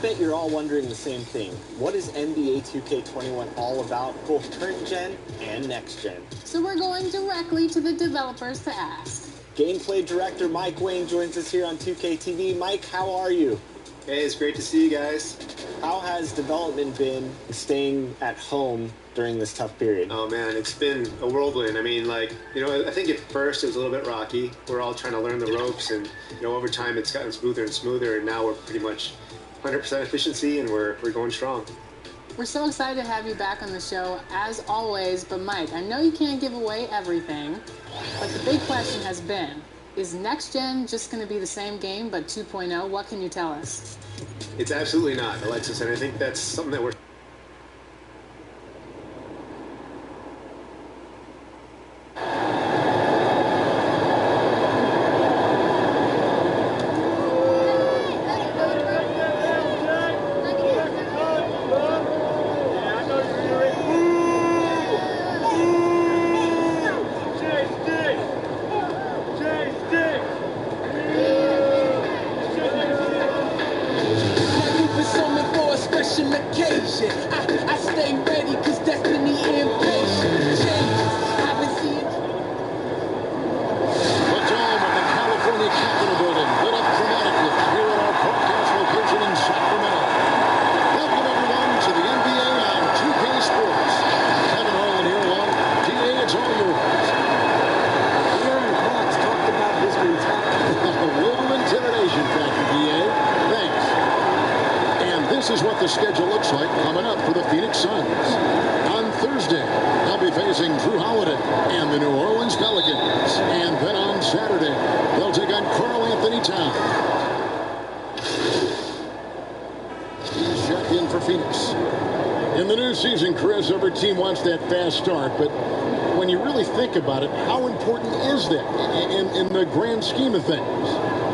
bet you're all wondering the same thing. What is NBA 2K21 all about, both current gen and next gen? So we're going directly to the developers to ask. Gameplay director Mike Wang joins us here on 2K TV. Mike, how are you? Hey, it's great to see you guys. How has development been staying at home during this tough period? Oh man, it's been a whirlwind. I mean, I think at first it was a little bit rocky. We're all trying to learn the ropes, and over time it's gotten smoother and smoother, and now we're pretty much 100% efficiency, and we're going strong. We're so excited to have you back on the show, as always. But Mike, I know you can't give away everything, but the big question has been, is next gen just going to be the same game but 2.0? What can you tell us? It's absolutely not, Alexis, and I think that's something that we're I stay ready cause destiny impatient. I've been seeing the dome of the California Capitol building lit up dramatically here at our broadcast location in Sacramento. Welcome everyone to the NBA on 2K Sports. Kevin Harlan here along. DA, it's all yours. Aaron Fox talked about his mentality. A little intimidation factor, DA. Thanks. This is what the schedule looks like coming up for the Phoenix Suns. On Thursday, they'll be facing Drew Holiday and the New Orleans Pelicans. And then on Saturday, they'll take on Karl-Anthony Towns. He's checked in for Phoenix. In the new season, Chris, every team wants that fast start, but when you really think about it, how important is that in the grand scheme of things?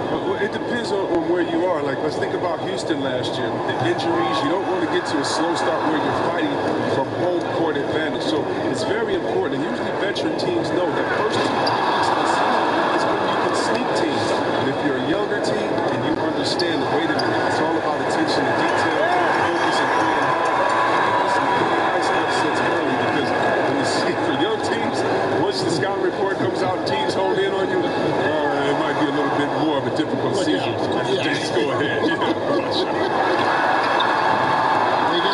Well, it depends on where you are. Let's think about Houston last year. With the injuries, you don't want to get to a slow start where you're fighting for home court advantage. So it's very important. And usually veteran teams know that first 2 weeks of the season is when you can sneak teams. And if you're a younger team and you understand that, wait a minute, it's all about attention to detail, focus, and playing hard. Some really nice upsets early because when you see for young teams, once the scouting report comes out and teams hold in on you, it might be a little bit more of a difficult season. Just go ahead. They get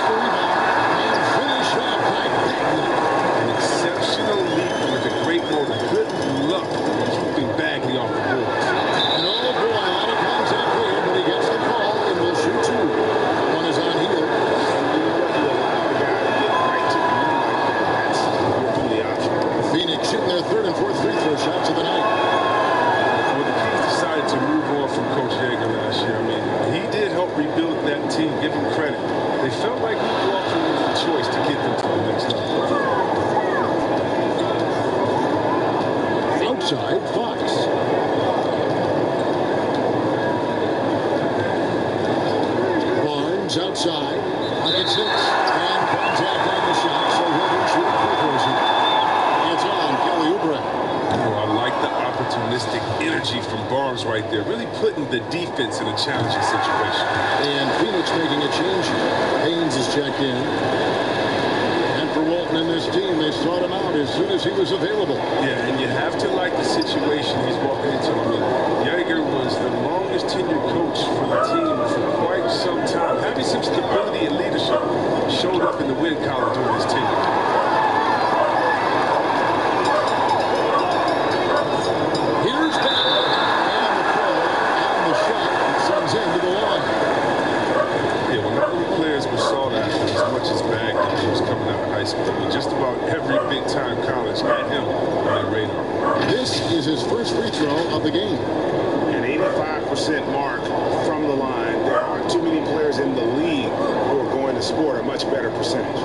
the rebound and finish up by Bagley. An exceptional leap with a great motor. Good luck keeping Bagley off the board. And oh boy, a lot of contact here, but he gets the call and will shoot 2. One is on here. Phoenix shooting their 3rd and 4th free throw shots of the night. To move on from Coach Yeager last year. I mean, he did help rebuild that team, give him credit. They felt like he walked in with a choice to get them to the next level. Outside, Fox. Barnes outside. Pockets hits. And contact on the shot, so he'll be shooting free throws here. It's on Kelly Oubre. I like the opportunistic energy from Barnes right there, really putting the defense in a challenging situation. And Phoenix making a change here. Haynes is checked in. And for Walton and this team, they sought him out as soon as he was available. Yeah, and you have to like the situation he's walking into. I mean, Yeager was the longest tenured coach for the team for quite some time. Having some stability and leadership showed up in the win column during his tenure. Just about every big-time college had him on their radar. This is his first free throw of the game. An 85% mark from the line. There aren't too many players in the league who are going to score a much better percentage.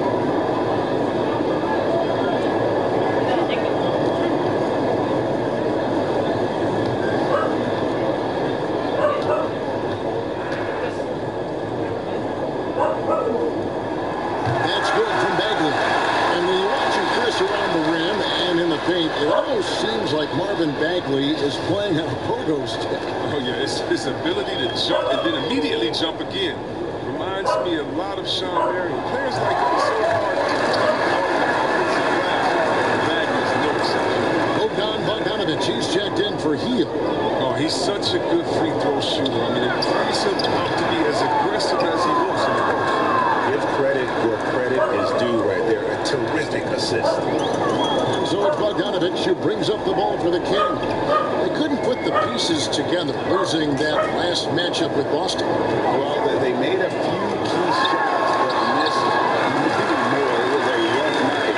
That's good from Bagley. And when you watch him, Chris, around the rim and in the paint, it almost seems like Marvin Bagley is playing a pogo stick. Oh, yeah, it's his ability to jump and then immediately jump again. reminds me a lot of Sean Marion. Players like him are so hard to Wagner's no exception. Bogdan Bogdanovic, he's checked in for Heel. Oh, he's such a good free throw shooter. I mean, it frees him up to be as aggressive as he wants in the post. Give credit where credit is due right there. A terrific assist. So it's Bogdanovic who brings up the ball for the King. They couldn't put the pieces together, losing that last matchup with Boston. Well, they made a few key shots, but missed even more. It was a rough night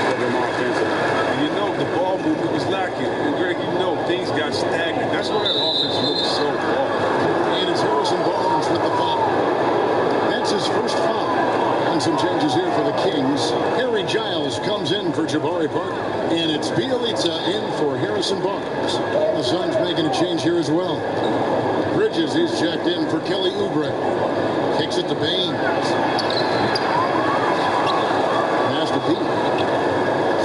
for them offensively. And you know, the ball movement was lacking. And Greg, you know, things got stagnant. That's why that offense looked so off. And it's Harrison Barnes with the foul. That's his first foul. And some changes here for the Kings. Harry Giles comes in for Jabari Parker. And it's Bjelica in for Harrison Barnes. The Suns making a change here as well. Bridges, he's checked in for Kelly Oubre. Kicks it to Baines. Pass to Pete.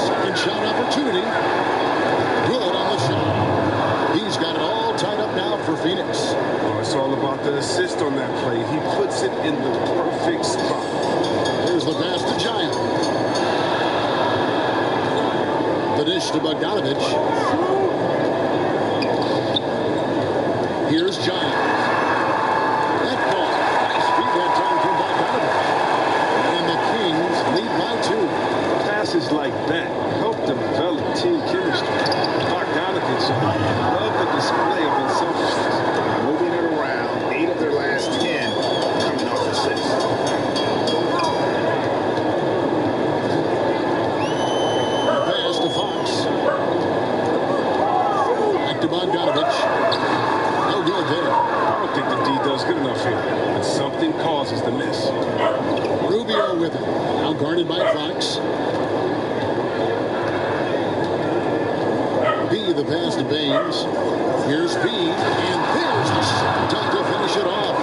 Second shot opportunity. Good on the shot. He's got it all tied up now for Phoenix. Oh, it's all about the assist on that play. He puts it in the perfect spot. Here's the pass to Giles. The dish to Bogdanovic. Here's Giles. That ball. Nice feed that time from Bogdanovic. And the Kings lead by 2. Passes like that help develop team chemistry. Bogdanovic, I love the display of unselfishness. Moving it around, 8 of their last 10 coming off assists. Pass to Fox. Back to Bogdanovic. No good there. I don't think the D does good enough here. But something causes the miss. Rubio with it. Now guarded by Fox. B, the pass to Baines. Here's B, and there's the shot to finish it off.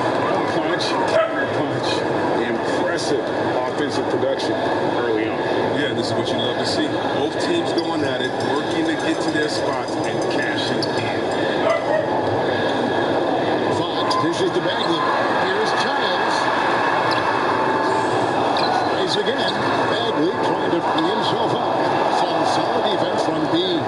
Punch, counter punch. Impressive offensive production early on. Yeah, this is what you love to see. Both teams going at it, working to get to their spots and cashing in. Fox dishes to Bagley. Here's Giles. Tries again. Bagley trying to free himself up. Some solid defense from B.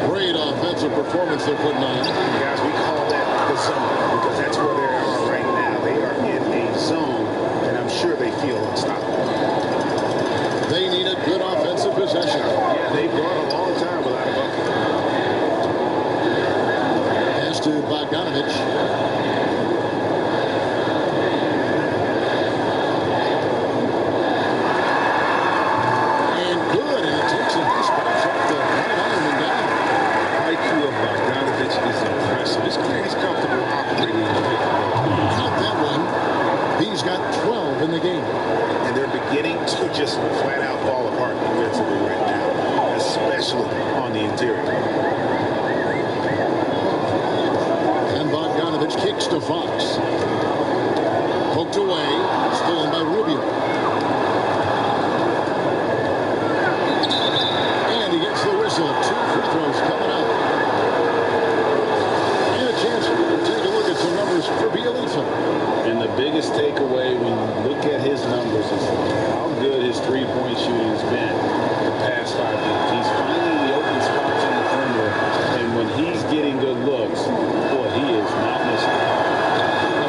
Great offensive performance they're putting on. Guys, we call that the zone because that's where they are right now. They are in a zone, and I'm sure they feel unstoppable. They need a good offensive possession. Yeah, they've gone a long time without a bucket. Pass to Bogdanovic. And good, and it takes a nice bounce off the right arm and down. IQ of Bogdanovic is impressive. It's clear he's comfortable operating in the pick and roll. Count that one. He's got 12 in the game. And they're beginning to just flat out fall apart defensively right now, especially on the interior. And Bogdanovic kicks to Fox. Poked away. Stolen by Rubio. And he gets the whistle. 2 free throws coming up. And a chance to take a look at some numbers for Bjelica. And the biggest takeaway when you look at his numbers is how good his three-point shooting has been the past 5 games. He's finding the open spots on the perimeter, and when he's getting good looks, boy, he is not missing.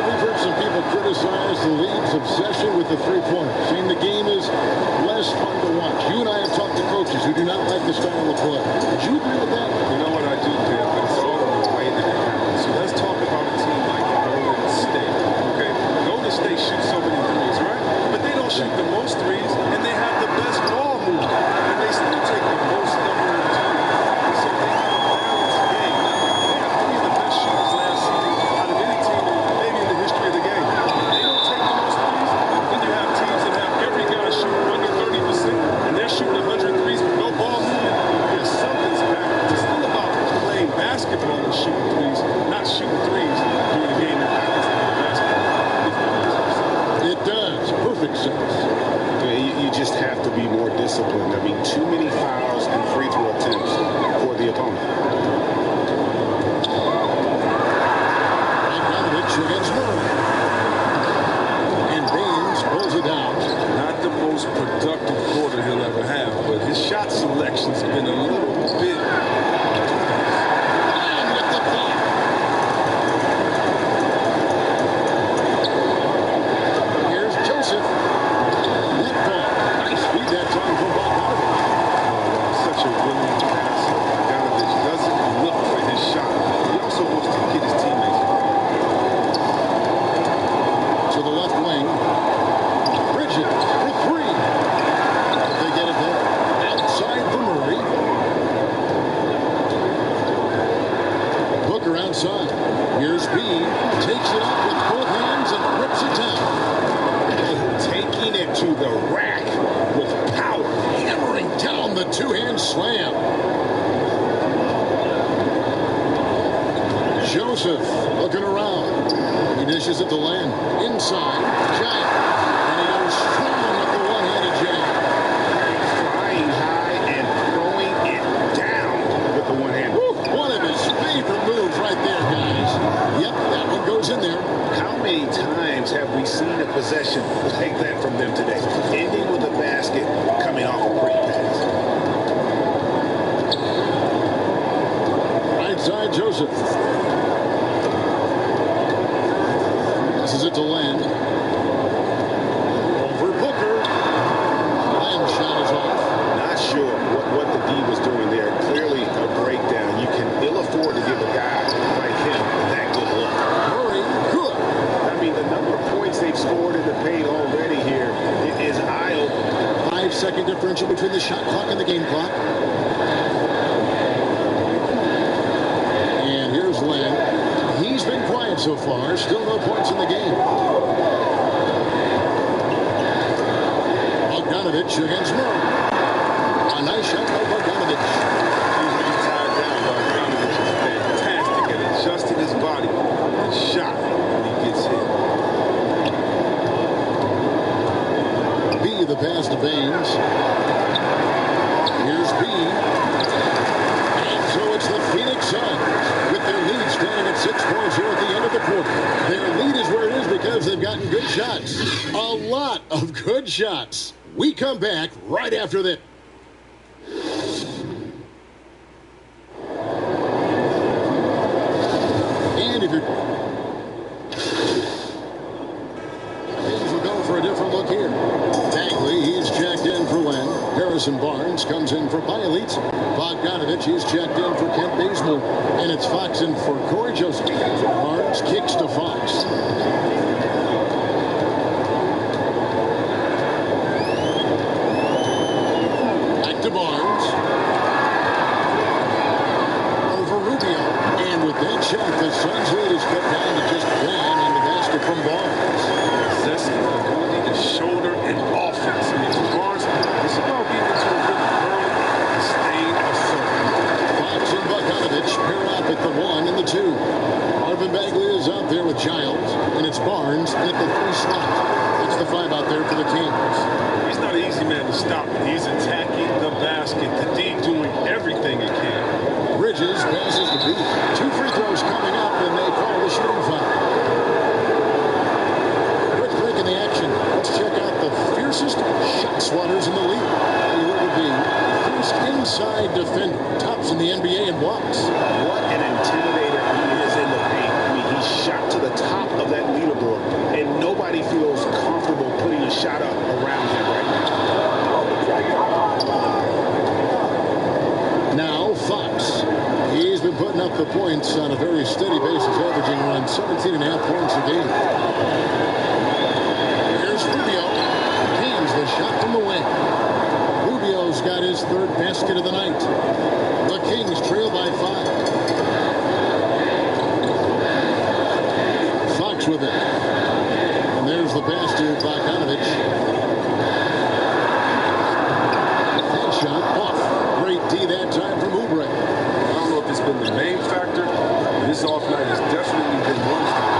We've heard some people criticize the league's obsession with the three-pointer, saying the game is less fun to watch. You and I have talked to coaches who do not like the style of play. Would you agree with that? You know what I do, Dave, but it's all in the way that it happens. So let's talk about a team like Golden State, okay? Golden State shoots so many threes, right? But they don't shoot the most threes, and they have the best ball movement. And they still take the most number of threes. So they have a balanced game. They have 3 of the best shooters last season out of any team, maybe in the history of the game. They don't take the most threes, then you have teams that have every guy shooting under 30%, and they're shooting 100 threes with no ball movement. There's something's backwards. It's still about playing basketball and shooting threes, not shooting threes during a game that happens to be basketball. It does. Perfect sense. You just have to be more disciplined. I mean, too many fouls and free throw attempts for the opponent. Bogdanovic against Murray. And Baines selection's been a little bit. And with the block. Here's Joseph. Net ball. Nice feed that time from Bogdanovich. Such a willing passer. Bogdanovich doesn't look for his shot. He also wants to get his teammates involved. To the left wing. Bridges for three. They get it there. Outside for Murray. Booker outside. Here's B. Takes it up with both hands and rips it down. Taking it to the rack with power. Hammering down the two-hand slam. Joseph looking around. He dishes it to Len. Inside. Giant. And he goes strong with the one-handed jab. Flying high and throwing it down with the one hand. One of his favorite moves right there, guys. Yep, that one goes in there. How many times have we seen a possession like that from them today? Ending with a basket, coming off a pretty pass. Right side, Joseph. This is it to Len. Over Booker. Len shot is off. Not sure what the D was doing there. Clearly a breakdown. You can ill afford to give a guy like him that good look. Murray, good. I mean, the number of points they've scored in the paint already here is eye-opening. 5-second differential between the shot clock and the game clock. And here's Len. He's been quiet so far. Still no points in the game. Bogdanovich against Murray. A nice shot by Bogdanovich. Usually tied down, Bogdanovich is fantastic at adjusting his body and shot when he gets hit. B, the pass to Baines. Here's B. And so it's the Phoenix Suns with their lead standing at 6 points here at the end of the quarter. Their lead is where it is because they've gotten good shots. A lot of good shots. We come back right after this. And if you're... Things will go for a different look here. Bagley, he's checked in for Len. Harrison Barnes comes in for Pialite. Bogdanovich, he's checked in for Kent Bazemore. And it's Fox in for Corey Joseph. Barnes kicks to Fox. Back to Barnes. Over Rubio. And with that shot, the Suns lead is cut down to just one on the basket from Barnes. Possessing the ability to shoulder and offense. I mean, Barnes, this is about getting into a rhythm early and staying assertive. Fox and Bogdanovich pair up at the 1 and the 2. Marvin Bagley is out there with Giles, and it's Barnes at the 3 slot. It's the 5 out there for the Kings. He's not an easy man to stop. He's attacking the basket. The D doing everything he can. Bridges passes to B. 2 free throws coming up, and they call the shooting foul. Quick break in the action. Let's check out the fiercest shot swatters in the league. He would be the first inside defender. Tops in the NBA in blocks. What an intimidator he is in the paint. I mean, he's shot to the top of that leaderboard, and nobody feels comfortable putting a shot up around him right now. Now Fox. He's been putting up the points on a very steady basis, averaging around 17.5 points a game. Here's Rubio. Gains the shot from the wing. Rubio's got his 3rd basket of the night. The Kings trail by 5. Fox with it. And there's the pass to Bogdanovich. That shot off. Great D that time from Oubre. I don't know if it's been the main factor, but his off night has definitely been one factor.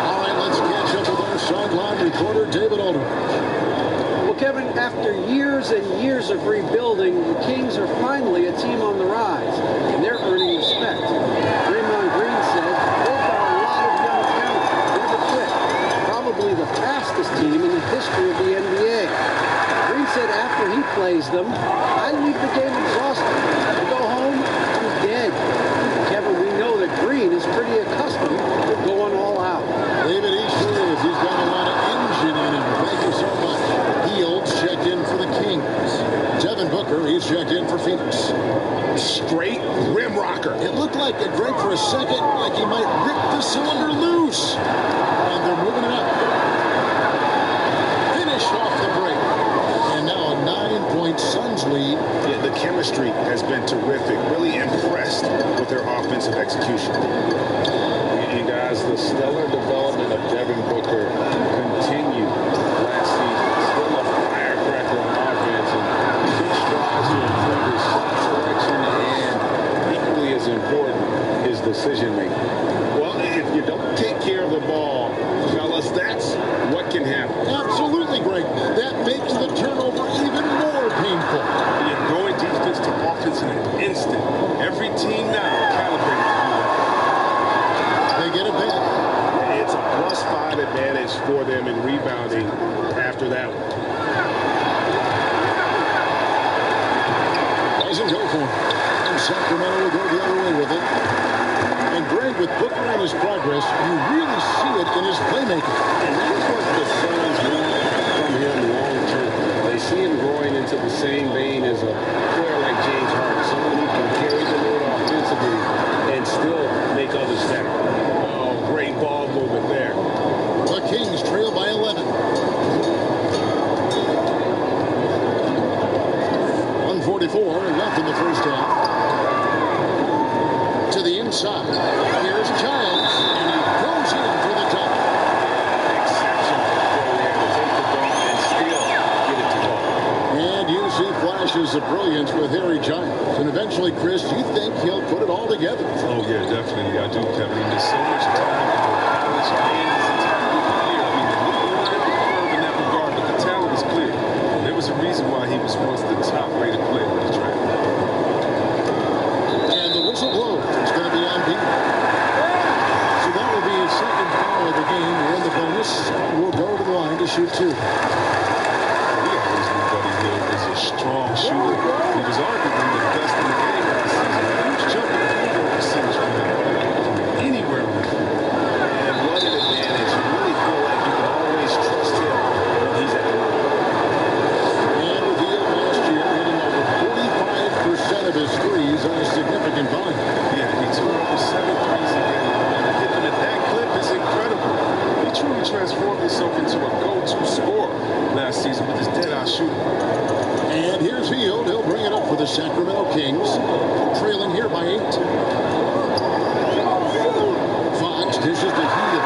All right, let's catch up with our sideline reporter, David Aldridge. Well, Kevin, after years and years of rebuilding, the Kings are finally a team on the rise, and they're earning respect. Draymond Green said they've got a lot of young talent, never quit, probably the fastest team in the history of the NBA. Green said after he plays them, I leave the game exhausted. I go home, I'm dead. Kevin, we know that Green is pretty accustomed to going all out. David Easter is. He's got a lot of engine in him. Thank you so much. Fields checked in for the Kings. Devin Booker, he's checked in for Phoenix. Straight rim rocker. It looked like a Greg for a second, like he might rip the cylinder loose. And they're moving it up. Finish off the break. And now a 9-point Suns lead. Yeah, the chemistry has been terrific. Really impressed with their offensive execution. You guys, the stellar development of Devin Booker continued last season. Still a firecracker on offense, and he strives to improve his shot selection and, equally as important, his decision making. Well, if you don't take care of the ball, fellas, that's what can happen. Absolutely, Greg. That makes the turnover even more painful. You're going defense to offense in an instant. Every team now calibrated to do that. They get it back. It's a +5 advantage for them in rebounding after that one. Doesn't go for him. And Sacramento will go the other way with it. And Greg, with Booker and his progress, you really see it in his playmaking. And that's what the Suns want from him long term. They see him growing into the same vein as a player like James Harden, someone who can carry the load offensively and still make others better. Oh, great ball movement there. The Kings trail by 11. 1:44 left in the first half. To the inside. Here's Giles, and he goes in for the top. Exceptional throw there to take the ball and still get it to go. And you see flashes of brilliance with Harry Giles. And eventually, Chris, you think he'll put it all together. Oh, yeah, definitely. I do, Kevin. There's so much talent in college and his entire career. I mean, the curve in that regard, but the talent is clear. And there was a reason why he was once the top-rated player in the draft. And the whistle blows. It's going to be on beat. So that will be his second foul of the game. And the bonus will go to the line to shoot two. We always knew Buddy Hield was a strong shooter. He was arguably the best in the game last season. Huge jump in the field goal percentage from anywhere on the floor. And what an advantage. You really feel like you can always trust him when he's at the line. And with Hield last year hitting over 45% of his threes on a significant volume. Yeah, he took over 7 threes a game. And hitting at that clip is incredible. He truly transformed himself into a go-to scorer last season with his dead-eye shooting. And here's Hield. He'll bring it up for the Sacramento Kings. Trailing here by 8. Fox dishes to Hield.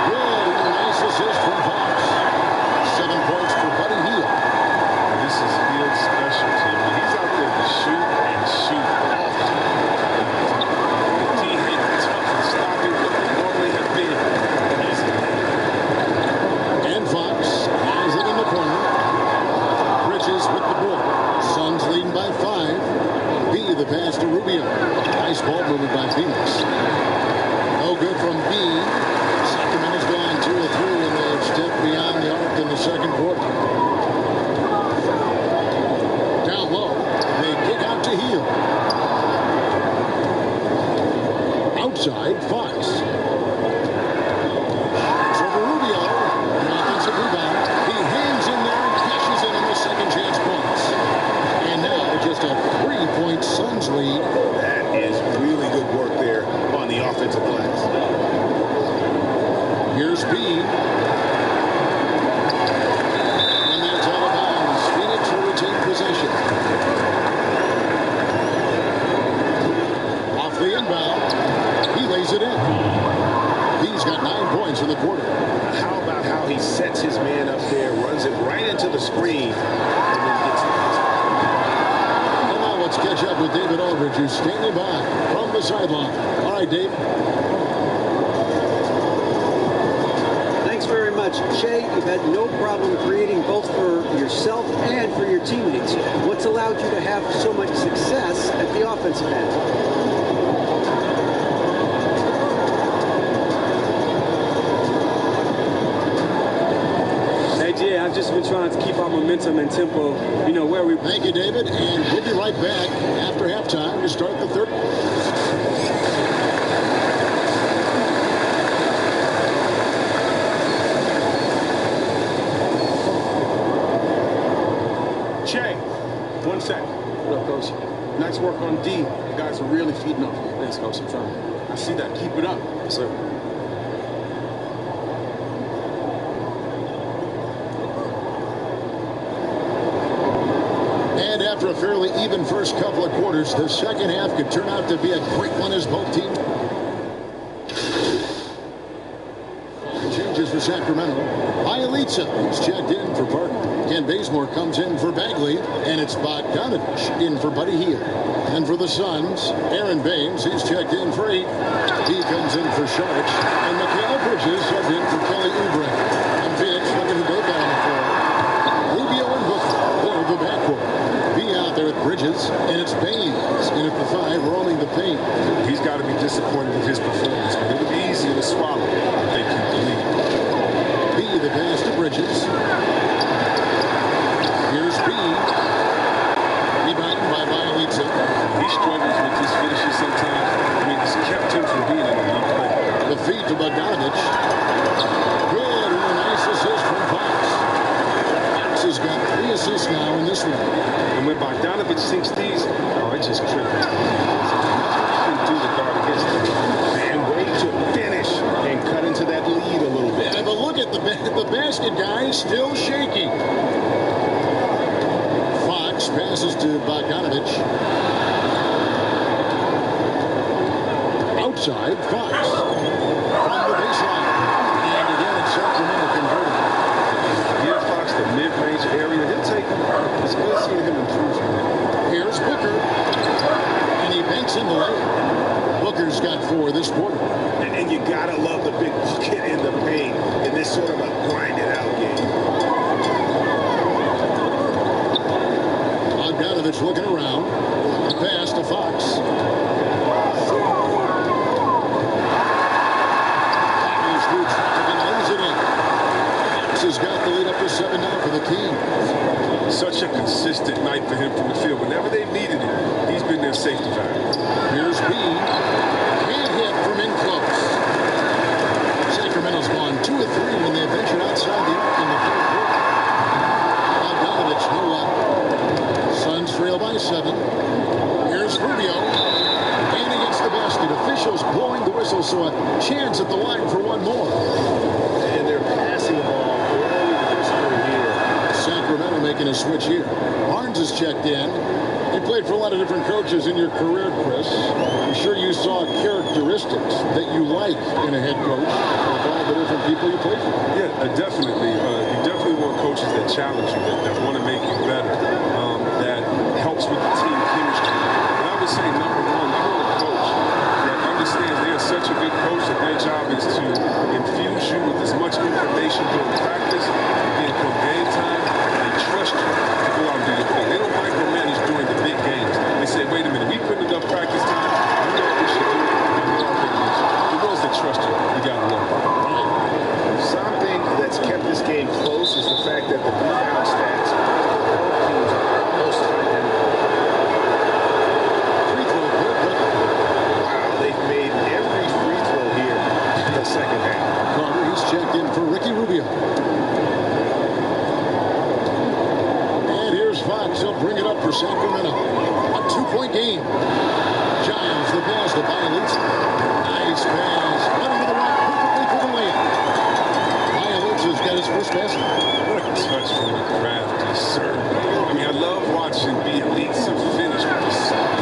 Good. Nice assist from Fox. 7 points for Buddy Hield. And this is Hield's specialty. I mean, he's out there to shoot and shoot often. The D hate tough and stopping what they normally have been. Easy. And Fox has it in the corner. Bridges with the ball. Suns leading by 5. B, the pass to Rubio. Nice ball movement by Phoenix. No good from B. Sacramento's gone 2 of 3, and they've stepped beyond the arc in the second quarter. Down low, they kick out to Hield. Outside, Fox. It's over Rubio. An offensive rebound. He hangs in there and cashes in on the second chance points. And now just a 3-point Suns lead. That is really good work there on the offensive glass. Here's B. And that's out of bounds. Phoenix will retain possession. Off the inbound. He lays it in. He's got 9 points in the quarter. How about how he sets his man up there, runs it right into the screen, and then gets it. And now let's catch up with David Aldridge, who's standing by from the sideline. All right, Dave. Thanks very much. Shea, you've had no problem creating both for yourself and for your teammates. What's allowed you to have so much success at the offensive end? I've just been trying to keep our momentum and tempo, you know, where we... Thank you, David, and we'll be right back after halftime to start the third. Che, 1 second. What up, Coach? Nice work on D. The guys are really feeding off you. Thanks, Coach. I'm trying. I see that. Keep it up. Yes, sir. And after a fairly even first couple of quarters, the second half could turn out to be a quick one as both teams. Changes for Sacramento. Bielitsa, who's checked in for Parker. Ken Bazemore comes in for Bagley, and it's Bogdanovich in for Buddy Hield. And for the Suns, Aaron Baines, he's checked in for 8. He comes in for Sharks, and Mikal Bridges subbed in for Kelly Oubre. And Phoenix looking to go down the floor. Rubio and Booker, they're the backcourt. Be out there at Bridges, and it's Baines in at the 5, roaming the paint. He's got to be disappointed with his performance, but it'll be easier to swallow if they keep the lead. B, the pass to Bridges. Here's B. Rebounded by Bielitsa. He struggles with his finishes sometimes. I mean, it's kept him from being in the league play. The feed to Bogdanovich. Good, and a nice assist from Fox. Fox has got 3 assists now in this one. And when Bogdanovich sinks these, oh, it just tripping. Nothing do the guard against him. And way to finish and cut into that lead a little bit. Yeah, but look at the basket, guys, still shaking. Fox passes to Bogdanovich. Outside, Fox. From the baseline. And again, it's Sacramento converted. Give Fox the mid-range area. He'll take him. It's good seeing him improve from there. Here's Booker. And he banks in the layup. Booker's got 4 this quarter. And you gotta love the big bucket in the paint in this sort of a grinded out game. Bogdanovich looking around. Pass to Fox. He's through traffic and lays it in. Fox has got the lead up to 7 now for the Kings. Such a consistent night for him from the field. Whenever they've needed it, he's been their safety valve. Here's B. Can't hit from in close. Sacramento's gone 2 of 3 when they ventured outside the arc in the third quarter. Bogdanovich, no luck. Suns trail by 7. Here's Rubio. And he gets the basket. Officials blowing the whistle, so a chance at the line for one more. And they're passing the ball early this here. Sacramento making a switch here. Barnes is checked in. You played for a lot of different coaches in your career, Chris. I'm sure you saw characteristics that you like in a head coach with all the different people you played for. Yeah, definitely. You definitely want coaches that challenge you, that want to make you better, that helps with the team chemistry. And I would say, number one, you want a coach that understands they are such a good coach that their job is to infuse you with as much information during practice, and then come game time, they trust you to go out and do your thing. They don't micromanage during the big games. They say, wait a minute, we put enough practice time, you know what we should do, and go out there and use it. The ones that trust you, you got to love them. Something that's kept this game close is the fact that the rebound stats for both teams are almost identical. Free throw, good. Wow, they've made every free throw here in the second half. Carter, he's checked in for Ricky Rubio. And here's Fox. He'll bring it up for Sacramento. A 2-point game. Giles, the pass to Bielitsa. Nice pass. Running to the right perfectly for the layup. Bielitsa's got his first basket. What a touch from the crafty serve. I mean, I love watching Bielitsa finish with the serve.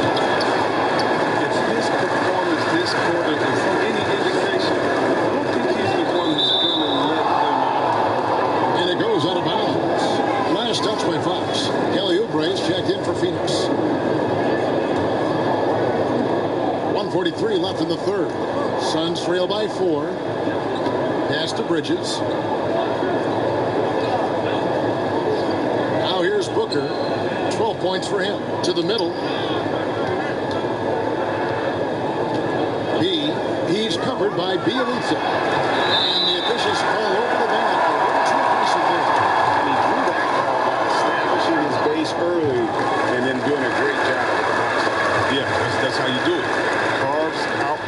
If his performance this quarter is any indication, I don't think he's the one who's going to let them out. And it goes out of bounds. Last touch by Fox. Kelly Oubre is checked in for Phoenix. 1:43 left in the third. Suns trail by 4. Pass to Bridges. Now here's Booker. 12 points for him. To the middle. B. He's covered by Bielitsa. And the officials call over the ball. Too aggressive there. And he drew that call last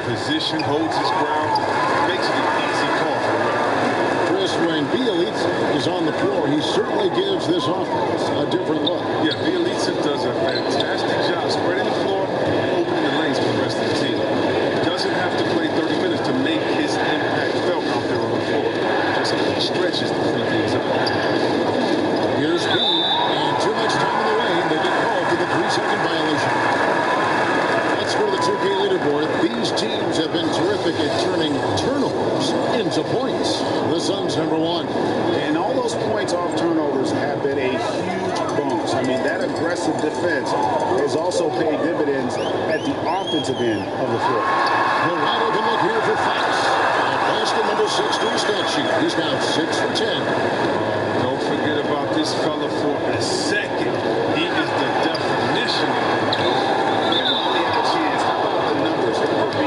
position, holds his ground, makes it an easy call for the ref. Chris, when Bielitsa is on the floor, he certainly gives this offense a different look. Yeah, Bielitsa does a fantastic job spreading the floor and opening the lanes for the rest of the team. He doesn't have to play 30 minutes to make his impact felt out there on the floor. Just he stretches to free things up. Here's B, and too much time in the lane. They get called for the 3-second violation. Let's go to the 2K leaderboard. These teams have been terrific at turning turnovers into points. The Suns #1. And all those points off turnovers have been a huge bonus. I mean, that aggressive defense has also paid dividends at the offensive end of the floor. The wide open look here for Fox. Basket number 6 to his stat sheet. He's now 6 for 10. Don't forget about this fella for a second. He is the definition of And while we have a chance, how about the numbers for B?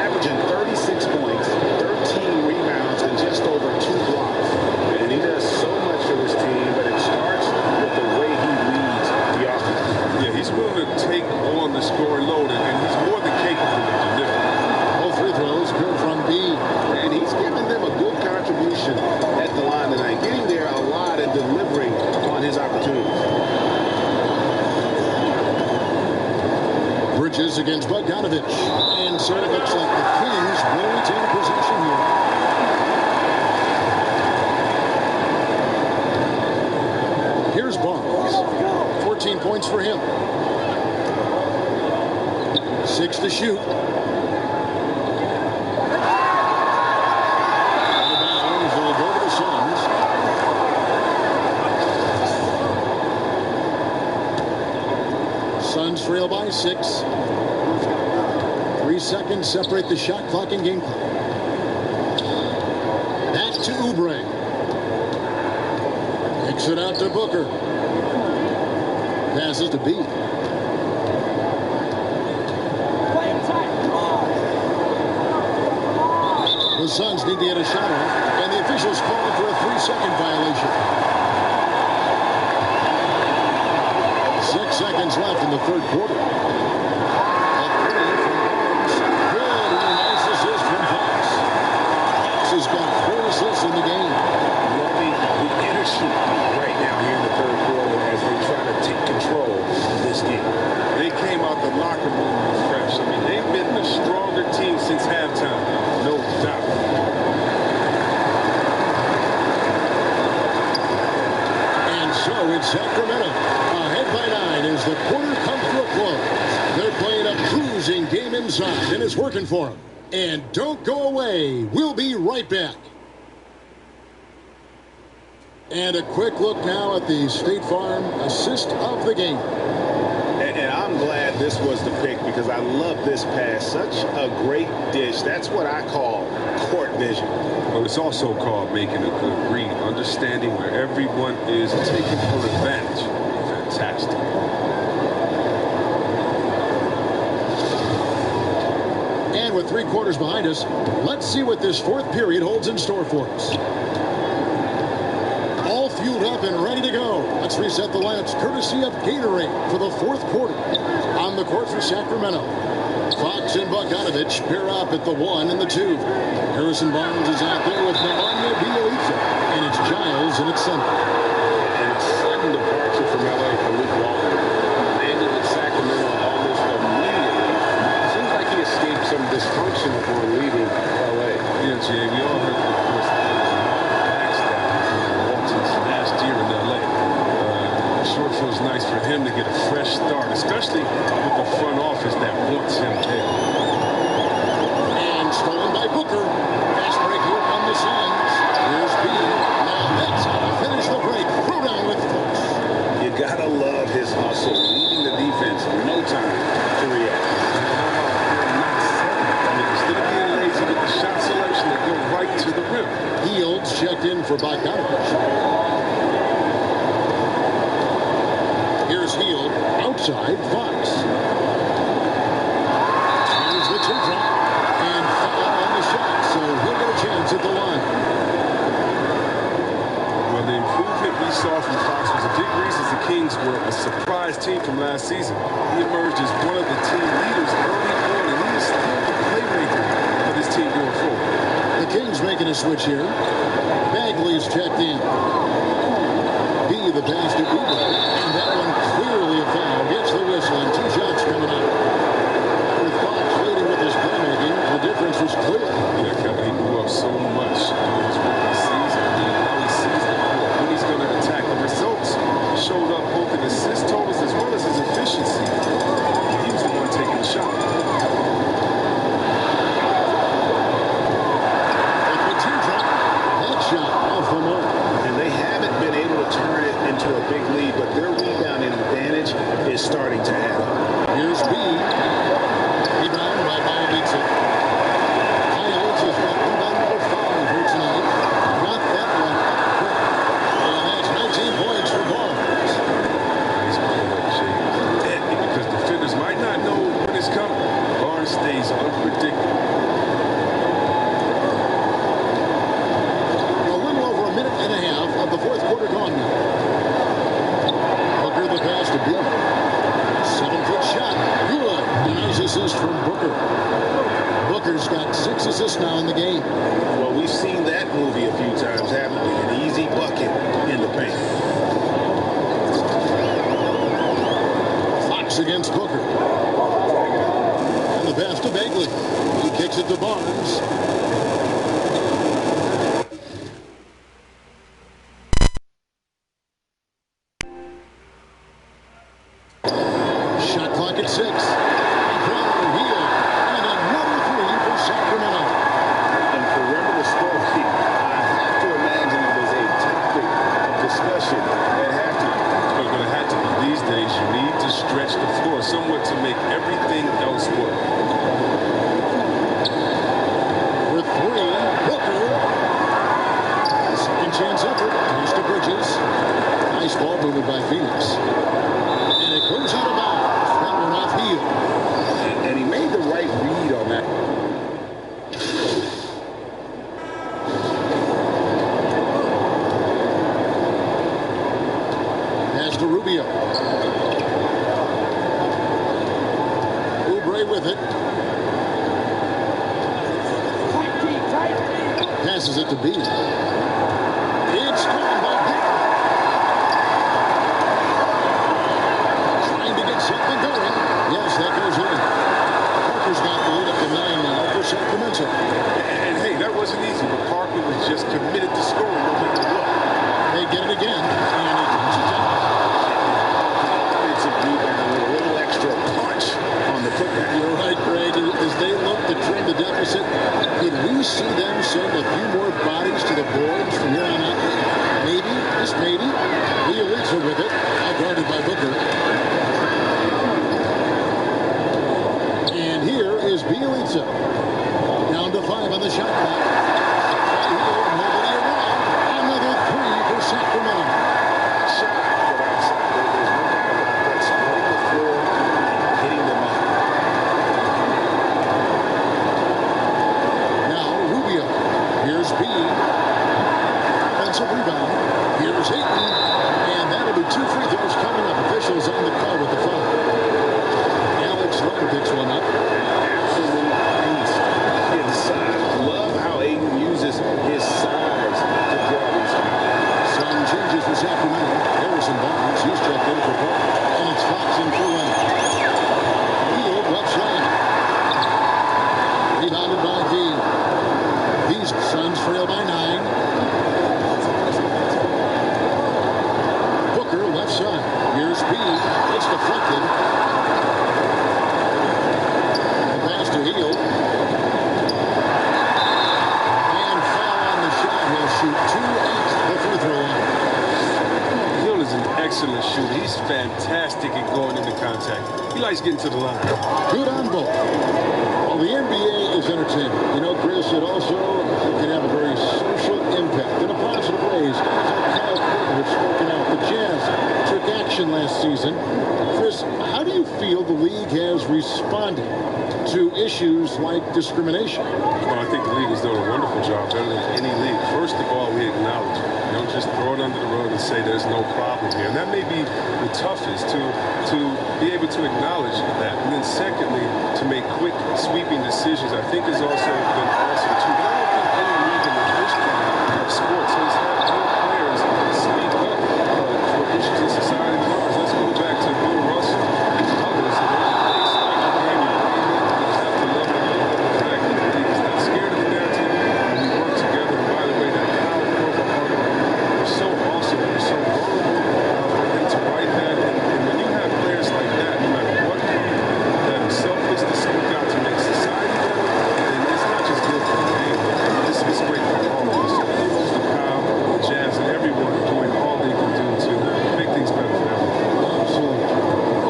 Averaging 36 points, 13 rebounds, and just over 2 blocks. And he does so much for his team, but it starts with the way he leads the offense. Yeah, he's willing to take on the scoring load, and he's more than capable of delivering. All free throws good from B. And he's given them a good contribution at the line tonight, getting there a lot and delivering on his opportunities. Bridges against Bogdanovich. And so it looks like the Kings will retain possession here. Here's Barnes. 14 points for him. 6 to shoot. Suns trail by 6. 3 seconds separate the shot clock and game clock. Back to Oubre. Kicks it out to Booker. Passes to B. The Suns need to get a shot off, and the officials called for a 3-second violation. 6 seconds left in the third quarter. A 3 from Barnes. Good, and a nice assist from Fox. Fox has got 4 assists in the game. Loving the energy right now here in the third quarter as they try to take control of this game. They came out the locker room refreshed. I mean, they've been the stronger team since halftime, no doubt. And so it's Sacramento. Ahead by 9 as the quarter comes to a close. They're playing a cruising game inside, and it's working for them. And don't go away. We'll be right back. And a quick look now at the State Farm assist of the game. And I'm glad this was the pick because I love this pass. Such a great dish. That's what I call court vision. Well, it's also called making a good read, understanding where everyone is taking full advantage. Fantastic. And with 3 quarters behind us, let's see what this fourth period holds in store for us. All fueled up and ready to go. Let's reset the lamps courtesy of Gatorade for the fourth quarter. On the court for Sacramento, Fox and Bogdanovich pair up at the 1 and the 2. Harrison Barnes is out there with Nemanja Bjelica, and it's Giles in its center. And a sudden departure from LA for Luke Walton. Landed in Sacramento almost immediately. Seems like he escaped some dysfunction upon leaving LA. Yeah, Jay, we all heard the first Walton's last year in LA. Sure feels nice for him to get a fresh start, especially with the front office that wants him there. And stolen by Booker. Fast break here on the Suns. Here's B. Now that's how to finish the break. Throw down with force. You gotta love his hustle, leading the defense, no time to react. Instead of being lazy with the shot selection, they go right to the rim. Fields checked in for Bogdanovich. Here's Hield outside Fox. Here's the 2-drop and foul on the shot, so he'll get a chance at the line. Well, the improvement we saw from Fox was a big reason the Kings were a surprise team from last season. He emerged as one of the team leaders early on, and he is still the playmaker Kings making a switch here. Bagley's checked in. The pass to Uber, and that one clearly a foul. Gets the whistle, and 2 shots coming up. With Fox waiting with his playmaking, the difference was clear. Yeah, Kevin, he grew up so much during his rookie season. How he sees the court, when he's going to attack. The results showed up both in assist totals as well as his efficiency. He was the one taking the shot. The teardrop, headshot off the mark. And they haven't been able to turn it into a big lead, but their rebounding advantage is starting to add up. Here's B. Rebound by Bielitsa. Bielitsa's got rebound number 5 here tonight. Got that one up quick. And that's 19 points for Barnes. Nice pull-up, Jay. Because defenders might not know when it's coming. Barnes stays unpredictable. And a half of the fourth quarter gone now. Booker the pass to B. 7-foot shot. Good. Nice assist from Booker. Booker's got 6 assists now in the game. Well, we've seen that movie a few times, haven't we? An easy bucket in the paint. Fox against Booker. And the pass to Bagley. He kicks it to Barnes. At 6. Brown here. And another 3 for Sacramento. And remember the score, I have to imagine it was a topic of discussion at halftime. It's going to have to be. These days, you need to stretch the floor somewhat to make everything else work. With 3, Booker. Second chance effort. Goes to Bridges. Nice ball movement by Phoenix. And it goes out of bounds. And he made the right read on that. Pass to Rubio. Oubre with it. Passes it to B. It's gone by Pitt. Trying to get something going. Yes, that goes in. Parker's got the lead up to 9 now for Sacramento. And hey, that wasn't easy, but Parker was just committed to scoring no matter what. They get it again, and he comes it down. Offensive rebound with a little extra punch on the putback. You're right, Greg. As they look to trim the deficit, could we see them send a few more bodies to the boards from here on out? Maybe, just maybe. Bielitsa with it, now guarded by Booker. And here is Bielitsa. Down to 5 on the shot clock. Nobody around. Another 3 for Sacramento. Shot from outside. There's no doubt about that. Spreading the floor and hitting them up. Now Rubio. Here's B. Offensive rebound. Here's Ayton. And that'll be 2 free throws coming up. Officials on the call with the foul. Alex Len picks one up. Absolute beast inside. Love how Ayton uses his size to draw these fouls. Some changes for Sacramento. Harrison Barnes, he's checked in for Park. And it's Fox in for Leonard. Field left side. Rebounded by V. These Suns trail by 9. Booker left side. Here's B. It's deflected. To Hield. And foul on the shot. He'll shoot 2 at the free throw line. Hield is an excellent shooter. He's fantastic at going into contact. He likes getting to the line. Good on both. Well, the NBA is entertainment. You know, Chris, it also can have a very social impact in a positive ways. Kyle Quinn have spoken out. The Jazz took action last season. Chris, how do you feel the league has responded to issues like discrimination? Well, I think the league has done a wonderful job, better than any league. First of all, we acknowledge it. You don't just throw it under the rug and say there's no problem here. And that may be the toughest, to be able to acknowledge that. And then secondly, to make quick, sweeping decisions, I think has also been awesome, too. But I don't think any So he's had more players speak up for issues in society as ours. Let's go back to Bill Russell and others. They start the game, you play it, you have to love it, you love the fact that he's not scared of the narrative, and we work together. And by the way, that Kyle Korver article was so awesome. It was so vulnerable for him to write that. And when you have players like that, no matter what comes, that are selfless to speak out to make society better, then it's not just good for the game. It's great for all of us. So kudos to Kyle, Jazz, and everyone doing all they can do to make things better for everyone. Absolutely.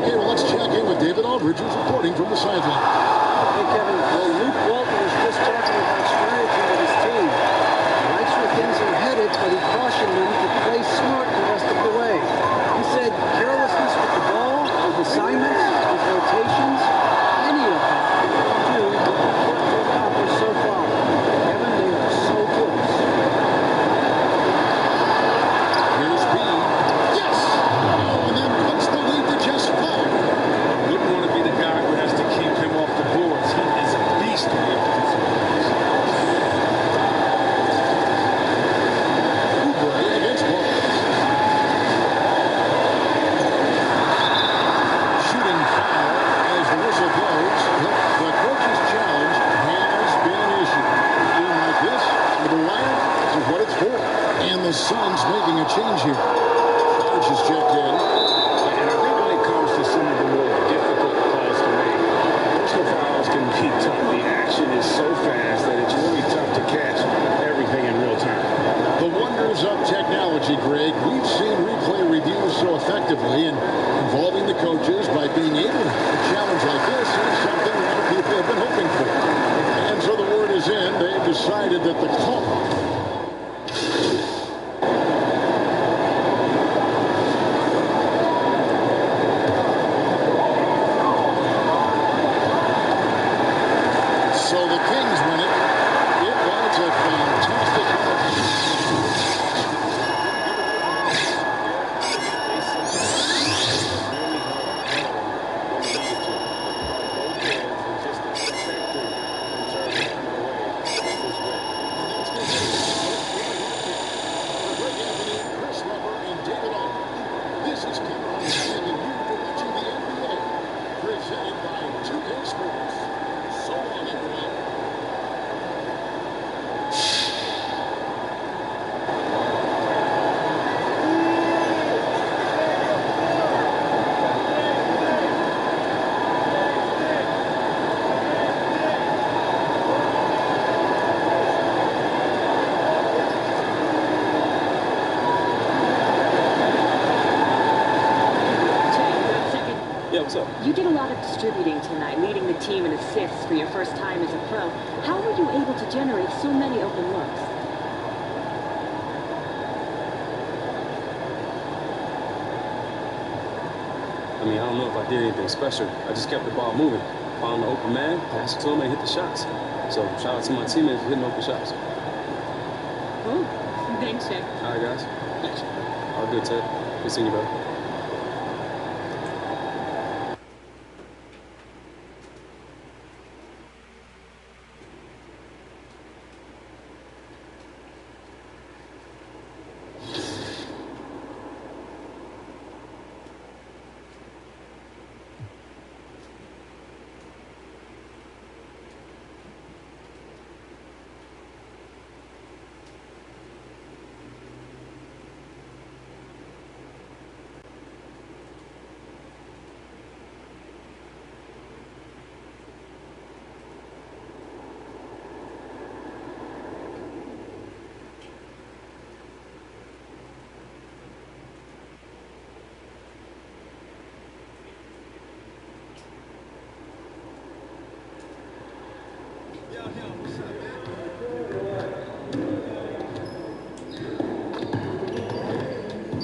Okay, well, let's check in with David Aldridge, who's reporting from the sideline. Hey, Kevin, well, Luke Walton was just talking about strategy with his team. He likes where things are headed, but he cautioned them to play smart the rest of the way. He said carelessness with the ball, with assignments, with rotations, any of that will do what to accomplish so far. Kevin, they are so close. Here's B. Yes! Oh, and then cuts the lead to just 5. Wouldn't want to be the guy who has to keep him off the boards. He is a beast on the offensive boards. Oubre against Walton. Shooting foul as the whistle blows. The coach's challenge has been an issue. A game like this, with the wire, is what it's for. And the Suns making a change here. Sarge is checked in. And I think when it comes to some of the more difficult calls to make, personal fouls can be tough. The action is so fast that it's really tough to catch everything in real time. The wonders of technology, Greg. We've seen replay reviews so effectively, and involving the coaches by being able to challenge like this is something a lot of people have been hoping for. And so the word is in. They've decided that the call so the Kings win it. It was a fantastic Chris Webber and David Aldridge. This is Cameron thanking you for watching the NBA, presented by 2K Sports. So long, everyone. Yeah, what's up? You did a lot of distributing tonight, leading the team in assists for your first time as a pro. How were you able to generate so many open looks? I mean, I don't know if I did anything special. I just kept the ball moving. Found the open man, passed it to him, and hit the shots. So shout out to my teammates for hitting open shots. Cool. Thanks, Shaq. All right, guys. Thanks. All good, Ted. Good seeing you, brother.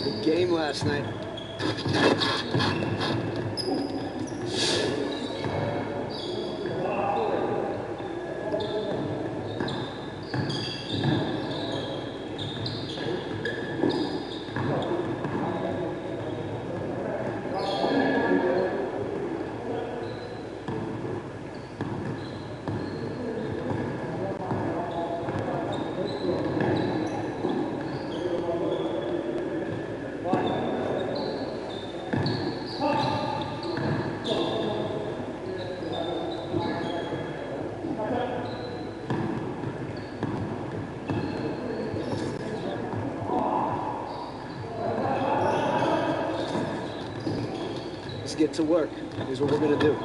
Good game last night. get to work. Here's what we're going to do.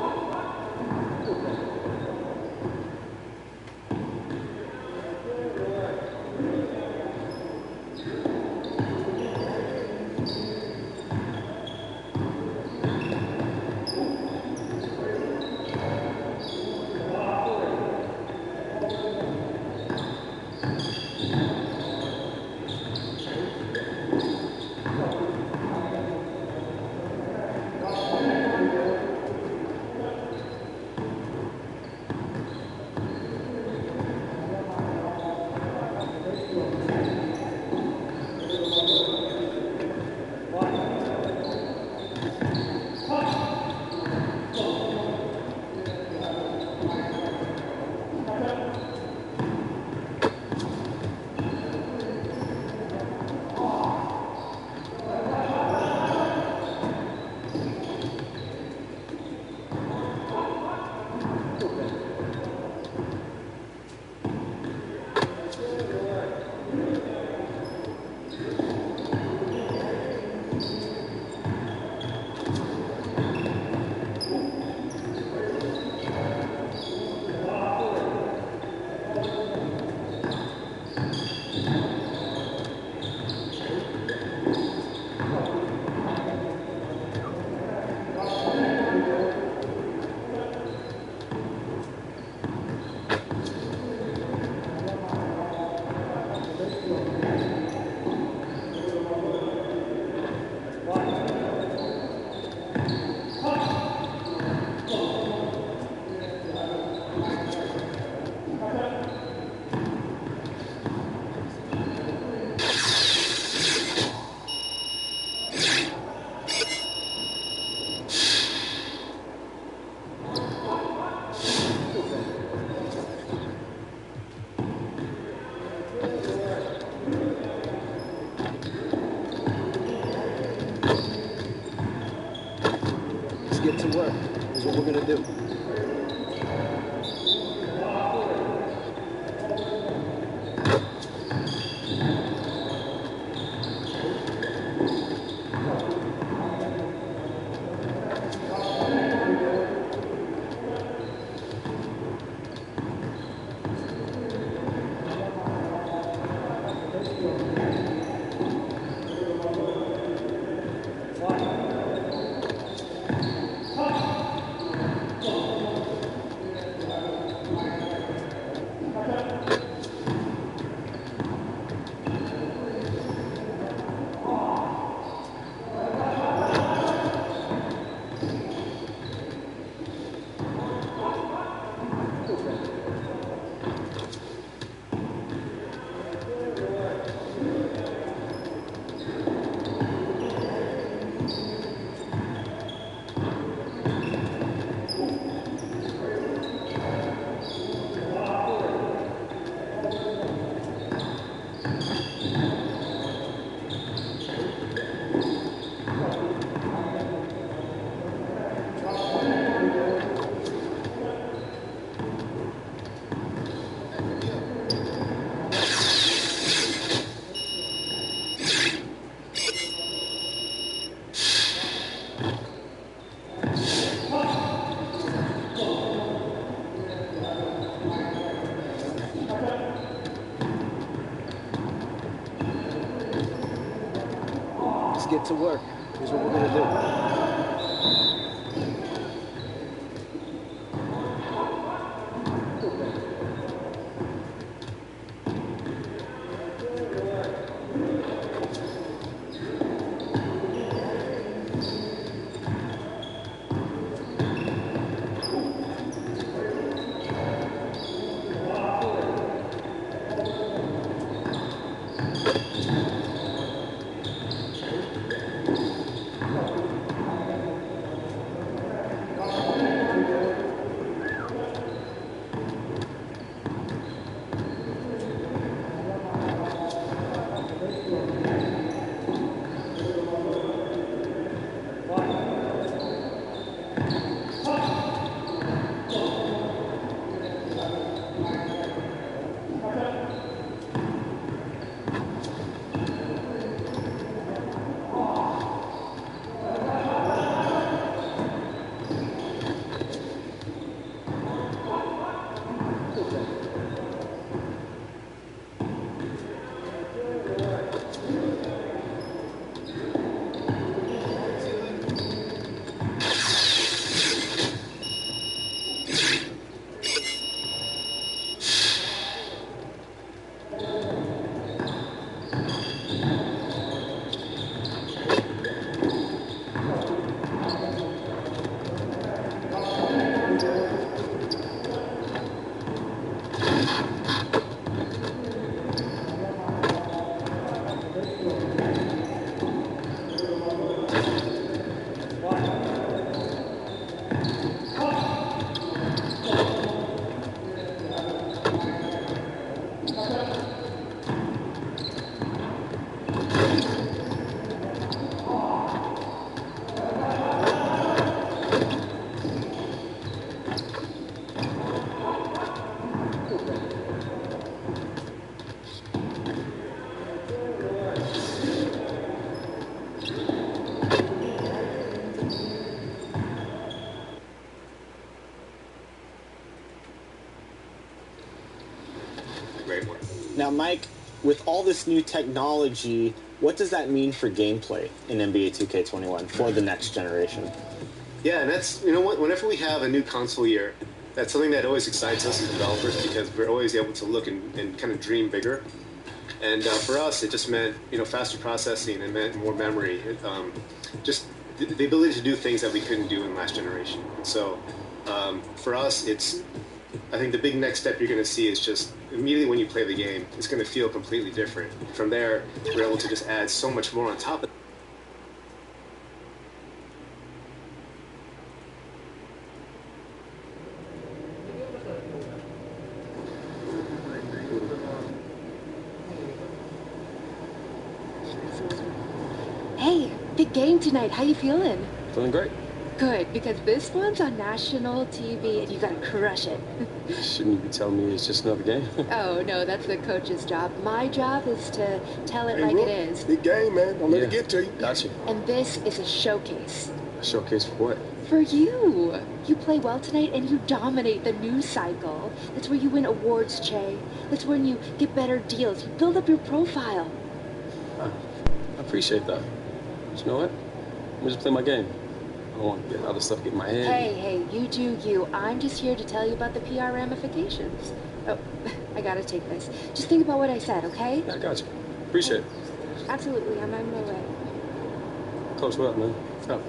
Get to work. Here's what we're going to do. Get to work. Here's what we're going to do. Now, Mike, with all this new technology, what does that mean for gameplay in NBA 2K21 for the next generation? Yeah, and that's, you know what, whenever we have a new console year, that's something that always excites us as developers because we're always able to look and kind of dream bigger. And for us, it just meant, you know, faster processing. It meant more memory. Just the ability to do things that we couldn't do in last generation. So for us, I think the big next step you're going to see is just immediately when you play the game, it's going to feel completely different. From there, we're able to just add so much more on top of it. Hey, big game tonight. How you feeling? Feeling great. Good, because this one's on national TV and you gotta crush it. Shouldn't you be telling me it's just another game? Oh, no, that's the coach's job. My job is to tell it like it is. Big game, man. Don't let it get to you. Gotcha. And this is a showcase. A showcase for what? For you. You play well tonight and you dominate the news cycle. That's where you win awards, Che. That's when you get better deals. You build up your profile. I appreciate that. But you know what? I'm gonna just play my game. I don't want to get other stuff get in my head. Hey, you do you. I'm just here to tell you about the PR ramifications. Oh, I gotta take this. Just think about what I said, okay? Yeah, I got you. Appreciate it. Absolutely, I'm on my way. Coach, what up, man? What's up?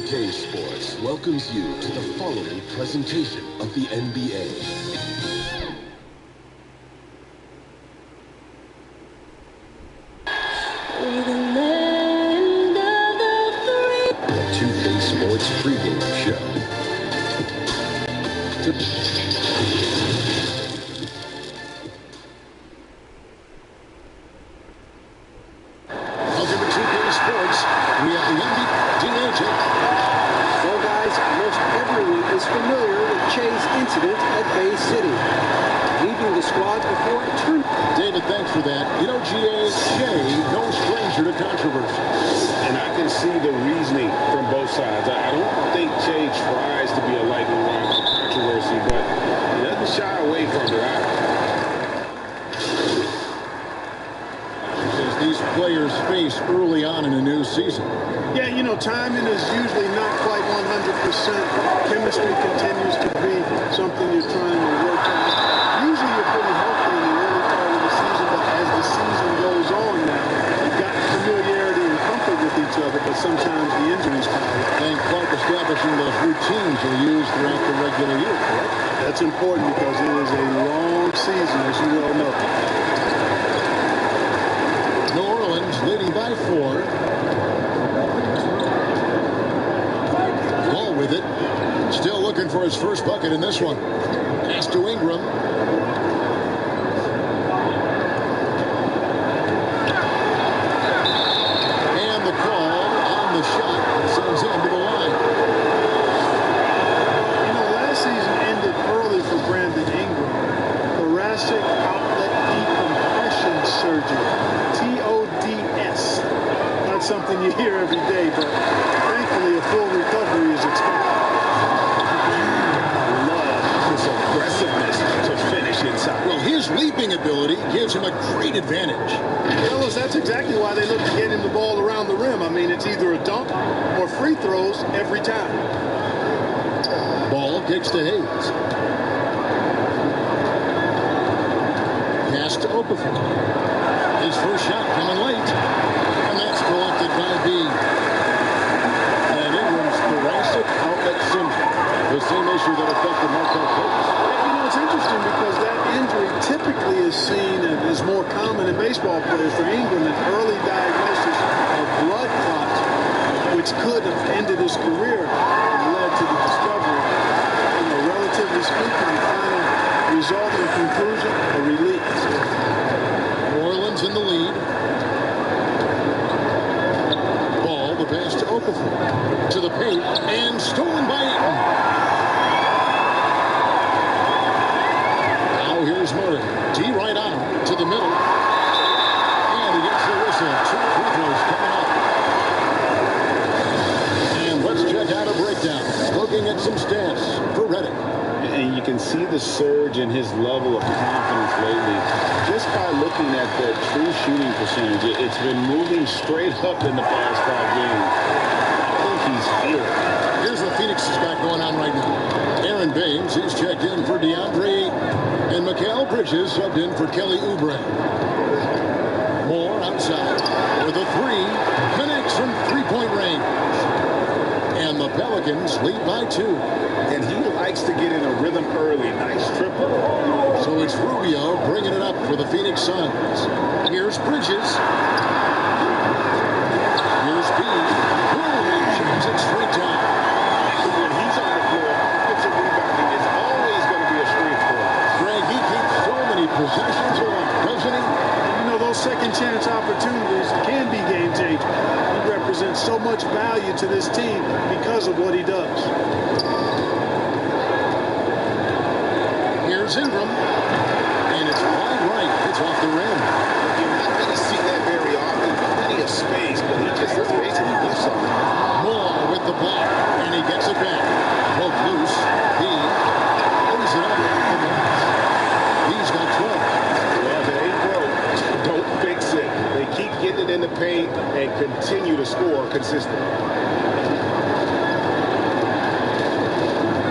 K Sports welcomes you to the following presentation of the NBA. The 2K Sports pregame show. Welcome to 2K Sports. We have the NBA. Well, guys, most everyone is familiar with Che's incident at Bay City, leaving the squad before a tournament. David, thanks for that. You know, Che, no stranger to controversy. And I can see the reasoning from both sides. I don't think Che tries to be a lightning rod for controversy, but he doesn't shy away from it either. As these players face early on in a new season. Yeah, you know, timing is usually not quite 100%. Chemistry continues to be something you're trying to work on. Usually you're pretty healthy in the early part of the season, but as the season goes on now, you've got familiarity and comfort with each other, but sometimes the injuries come in. And Clark establishing those routines you'll use throughout the regular year, correct? That's important because it is a long season, as you well know. New Orleans leading by 4. Ball with it. Still looking for his first bucket in this one. Pass to Ingram. And the call on the shot sends him to the line. You know, last season ended early for Brandon Ingram. Thoracic outlet decompression surgery. TODS. Not something you hear every day, but thankfully a full recovery is expected. Love his aggressiveness to finish inside. Well, his leaping ability gives him a great advantage. Fellas, that's exactly why they look to get him the ball around the rim. I mean, it's either a dunk or free throws every time. Ball kicks to Hayes. Pass to Okafor. His first shot coming late. And that's collected by Bean. And Ingram's thoracic outlet syndrome. The same issue that affected Markel Fultz. You know, it's interesting because that injury typically is seen as more common in baseball players. For Ingram, an early diagnosis of blood clots, which could have ended his career and led to the discovery. You know, relatively speaking, the final result and conclusion, a release. New Orleans in the lead. Ball, the pass to Okafor. To the paint, and stolen by Ayton. Now here's Murray. D right on him, to the middle. And he gets the whistle. 2 free throws coming up. And let's check out a breakdown. Looking at some stats. and you can see the surge in his level of confidence lately just by looking at that true shooting percentage. It's been moving straight up in the past 5 games. I think he's here. Here's what Phoenix has got going on right now. Aaron Baines, he's checked in for DeAndre Ayton, and Mikal Bridges subbed in for Kelly Oubre. Moore outside with a 3, connects from three-point range. And the Pelicans lead by 2. And he likes to get in a rhythm early. Nice triple. So it's Rubio bringing it up for the Phoenix Suns. Here's Bridges. Here's Bean. Boom! Shoots it straight down. When he's on the floor, offensive rebounding is always going to be a strength for him. Greg, he keeps so many possessions alive, doesn't he? You know, those second chance opportunities can be game changers. He represents so much value to this team because of what he does. Here's Ingram, and it's wide right. It's off the rim. You're not going to see that very often. Plenty of space, but he just basically lifts up. Moore with the block, and he gets it back. Broke loose. He lays it up. He's got 12. Well, if it ain't broke, don't fix it. They keep getting it in the paint and continue to score consistently.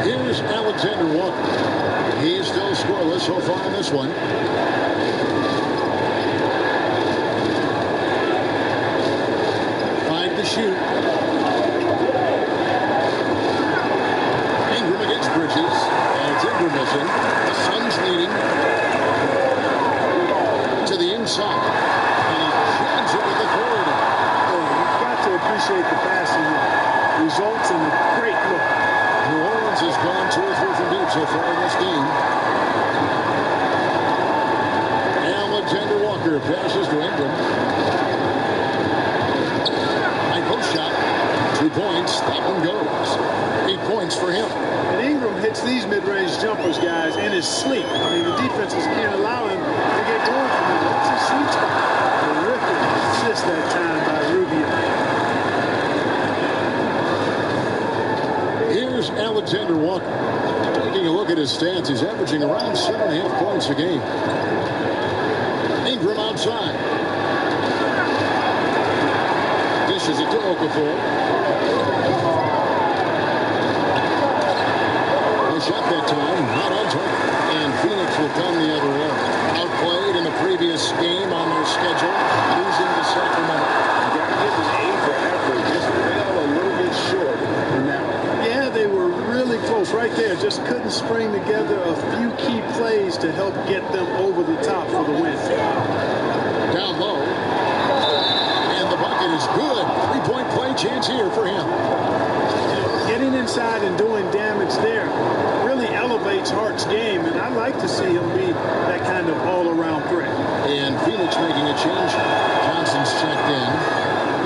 Here's Alexander Walker. He's still scoreless so far in this one. 5 to shoot. Ingram against Bridges. And it's Ingram missing. The Suns leading to the inside. And he jams it with the third. You've got to appreciate the passing results and the great look. New Orleans has gone 2 or 3 from deep so far in this game. Alexander Walker passes to Ingram. High post shot. 2 points. That one goes. 8 points for him. And Ingram hits these mid-range jumpers, guys, in his sleep. I mean, the defenses can't allow him to get going from him. That's his sweet spot. Terrific assist that time by Rubio. Here's Alexander Walker. Taking a look at his stats, he's averaging around 7.5 points a game. Ingram outside. Dishes it to Okafor. No shot that time, not on target. And Phoenix will come the other way. Outplayed in the previous game on their schedule, losing to Sacramento. You got to give an A for effort. Just fell a little bit short in that one. Yeah, they were really close right there. Just couldn't string together a few key plays to help get them over the top for the win. Down low. And the bucket is good. 3-point play chance here for him. Getting inside and doing damage there really elevates Hart's game, and I like to see him be that kind of all-around threat. And Phoenix making a change. Johnson's checked in.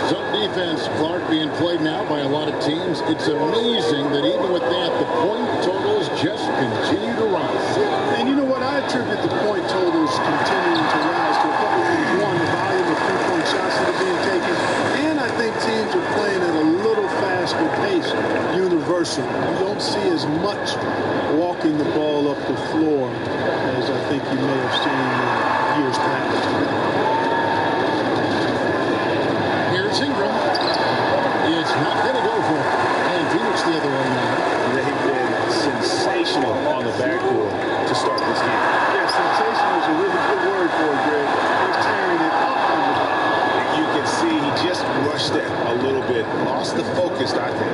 Zone defense, Clark, being played now by a lot of teams. It's amazing that even with that, the point totals just continue to rise. And you know what? I attribute the point totals continuing to rise to a couple of things. One, the volume of three-point shots that are being taken. And I think teams are playing at a little faster pace universally. You don't see as much walking the ball up the floor as I think you may have seen in years past. Here's Ingram. It's not going to go for it. And Phoenix the other way now. They've been sensational on the backboard to start this game. Yeah, sensational is a really good word for it, Greg. They're tearing it up on the back. You can see he just rushed it a little bit. Lost the focus, I think.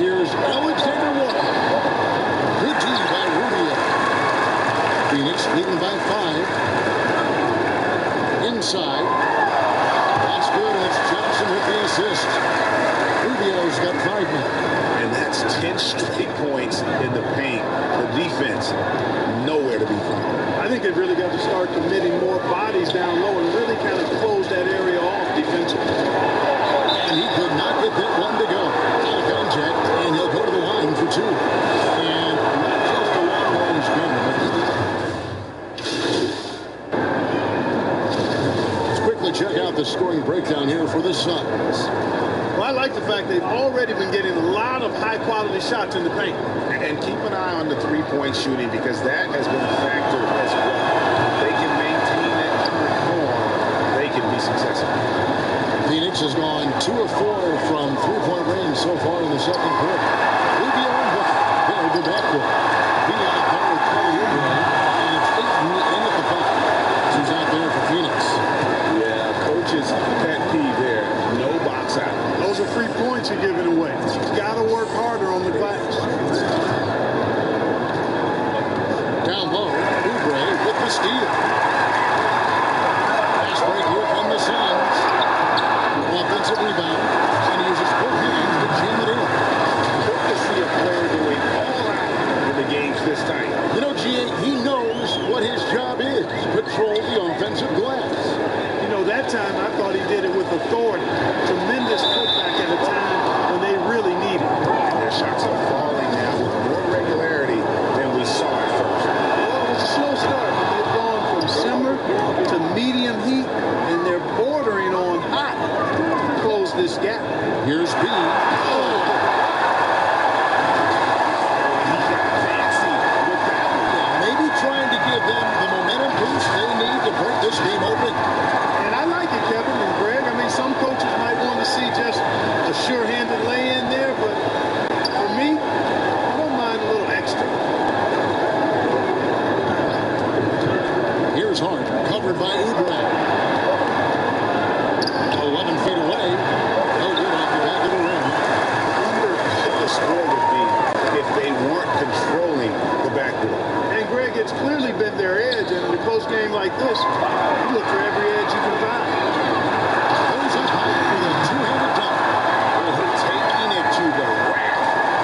Here's Alexander Walker. Good D by Rubio. Phoenix leading by 5. Inside. That's good. It's Johnson with the assist. Rubio's got 5 now. And that's 10 straight points in the paint. The defense, nowhere to be found. I think they've really got to start committing more bodies down low and really kind of close that area off defensively. And he could not get that one to go. Out of contact, and he'll go to the line for 2. And not just a long-range gunner. Let's quickly check out the scoring breakdown here for the Suns. Well, I like the fact they've already been getting a lot of high-quality shots in the paint. And keep an eye on the three-point shooting because that has been a factor as well. If they can maintain that current form, they can be successful. Phoenix has gone 2 of 4 from three-point range so far in the second quarter. Rubio and Booker build the backcourt. Being out there with Kelly Oubre, and it's Ayton in at the back. He's out there for Phoenix. Yeah, coach's pet peeve there. No box out. Those are free points you're giving away. You've got to work harder on the glass. Down low, Oubre with the steal. Fast break here from the Suns. Offensive rebound, and he uses both hands to jam it in. Good to see a player going all out in the games this time. You know, G.A., he knows what his job is. Control the offensive glass. You know, that time I thought he did it with authority. Tremendous putback at a time when they really need it. Their shots are falling now with more regularity than we saw at first. Well, it was a slow start, but they've gone from simmer to medium heat, and they're bordering on hot to close this gap. Here's B. Maybe trying to give them the momentum boost they need to break this game open. And I like it, Kevin and Greg. I mean, some coaches might want to see just a sure-handed lay-in there, but for me, I don't mind a little extra. Here's Hart, covered by Oubre. 11 feet away. No good off the back of the rim. I wonder what the score would be if they weren't controlling the backboard. And Greg, it's clearly been their edge, and in a close game like this, you look for every edge you can find. Goes up high with a two-handed dunk. Taking it to the rack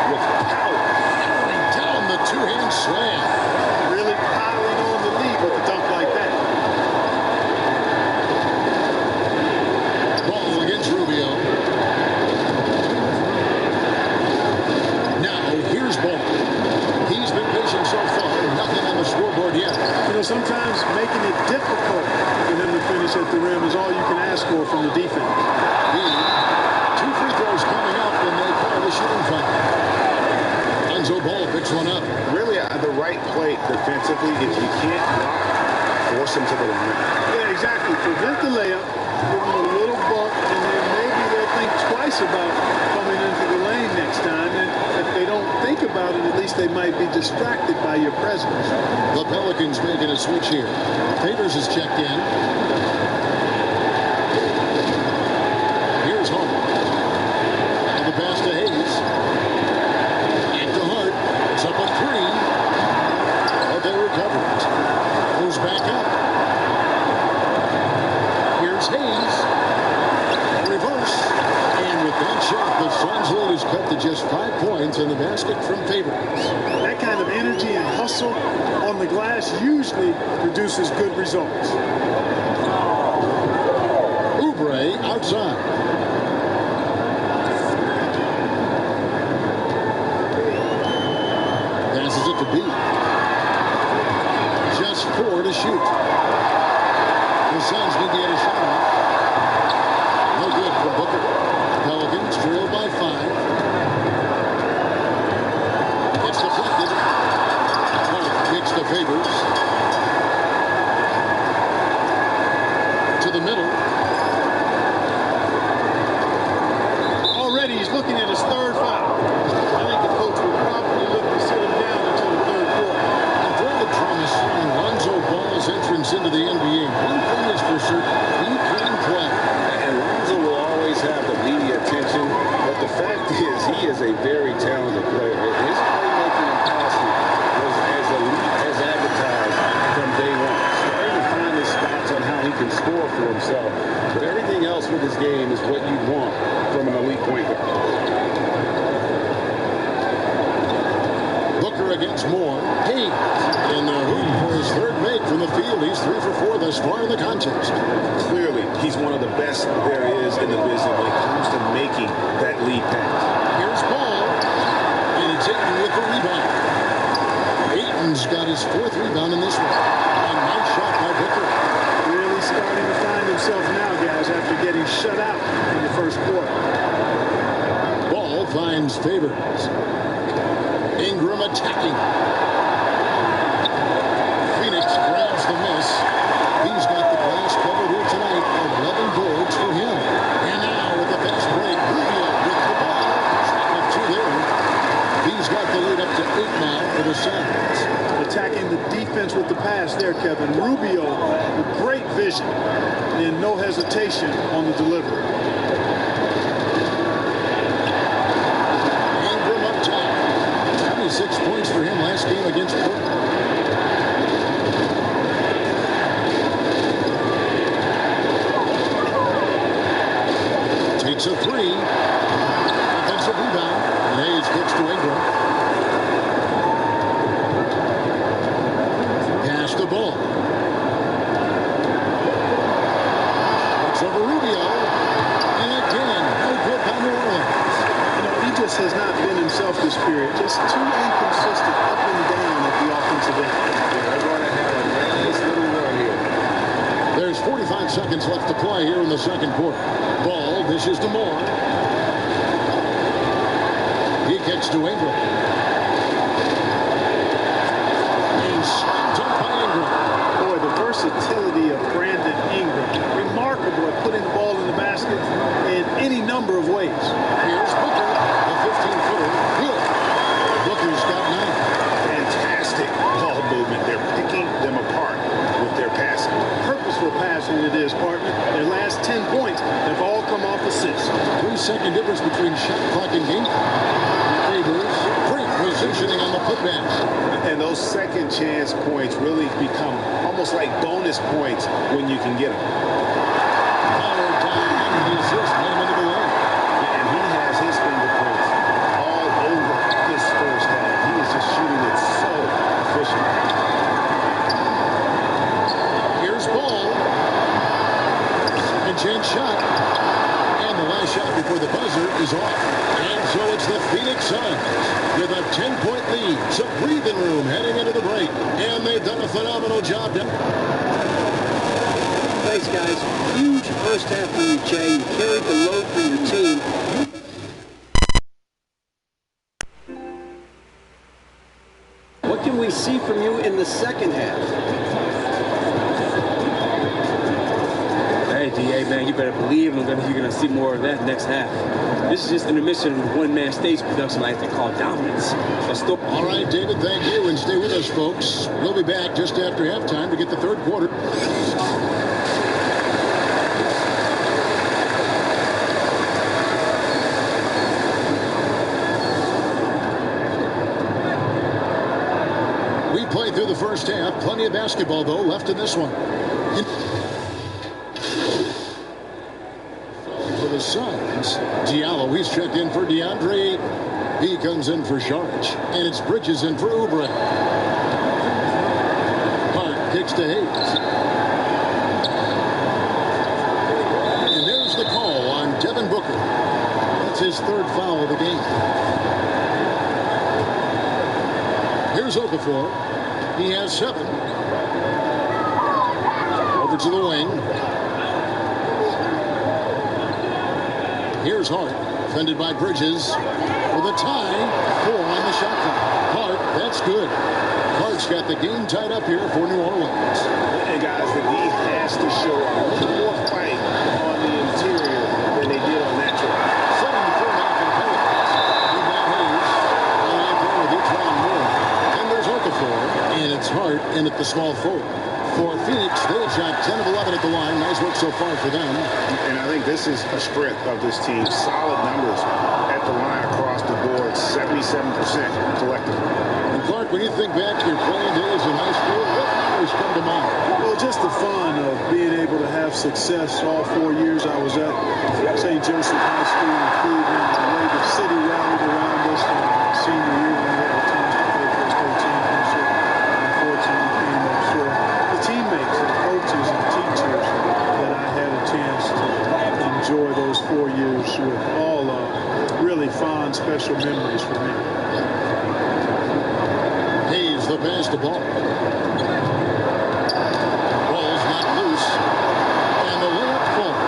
with power. Firing down the two-hand slam. Really piling on the lead with a dunk like that. Ball against Rubio. Now, here's Ball. He's been patient so far. Nothing on the scoreboard yet. You know, sometimes making it difficult for them to finish at the rim is all you can ask for from the defense. Two free throws coming up, and they call the shooting foul. Lonzo Ball picks one up. Really at the right plate defensively. If you can't block, force him to the line. Yeah, exactly. Prevent the layup, give them a little bump, and then maybe they'll think twice about coming into the lane next time. And if they don't think about it, at least they might be distracted by your presence. The Pelicans making a switch here. Favors is checked in. Here's Hart. And the pass to Hayes. And to Hart. It's up a 3. But they recover it. Goes back up. Here's Hayes. Reverse. And with that shot, the Suns lead is cut to just 5 points in the basket from Favors. That kind of energy and hustle on the glass usually produces good results. Oubre outside. Passes it to B. Just 4 to shoot. The Suns need to get a shot off. No good for Booker. Pelicans trail by 5. It's deflected. Kicks to Favors. To the middle. Already he's looking at his third foul. I think the coach will probably look to sit him down until the third quarter. Before the drama swing Lonzo Ball's entrance into the NBA, one thing is for certain, he can play. And Lonzo will always have the media attention, but the fact is he is a very talented player. His playmaking and passing was as elite as advertised from day one. Starting to find his spots on how he can score for himself. But everything else with his game is what you want from an elite point guard. Booker against Moore. Hayes in the hoop for his third make from the field. He's 3 for 4 thus far in the contest. Clearly, he's one of the best there is in the business when it comes to making that lead pass. Here's Ball, and it's Ayton with the rebound. Ayton's got his 4th rebound in this one. And nice shot by Booker. Really starting to find himself now, guys, after getting shut out in the first quarter. finds Favors. Ingram attacking. Phoenix grabs the miss. He's got the glass covered here tonight. 11 boards for him. And now with the fast break, Rubio with the ball. Shot with 2 there. He's got the lead up to 8 now for the Suns. Attacking the defense with the pass there, Kevin. Rubio with great vision and no hesitation on the delivery. Ingram up top. 26 points for him last game against Portland. Takes a 3. Offensive rebound. And Hayes kicks to Ingram. Pass the ball. It's over Rubio. And again, no good by New Orleans. You know, he just has not been himself this period. Just too inconsistent up and down at the offensive end. They're going to have a nice little run here. There's 45 seconds left to play here in the second quarter. Ball dishes to Moore. He kicks to Ingram. And slammed up by Ingram. Boy, the versatility of Brandon Ingram. Remarkable at putting the ball in the basket in any number of ways. Here's Booker, the 15-footer. Good. Booker's got 9. Fantastic ball movement. They're picking them apart with their passing. Purposeful passing it is, partner. Their last 10 points have all come off assists. 3-second difference between shot clock and game. Favors, great positioning on the putback. And those second chance points really become almost like bonus points when you can get them. Power down, and he's just let him into the lane. And he has his fingerprints all over this first half. He is just shooting it so efficiently. Here's Ball. Second chance shot. And the last shot before the buzzer is off. And so it's the Phoenix Suns with a 10-point lead. It's a breathing room heading into the break. And they've done a phenomenal job. Thanks, guys. Huge first half for you, Jay. You carried the load for your team. What can we see from you in the second half? Hey, DA, man, you better believe you're going to see more of that next half. This is just intermission of one-man stage production like they call dominance. All right, David, thank you, and stay with us, folks. We'll be back just after halftime to get the third quarter. We played through the first half. Plenty of basketball, though, left in this one. For the Suns, Diallo, he's checked in for DeAndre. He comes in for Saric. And it's Bridges in for Oubre. Hart kicks to Hayes. And there's the call on Devin Booker. That's his third foul of the game. Here's Okafor. He has 7. Over to the wing. Here's Hart. Defended by Bridges. For the tie. 4 on the shot clock. Hart, that's good. Hart's got the game tied up here for New Orleans. And guys, the D has to show a little more fight on the interior than they did on that drive. 7-4 now for the Pelicans. Rebound Hayes. On out there with Etron Moore. And there's Okafor. And it's Hart in at the small forward. For Phoenix, they have shot 10 of 11 at the line. Nice work so far for them. And I think this is a strength of this team. Solid numbers at the line across the board. 77% collectively. And Clark, when you think back to your playing days in high school, what memories come to mind? Well, just the fun of being able to have success all 4 years I was at St. Joseph High School in Cleveland. The way the city rallied around us for our senior year when we had a chance to play for a state championship. Unfortunately, came up short. The teammates, the coaches, and teachers that I had a chance to enjoy those 4 years with, all really fond, special memories for me. Hayes, the pass to ball. Ball's not loose. And the layup falls.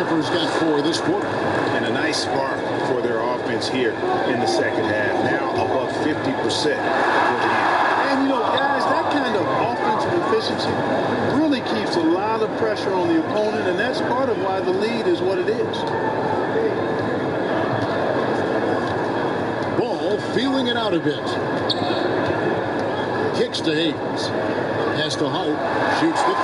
Okafor's got 4 this quarter. And a nice spark for their offense here in the second half. Now above 50% for the game. And, guys, that kind of offensive efficiency really keeps a lot of pressure on the opponent, and that's part of why the lead is what it is. Ball feeling it out a bit. Kicks to Hayes. Pass to Hart. Shoots the 3.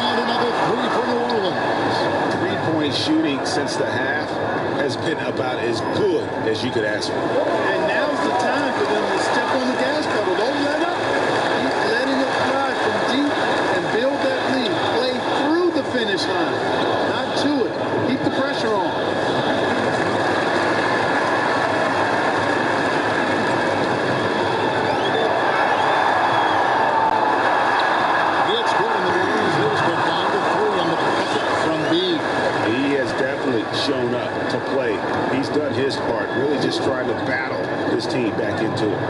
And another 3 for New Orleans. 3-point shooting since the half has been about as good as you could ask for. And now's the time for them to step on the gas pedal. Don't let up. Keep letting it fly from deep and build that lead. Play through the finish line, not to it. Keep the pressure on. It's good in the Orleans news, but down to 3 on the bucket from B. He has definitely shown up to play. He's done his part, really just trying to battle this team back into it.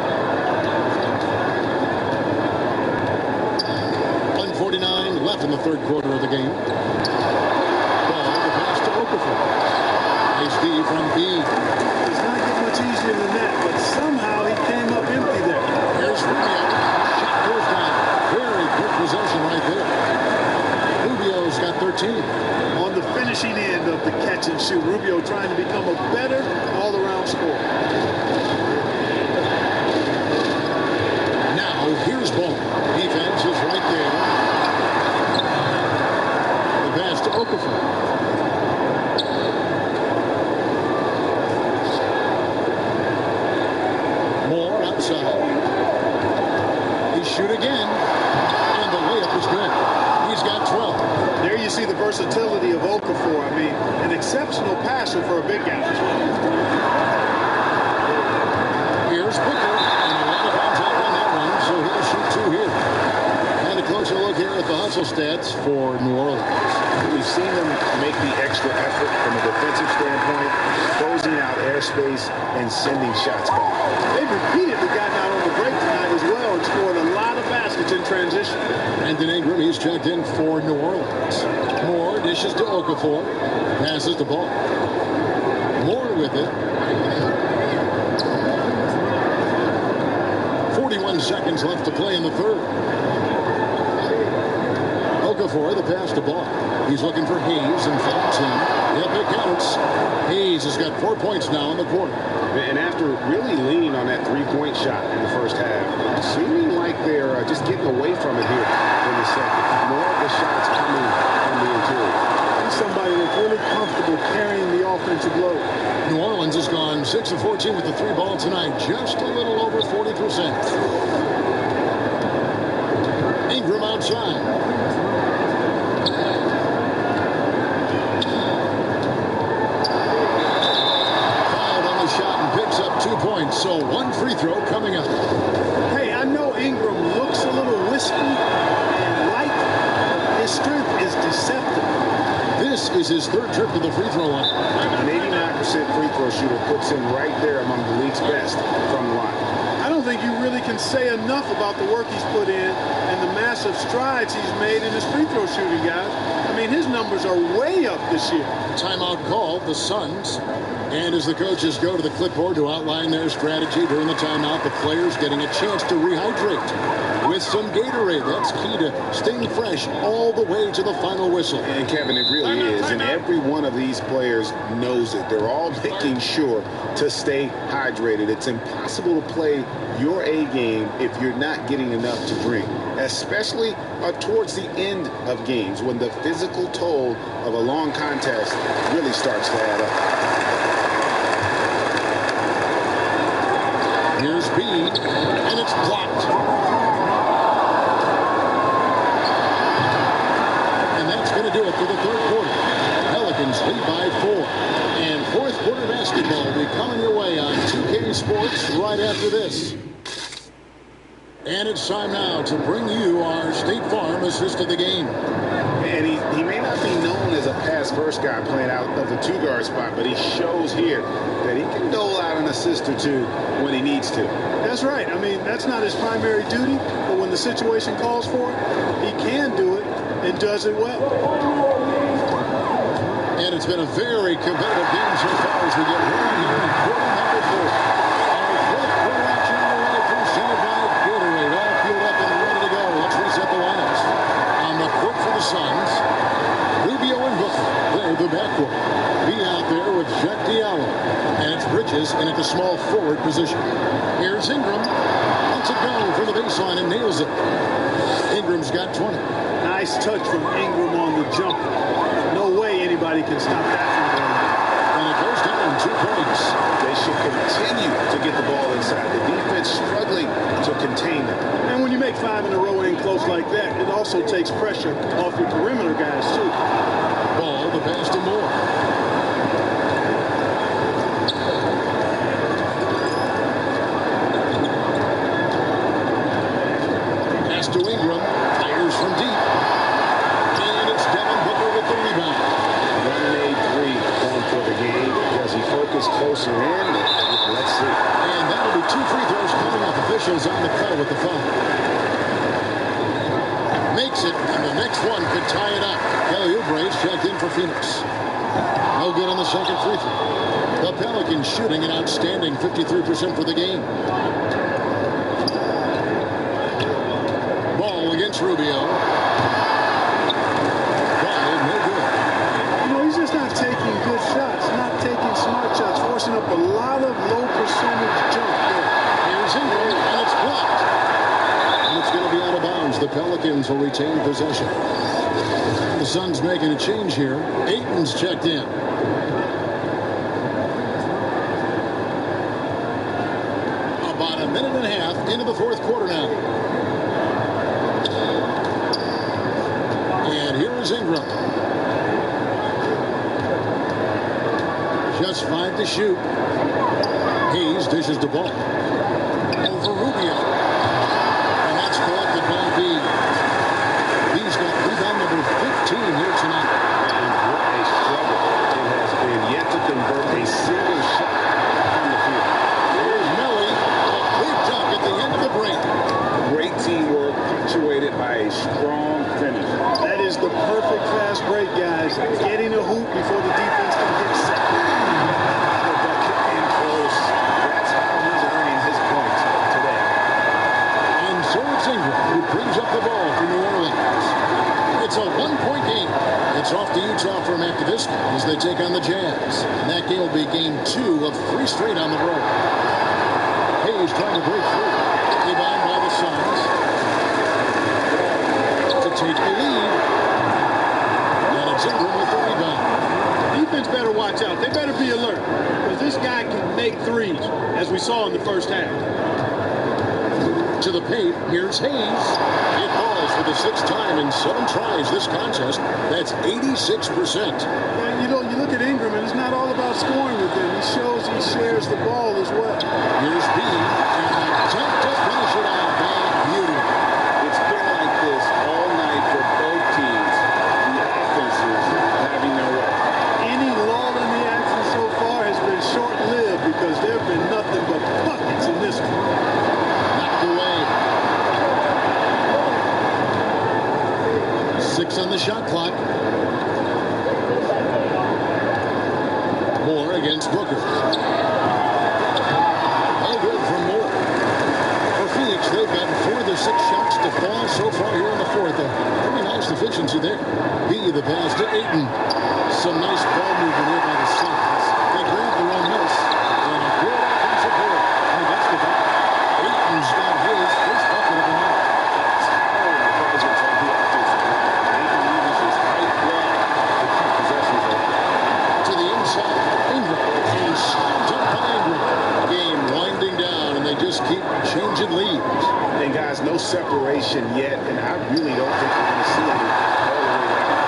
1:49 left in the third quarter of the game. Ball, the pass to Okafor. Nice D from B. It's not getting much easier than that, but somehow he came up empty there. Here's Rubio. Shot goes down. Very quick possession right there. Rubio's got 13. On the finishing end of the catch and shoot, Rubio trying to become a better all-around scorer. Now here's Ball. Defense is right there. The pass to Okafor. Moore outside. He shoot again. And the layup is good. He's got 12. There you see the versatility of Okafor. I mean, an exceptional passer for a big guy. Here's Booker. And a lot of contact on that one, so he'll shoot 2 here. And a closer look here at the hustle stats for New Orleans. We've seen them make the extra effort from a defensive standpoint, closing out airspace and sending shots back. They've repeatedly gotten out on the break tonight as well and scored a lot of baskets in transition. Brandon Ingram, he's checked in for New Orleans. Moore dishes to Okafor. Passes the ball. Moore with it. 41 seconds left to play in the third. Okafor, the pass to ball. He's looking for Hayes and finds him. Yep, it counts. Hayes has got 4 points now in the quarter. And after really leaning on that 3-point shot in the first half, seeming like they're just getting away from it here in the second. More of the shots coming from the interior. He's somebody that's really comfortable carrying the offensive load. New Orleans has gone 6 of 14 with the 3 ball tonight. Just a little over 40%. Ingram outside. So 1 free throw coming up. Hey, I know Ingram looks a little wispy and light, but his strength is deceptive. This is his 3rd trip to the free throw line. An 89% free throw shooter puts him right there among the league's best from the line. I don't think you really can say enough about the work he's put in and the massive strides he's made in his free throw shooting, guys. I mean, his numbers are way up this year. Timeout called, the Suns. And as the coaches go to the clipboard to outline their strategy during the timeout, the players getting a chance to rehydrate with some Gatorade. That's key to staying fresh all the way to the final whistle. And Kevin, it really is. And every one of these players knows it. They're all making sure to stay hydrated. It's impossible to play your A game if you're not getting enough to drink, especially towards the end of games when the physical toll of a long contest really starts to add up. Here's B, and it's blocked. And that's going to do it for the third quarter. Pelicans lead by 4. And fourth quarter basketball will be coming your way on 2K Sports right after this. And it's time now to bring you our State Farm assist of the game. And he may not be known as a pass-first guy playing out of the 2-guard spot, but he shows here that he can dole out an assist or 2 when he needs to. That's right. I mean, that's not his primary duty, but when the situation calls for it, he can do it and does it well. And it's been a very competitive game so far as we get right here in quarter number 4. Our fourth quarter action underway, presented by Gatorade. All fueled up and ready to go. Let's reset the lineups. On the court for the Suns, Rubio and Booker. They're the backcourt. Be out there with Jack Diallo. And it's Bridges in at the small forward position. Here's Ingram. Lets it go from the baseline and nails it. Ingram's got 20. Nice touch from Ingram on the jumper. No way anybody can stop that from going. And it goes down 2 points. They should continue to get the ball inside. The defense struggling to contain them. And when you make 5 in a row in close like that, it also takes pressure off your perimeter guys, too. Ball, the pass to Moore. Pass to Ingram. Fires from deep. And it's Devin Booker with the rebound. One made 3 going for the game. Does he focus closer in? Let's see. And that'll be 2 free throws coming off. Officials on the call with the foul. Makes it, and the next one could tie it up. Kelly Oubre's checked in for Phoenix. No good on the second free throw. The Pelicans shooting an outstanding 53% for the game. Ball against Rubio. Ball, no good. You know, he's just not taking good shots, not taking smart shots, forcing up a lot of low percentage jump there. Here's Ingram, and it's blocked. And it's going to be out of bounds. The Pelicans will retain possession. The Suns making a change here. Ayton's checked in. About a minute and a half into the fourth quarter now. And here is Ingram. Just 5 to shoot. Hayes dishes the ball. Over Rubio. And that's collected by B. He's got rebound number 15 here tonight. And what a struggle it has been yet to convert a single shot from the field. Here's Melly. A big dunk at the end of the break. Great teamwork punctuated by a strong finish. That is the perfect fast break, guys. Getting a hoop before the defense can get set. The bucket in close. That's how he's earning his points today. And so it's Ingram who brings up the ball for New Orleans. It's a 1-point game. It's off to Utah from after this as they take on the Jazz. And that game will be game 2 of 3 straight on the road. Hayes trying to break through. Rebound by the Suns. To take the lead. And it's Ingram with the rebound. Defense better watch out. They better be alert because this guy can make threes, as we saw in the first half. To the paint, here's Hayes. It falls for the 6th time in 7 tries this contest. That's 86%. And, you know, you look at Ingram, and it's not all about scoring with him. He shows he shares the ball as well. Here's B, and attempt to finish it off. Beauty. It's been like this all night for both teams. The offenses having their way. Any lull in the action so far has been short-lived because there have been nothing but buckets in this one. Knocked away. 6 on the shot clock. Moore against Booker. All good from Moore. For Phoenix, they've gotten 4 of their 6 shots to fall so far here in the fourth. Pretty nice efficiency there. B, the pass to Ayton. Some nice ball movement here by the Suns. They grab the wrong miss. And a good offensive goal. And that's the back. Ayton's got his first bucket of the night. To the inside, Ingram. And slides up by Ingram. Game winding down, and they just keep changing leads. And guys, no separation yet, and I really don't think we're going to see any all the way down.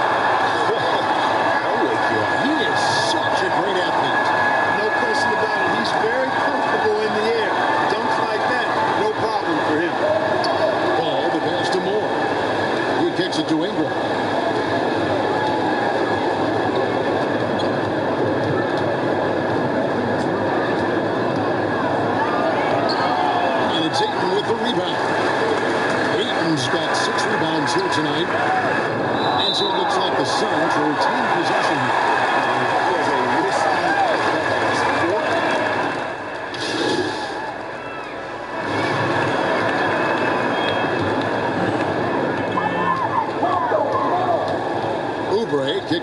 I'll wake you up. He is such a great athlete. No question about it. He's very comfortable in the air. Dunks like that, no problem for him. Ball, the pass to Moore. He kicks it to Ingram. And it's Ayton with the rebound. Ayton's got 6 rebounds here tonight.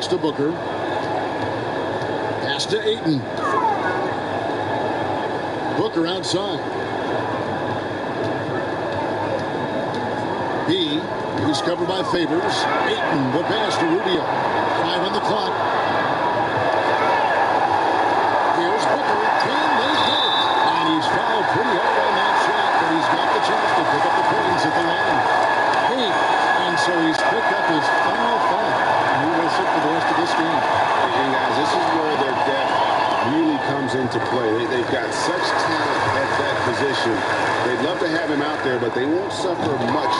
to Booker. Pass to Ayton. Booker outside. B. He's covered by Favors. Ayton, the pass to Rubio. 5 on the clock. Here's Booker. Can they get it? And he's fouled pretty hard on that shot, but he's got the chance to pick up the points at the line. Hey, and so he's picked up his final foul. And he will sit for the rest of this game. And guys, this is where their depth really comes into play. They've got such talent at that position. They'd love to have him out there, but they won't suffer much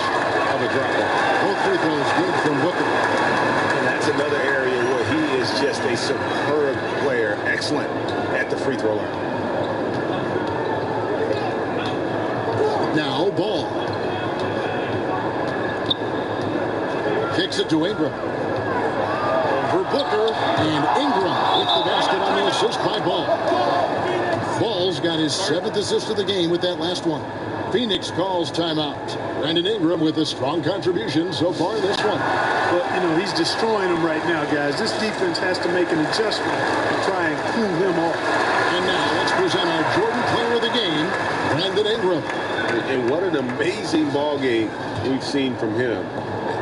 of a drop-off. Both free throws good from Booker. And that's another area where he is just a superb player. Excellent at the free throw line. Now, Ball. Kicks it to Ingram. Over Booker, and Ingram with the basket on the assist by Ball. Ball's got his 7th assist of the game with that last one. Phoenix calls timeout. Brandon Ingram with a strong contribution so far in this one. But, you know, he's destroying them right now, guys. This defense has to make an adjustment to try and cool him off. And now let's present our Jordan Player of the Game, Brandon Ingram. And what an amazing ball game we've seen from him.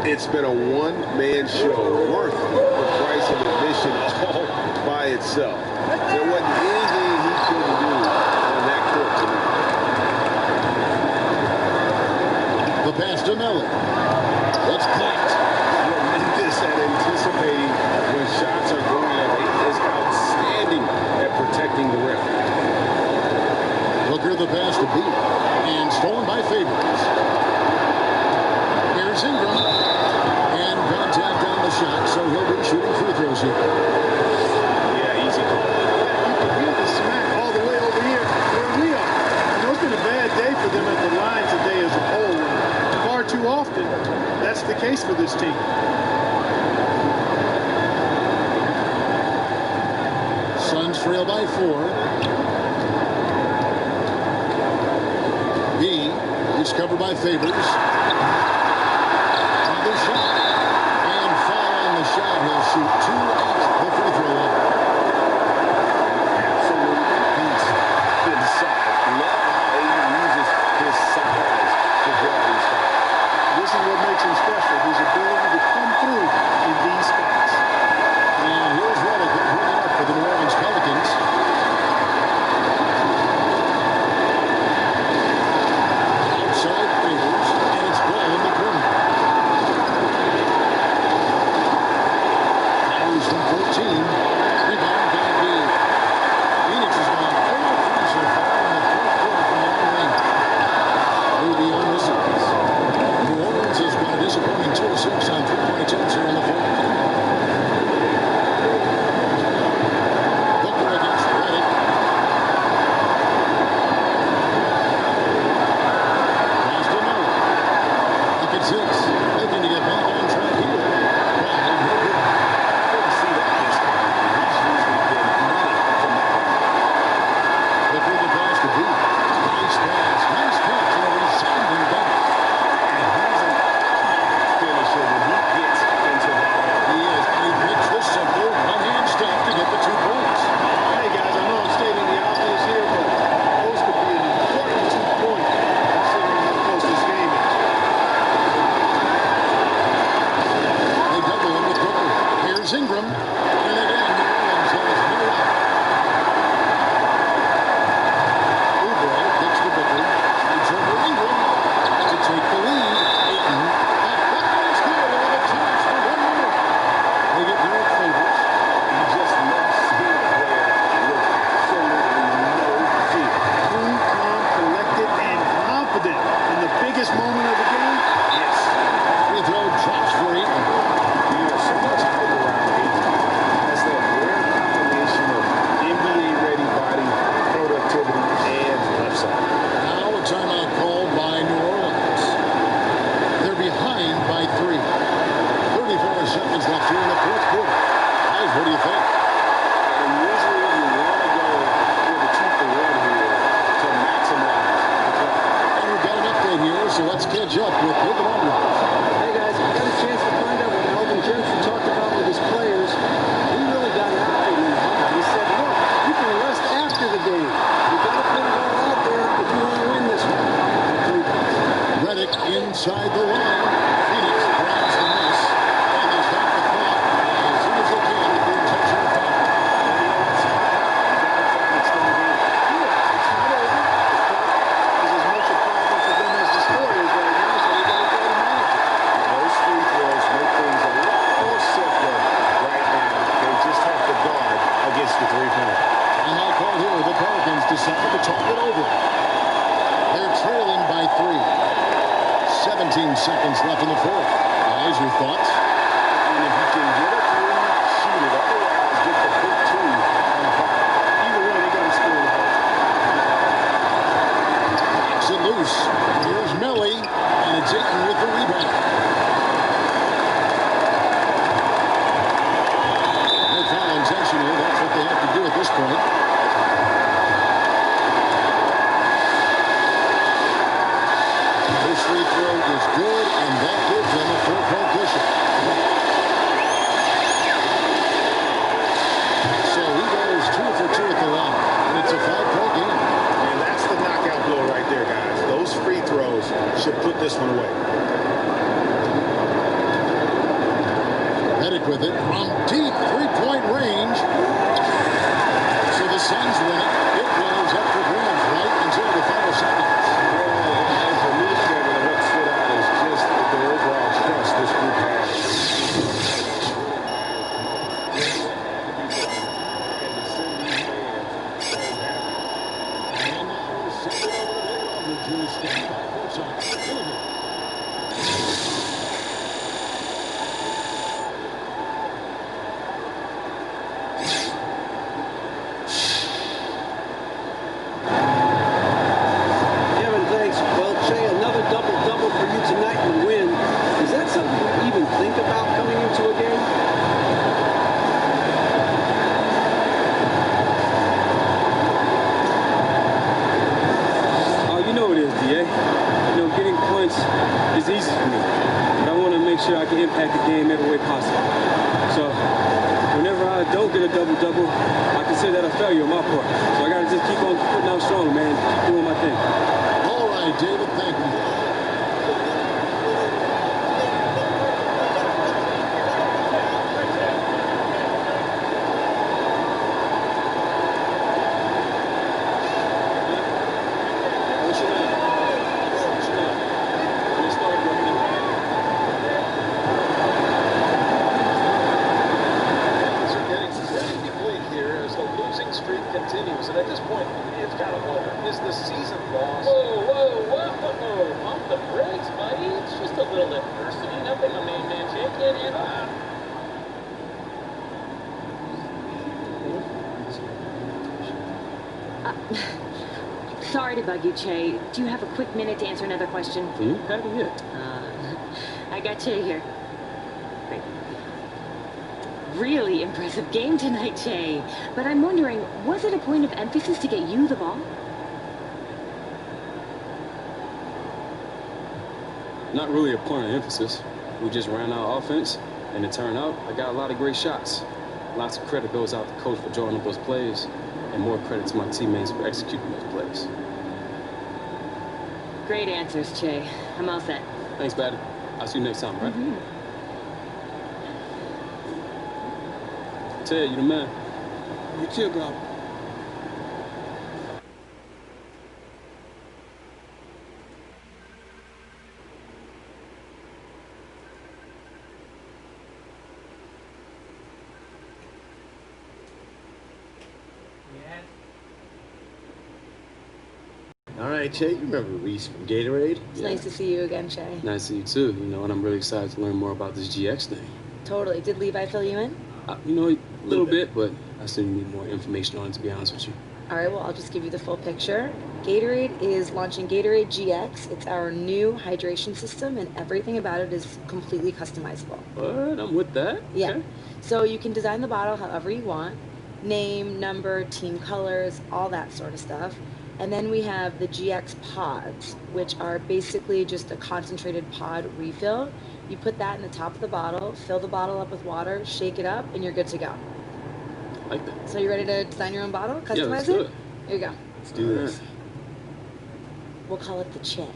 It's been a one-man show worth the price of admission all by itself. There wasn't anything he couldn't do on that court tonight. The pass to Melo. It's blocked. Tremendous at anticipating when shots are going up. He is outstanding at protecting the rim. Booker the pass to B. And stolen by Favors. Here's Ingram. And contact on the shot, so he'll be shooting free throws here. Yeah, easy call. You can hear the smack all the way over here where we are. You know, it's been a bad day for them at the line today as a whole. Far too often, that's the case for this team. Suns trail by 4. B is covered by Favors. Another shot. And foul on the shot. He'll shoot 2 at the free throw line. Absolute beast inside. Love how Ayton uses his size to draw these fouls. This is what makes him special, his ability to come through in these spots. And here's Redick bringing it up for the New Orleans Pelicans. Outside Favors, and it's Ball in the corner. Fouls from 14. Rebound by B. Phoenix has gone 0-3 so far in the fourth quarter from long range. Rubio misses. New Orleans has got a disappointing 2-6 on 3-point attempts here in the fourth. Booker against Redick. Pass to Melo. Up at 6. Looking to get back on track here. Wild, no good. Couldn't see that against Kyrie. He's usually been money from that line. Booker the pass to B. Nice pass. Nice catch. And a resounding dunk. And he's a finisher when he gets into that area. He is. And he makes this simple one-hand step to get the 2 points. Hey, guys, I know I'm stating the obvious here, but those could be an important 2 points considering how close this game is. They double him with Booker. Here's Ingram. And again, New Orleans has no out. Oubre kicks to Booker. It's over Ingram to take the lead. Ayton. And Booker is good with a chance for one more. They get Derek Favors. He just loves seeing a player with absolutely no fear. Cool, calm, collected, and confident in the biggest moment of the game. Yes. Free throw drops for Ayton. There's so much hype around Ayton. That's that rare combination of NBA-ready body, productivity, and upside. Now a timeout called by New Orleans. They're behind by 3. 34 seconds left here in the fourth quarter. Guys, what do you think? And usually you want to go with a 2-for-1 here to maximize the clock. And we've got an update here, so let's catch up with David Aldridge. Hey guys, I got a chance to find out what Elvin Gentry talked about with his players three-pointer. Timeout call here. The Pelicans decide to talk it over. They're trailing by 3. 17 seconds left in the fourth. Guys, your thoughts? And if you can get a three, shoot it. Otherwise, get the big two on the foul. Either way, they got to score the ball. Knocks it loose. Here's Millie, and it's Ayton with the rebound. No foul intentional. That's what they have to do at this point. This free throw is good, and that gives them a 4-point cushion. So he goes 2 for 2 at the line, and it's a 5-point game. And that's the knockout blow right there, guys. Those free throws should put this one away. Reddick with it from deep three-point range. So the Suns win it. It was up for grabs right until the final seconds. And for me, Kevin, what stood out is just the overall trust this group has. And now send it over to Aldridge, who's standing by courtside. Kevin, thanks. Well, Che, another double-double for you tonight and win. Is that something you even think about coming into a game? Oh, you know it is, DA. You know, getting points is easy for me. But I want to make sure I can impact the game every way possible. So, whenever I don't get a double-double, I consider that a failure on my part. So I got to just keep on putting out strong, man. Keep doing my thing. All right, David, thank you. Things are getting pretty bleak here as the losing streak continues. And at this point, you've got to wonder, is the season lost? Whoa. Pump the brakes, buddy. It's just a little adversity. Nothing a main man Jay can't handle. Sorry to bug you, Che. Do you have a quick minute to answer another question? For you, Patty? Yeah. I got Che here. Great. Really impressive game tonight, Che. But I'm wondering, was it a point of emphasis to get you the ball? Not really a point of emphasis. We just ran our offense, and it turned out I got a lot of great shots. Lots of credit goes out to the coach for drawing up those plays, and more credit to my teammates for executing those plays. Great answers, Che. I'm all set. Thanks, Patty. I'll see you next time, right? Ted, you the man. You too, bro. All right, Che, you remember Reese from Gatorade? It's nice to see you again, Che. Nice to see you too, and I'm really excited to learn more about this GX thing. Totally. Did Levi fill you in? A little bit, but I still need more information on it, to be honest with you. All right, well, I'll just give you the full picture. Gatorade is launching Gatorade GX. It's our new hydration system, and everything about it is completely customizable. What? I'm with that. Yeah. Okay. So you can design the bottle however you want. Name, number, team colors, all that sort of stuff. And then we have the GX pods, which are basically just a concentrated pod refill. You put that in the top of the bottle, fill the bottle up with water, shake it up, and you're good to go. I like that. So you ready to design your own bottle? Customize Yeah, let's do it. Here you go. Let's do this. We'll call it the Che.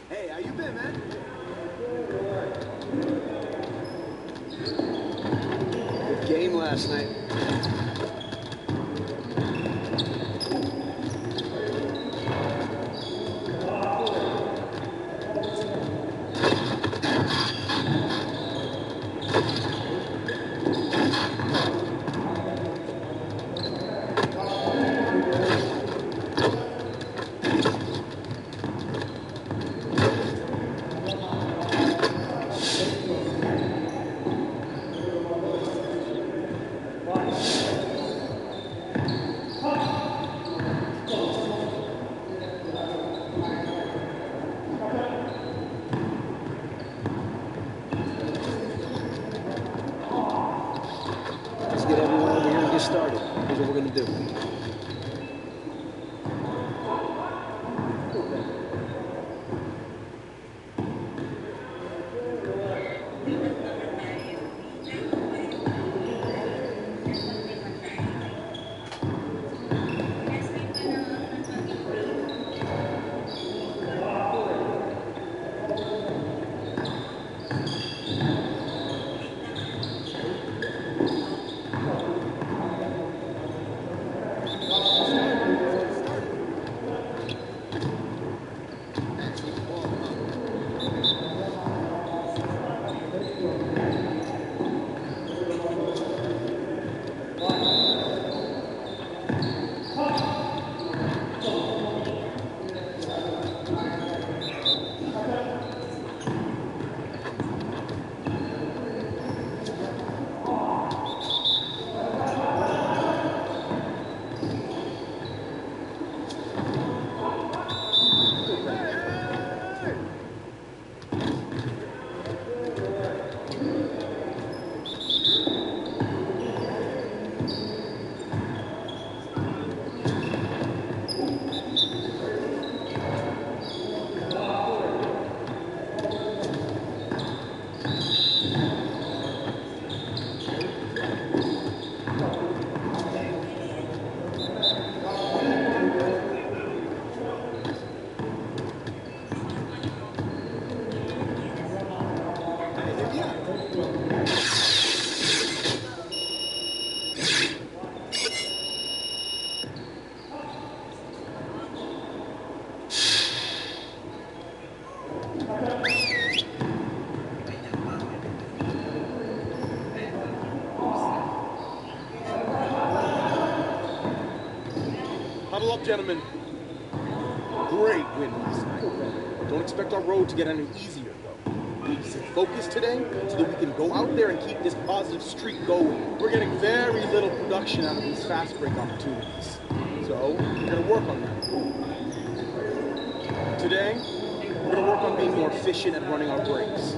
Hey, how you been, man? Good game last night. Get everyone over here and get started. Here's what we're going to do. Huddle up, gentlemen. Great win last night. Don't expect our road to get any easier, though. We need to stay focused today so that we can go out there and keep this positive streak going. We're getting very little production out of these fast break opportunities. So, we're going to work on that. Today, we're going to work on being more efficient at running our breaks.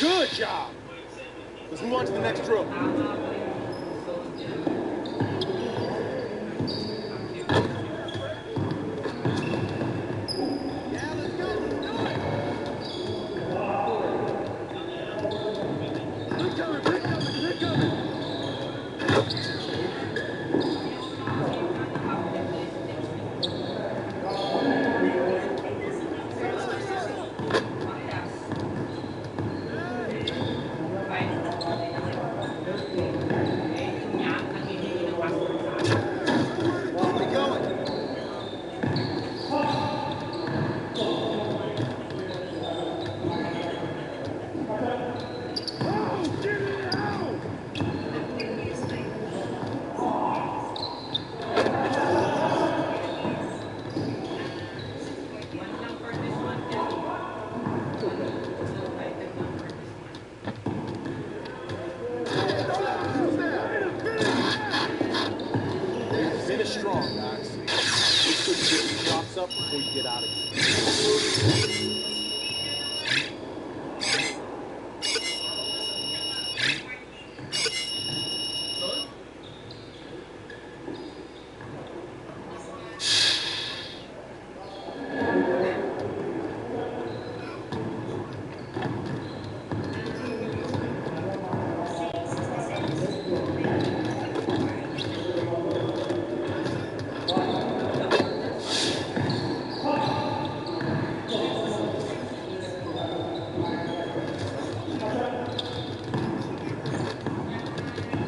Good job. Let's move on to the next drill. Finish strong, guys. Make sure you get your shots up before you get out of here.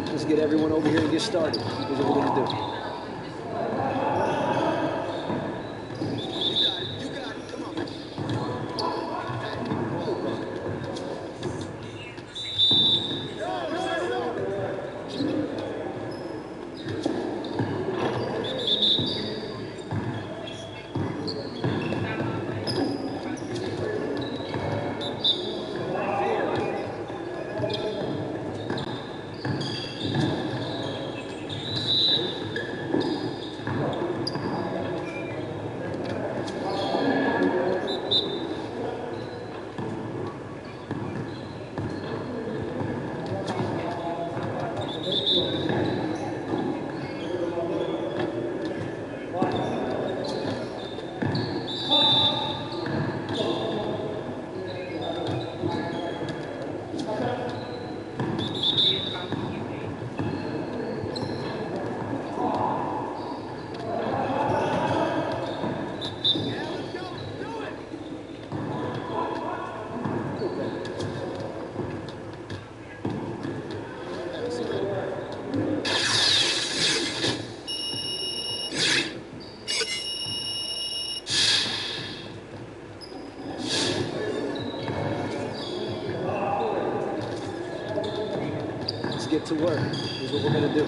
Let's get everyone over here and get started. Here's what we're going to do. Let's get to work. Here's what we're going to do.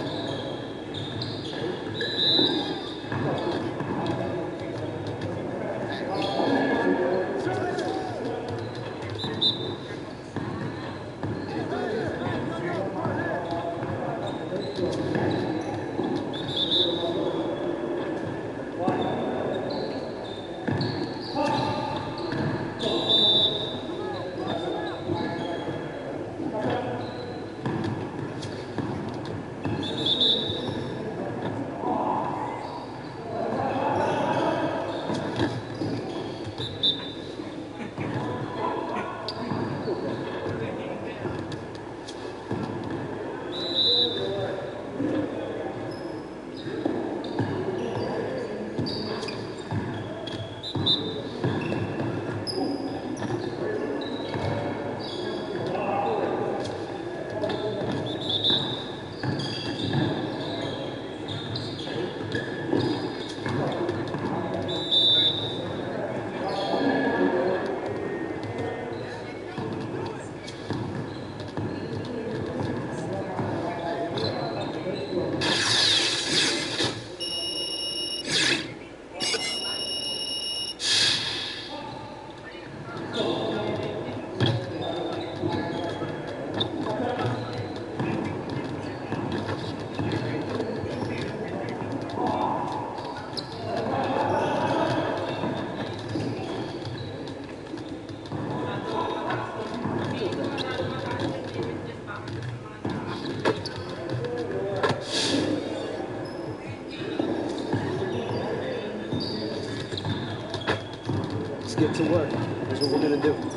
get to work. Here's what we're going to do.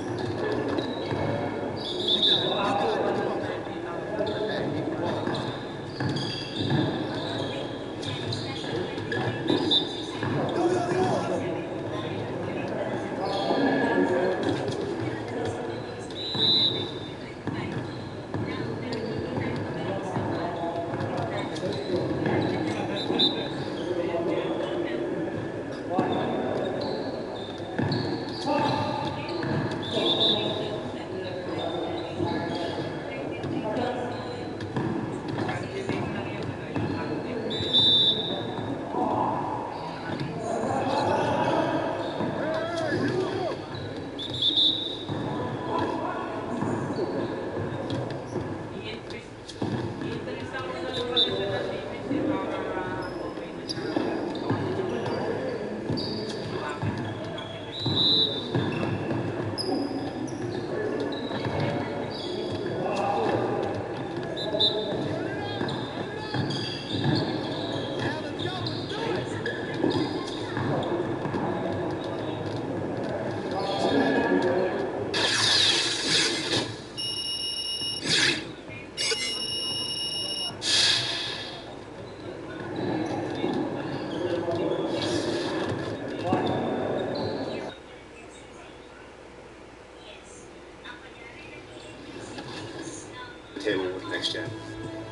Table with next gen.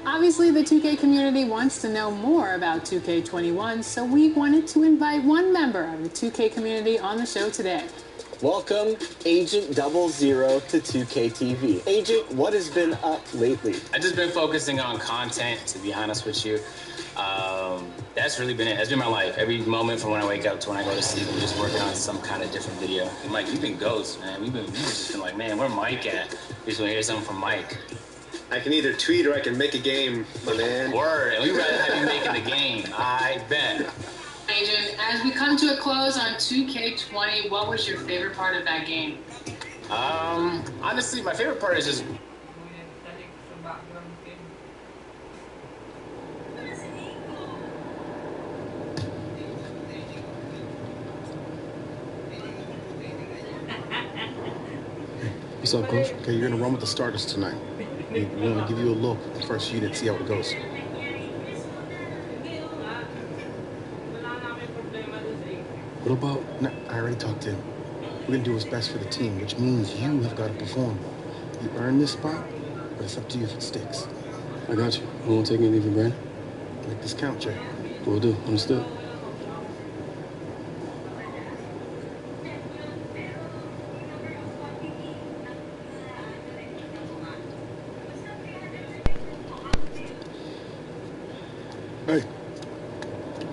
Obviously, the 2K community wants to know more about 2K21, so we wanted to invite one member of the 2K community on the show today. Welcome, Agent 00 to 2K TV. Agent, what has been up lately? I've just been focusing on content, to be honest with you. That's really been it. That's been my life. Every moment from when I wake up to when I go to sleep, I'm just working on some kind of different video. And Mike, you've been ghost, man. We've just been like, man, where Mike at? We just want to hear something from Mike. I can either tweet or I can make a game, my man. Word, and we'd rather have you making the game. I bet. Agent, as we come to a close on 2K20, what was your favorite part of that game? Honestly, my favorite part is just What's up, Coach? Okay, you're gonna run with the starters tonight. We're gonna give you a look at the first unit, see how it goes. What about? No, I already talked to him. We're gonna do what's best for the team, which means you have got to perform. You earned this spot, but it's up to you if it sticks. I got you. I won't take anything for granted. Make this count, Jay. Will do. Understood. Hey,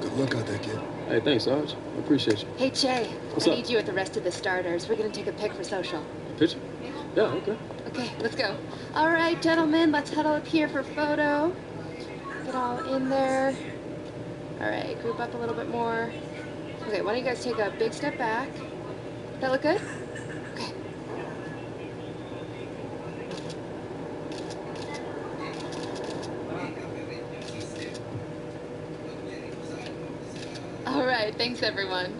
good luck out there, kid. Hey, thanks, Sarge. I appreciate you. Hey, Che. What's I up? need you with the rest of the starters. We're going to take a pic for social. Picture? Yeah, okay. Okay, let's go. All right, gentlemen, let's huddle up here for photo. Get all in there. All right, group up a little bit more. Okay, why don't you guys take a big step back? That look good? Okay. All right, thanks, everyone.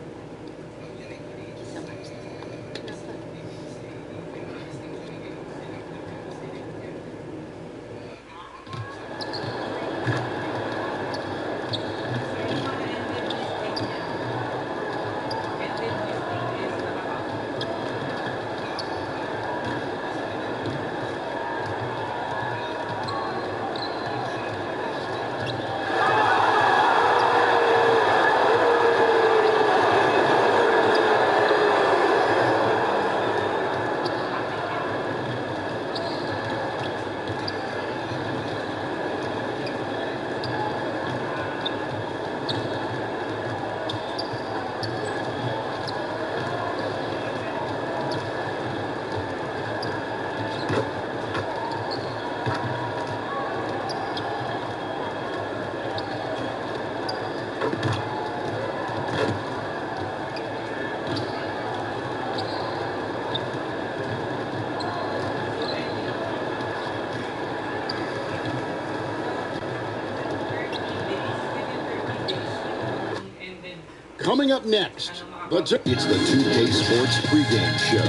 Coming up next, It's the 2K Sports pregame show.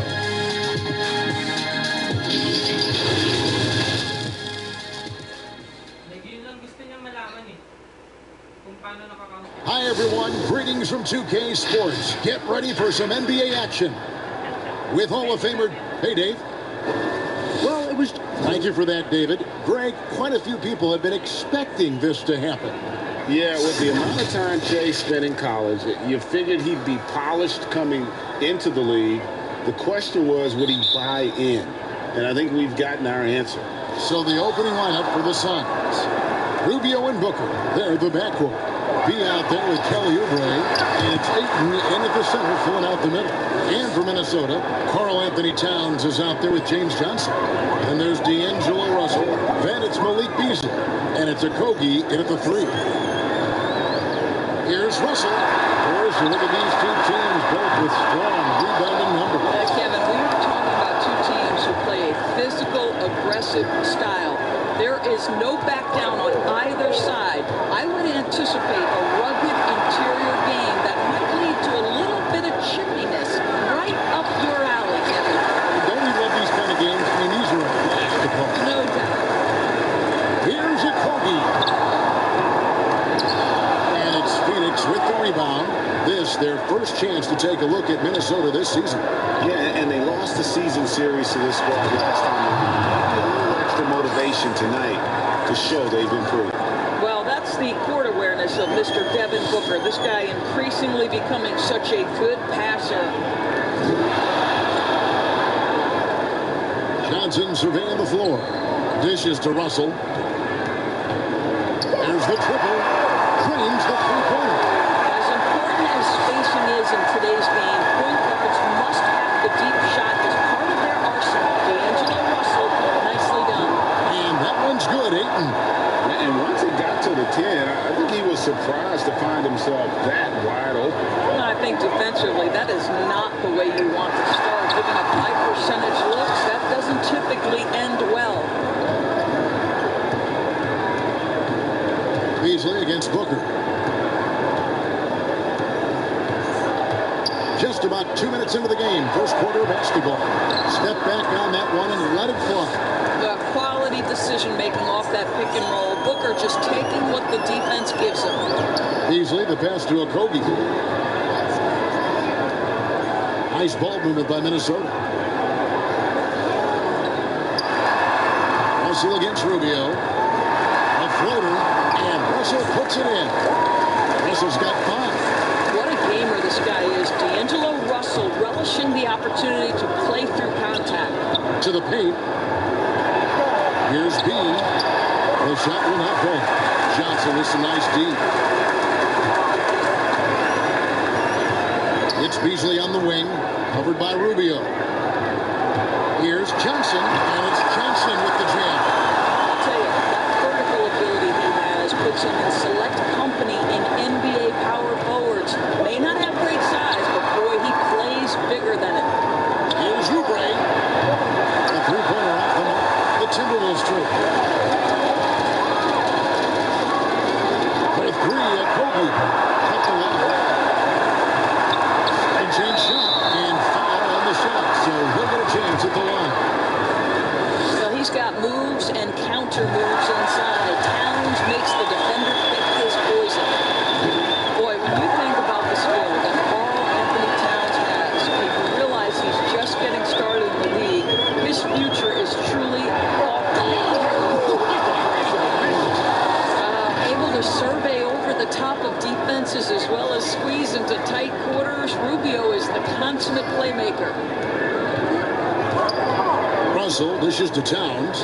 Hi, everyone. Greetings from 2K Sports. Get ready for some NBA action with Hall of Famer. Hey, Dave. Well, it was... Thank you for that, David. Greg, quite a few people have been expecting this to happen. Yeah, with the amount of time Jay spent in college, you figured he'd be polished coming into the league. The question was, would he buy in? And I think we've gotten our answer. So the opening lineup for the Suns. Rubio and Booker, they're the backcourt. Be out there with Kelly Oubre, and it's Ayton in at the center, filling out the middle. And for Minnesota, Karl Anthony Towns is out there with James Johnson. And there's D'Angelo Russell. Then it's Malik Beasley, and it's Okogie in at the 3. Here's Russell. Of course, you look at these two teams, both with strong rebounding numbers. Kevin, we were talking about two teams who play a physical, aggressive style. There is no back down on either side. I would anticipate a rugged interior game that might lead to a little bit of chippiness right up your alley, Kevin. Don't we love these kind of games? I mean, these are a blast to call. No doubt. Here's Okogie. Phoenix with the rebound. This, their first chance to take a look at Minnesota this season. Yeah, and they lost the season series to this squad last time. A little extra motivation tonight to show they've improved. Well, that's the court awareness of Mr. Devin Booker. This guy increasingly becoming such a good passer. Johnson surveying the floor. Dishes to Russell. There's the triple. Drains the three-pointer. As important as spacing is in today's game, point guards must have the deep shot as part of their arsenal. D'Angelo Russell, nicely done. And that one's good, Ayton. And once it got to the 10, I think he was surprised to find himself that wide open. Well, I think defensively, that is not the way you want to start. Giving up high percentage looks, that doesn't typically end well. Beasley against Booker. Just about 2 minutes into the game, first quarter of basketball. Step back on that one and let it fly. The quality decision-making off that pick and roll. Booker just taking what the defense gives him. Beasley, the pass to Okogie. Nice ball movement by Minnesota. Russell against Rubio. A floater. And Russell puts it in. Russell's got 5. What a gamer this guy is. D'Angelo Russell relishing the opportunity to play through contact. To the paint. Here's B. The shot will not go. Johnson with some nice D. It's Beasley on the wing. Covered by Rubio. Here's Johnson. And it's Johnson with the jam. I'll tell you, that vertical ability he has puts him in select company in NBA power forwards. May not have great size, but boy, he plays bigger than it. Here's Oubre. The three-pointer off the mark. The Timberwolves trip. For 3, Okogie. Cut the line. And change shot. And foul on the shot. So he'll get a chance at the line. Well, he's got moves and counter moves inside. Towns makes the defender pick his poison. Boy, when you think about the skill that Karl Anthony Towns has, and you realize he's just getting started in the league, his future is truly off the able to survey over the top of defenses as well as squeeze into tight quarters. Rubio is the consummate playmaker. Russell dishes to Towns.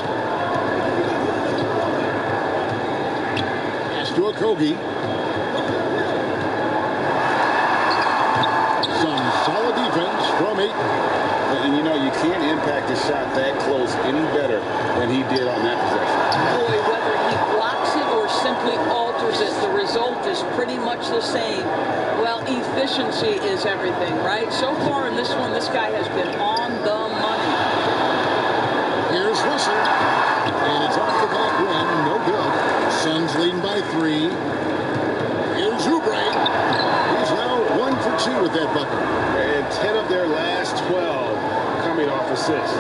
Pass to Okogie. Some solid defense from Ayton. And you know, you can't impact a shot that close any better than he did on that possession. Boy, whether he blocks it or simply alters it, the result is pretty much the same. Well, efficiency is everything, right? So far in this one, this guy has been on the money. Here's Russell. And it's off the back rim. No good. Suns leading by 3. Here's Oubre. He's now 1 for 2 with that bucket. assists.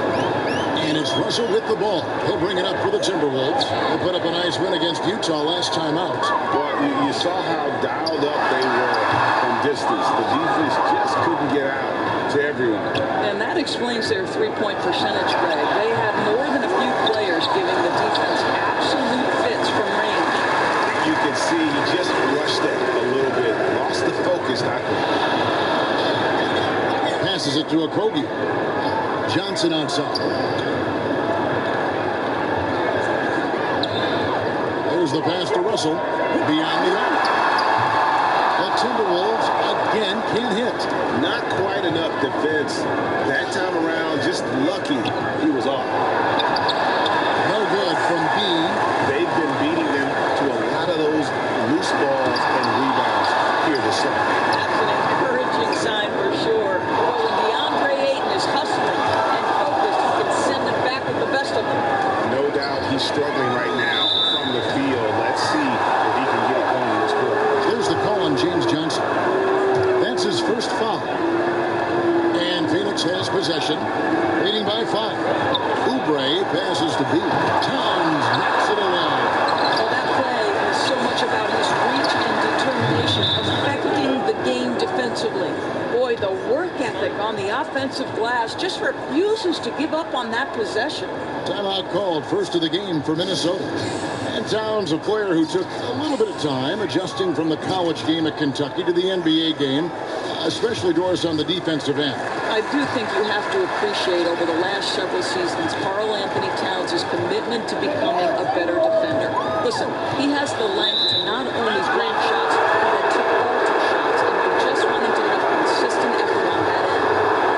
And it's Russell with the ball. He'll bring it up for the Timberwolves. They put up a nice win against Utah last time out. Well, you saw how dialed up they were from distance. The defense just couldn't get out to everyone. And that explains their three-point percentage, Greg. They had more than a few players giving the defense absolute fits from range. You can see he just rushed it a little bit. Lost the focus, I think. Passes it to Okogie. Johnson outside. There's the pass to Russell. Beyond the arc. The Timberwolves again can't hit. Not quite enough defense. That time around, just lucky he was off. No good from B. They've been beating them to a lot of those loose balls and rebounds here this summer. That's an encouraging sign for sure. But when DeAndre Ayton is hustling and focused, he can send it back with the best of them. No doubt he's struggling right now from the field. Let's see if he can get it going in this quarter. There's the call on James Johnson. That's his first foul. And Phoenix has possession, leading by 5. Oubre passes to B. Towns knocks it away. So that play is so much about his reach and determination, affecting the game defensively. Boy, the work ethic on the offensive glass just refuses to give up on that possession. Timeout called, first of the game for Minnesota. And Towns, a player who took a little bit of time adjusting from the college game at Kentucky to the NBA game, especially Doris on the defensive end. I do think you have to appreciate over the last several seasons Karl Anthony Towns' commitment to becoming a better defender. Listen, he has the length to not only block shots, but to alter shots, and we just want him to have consistent effort on that end.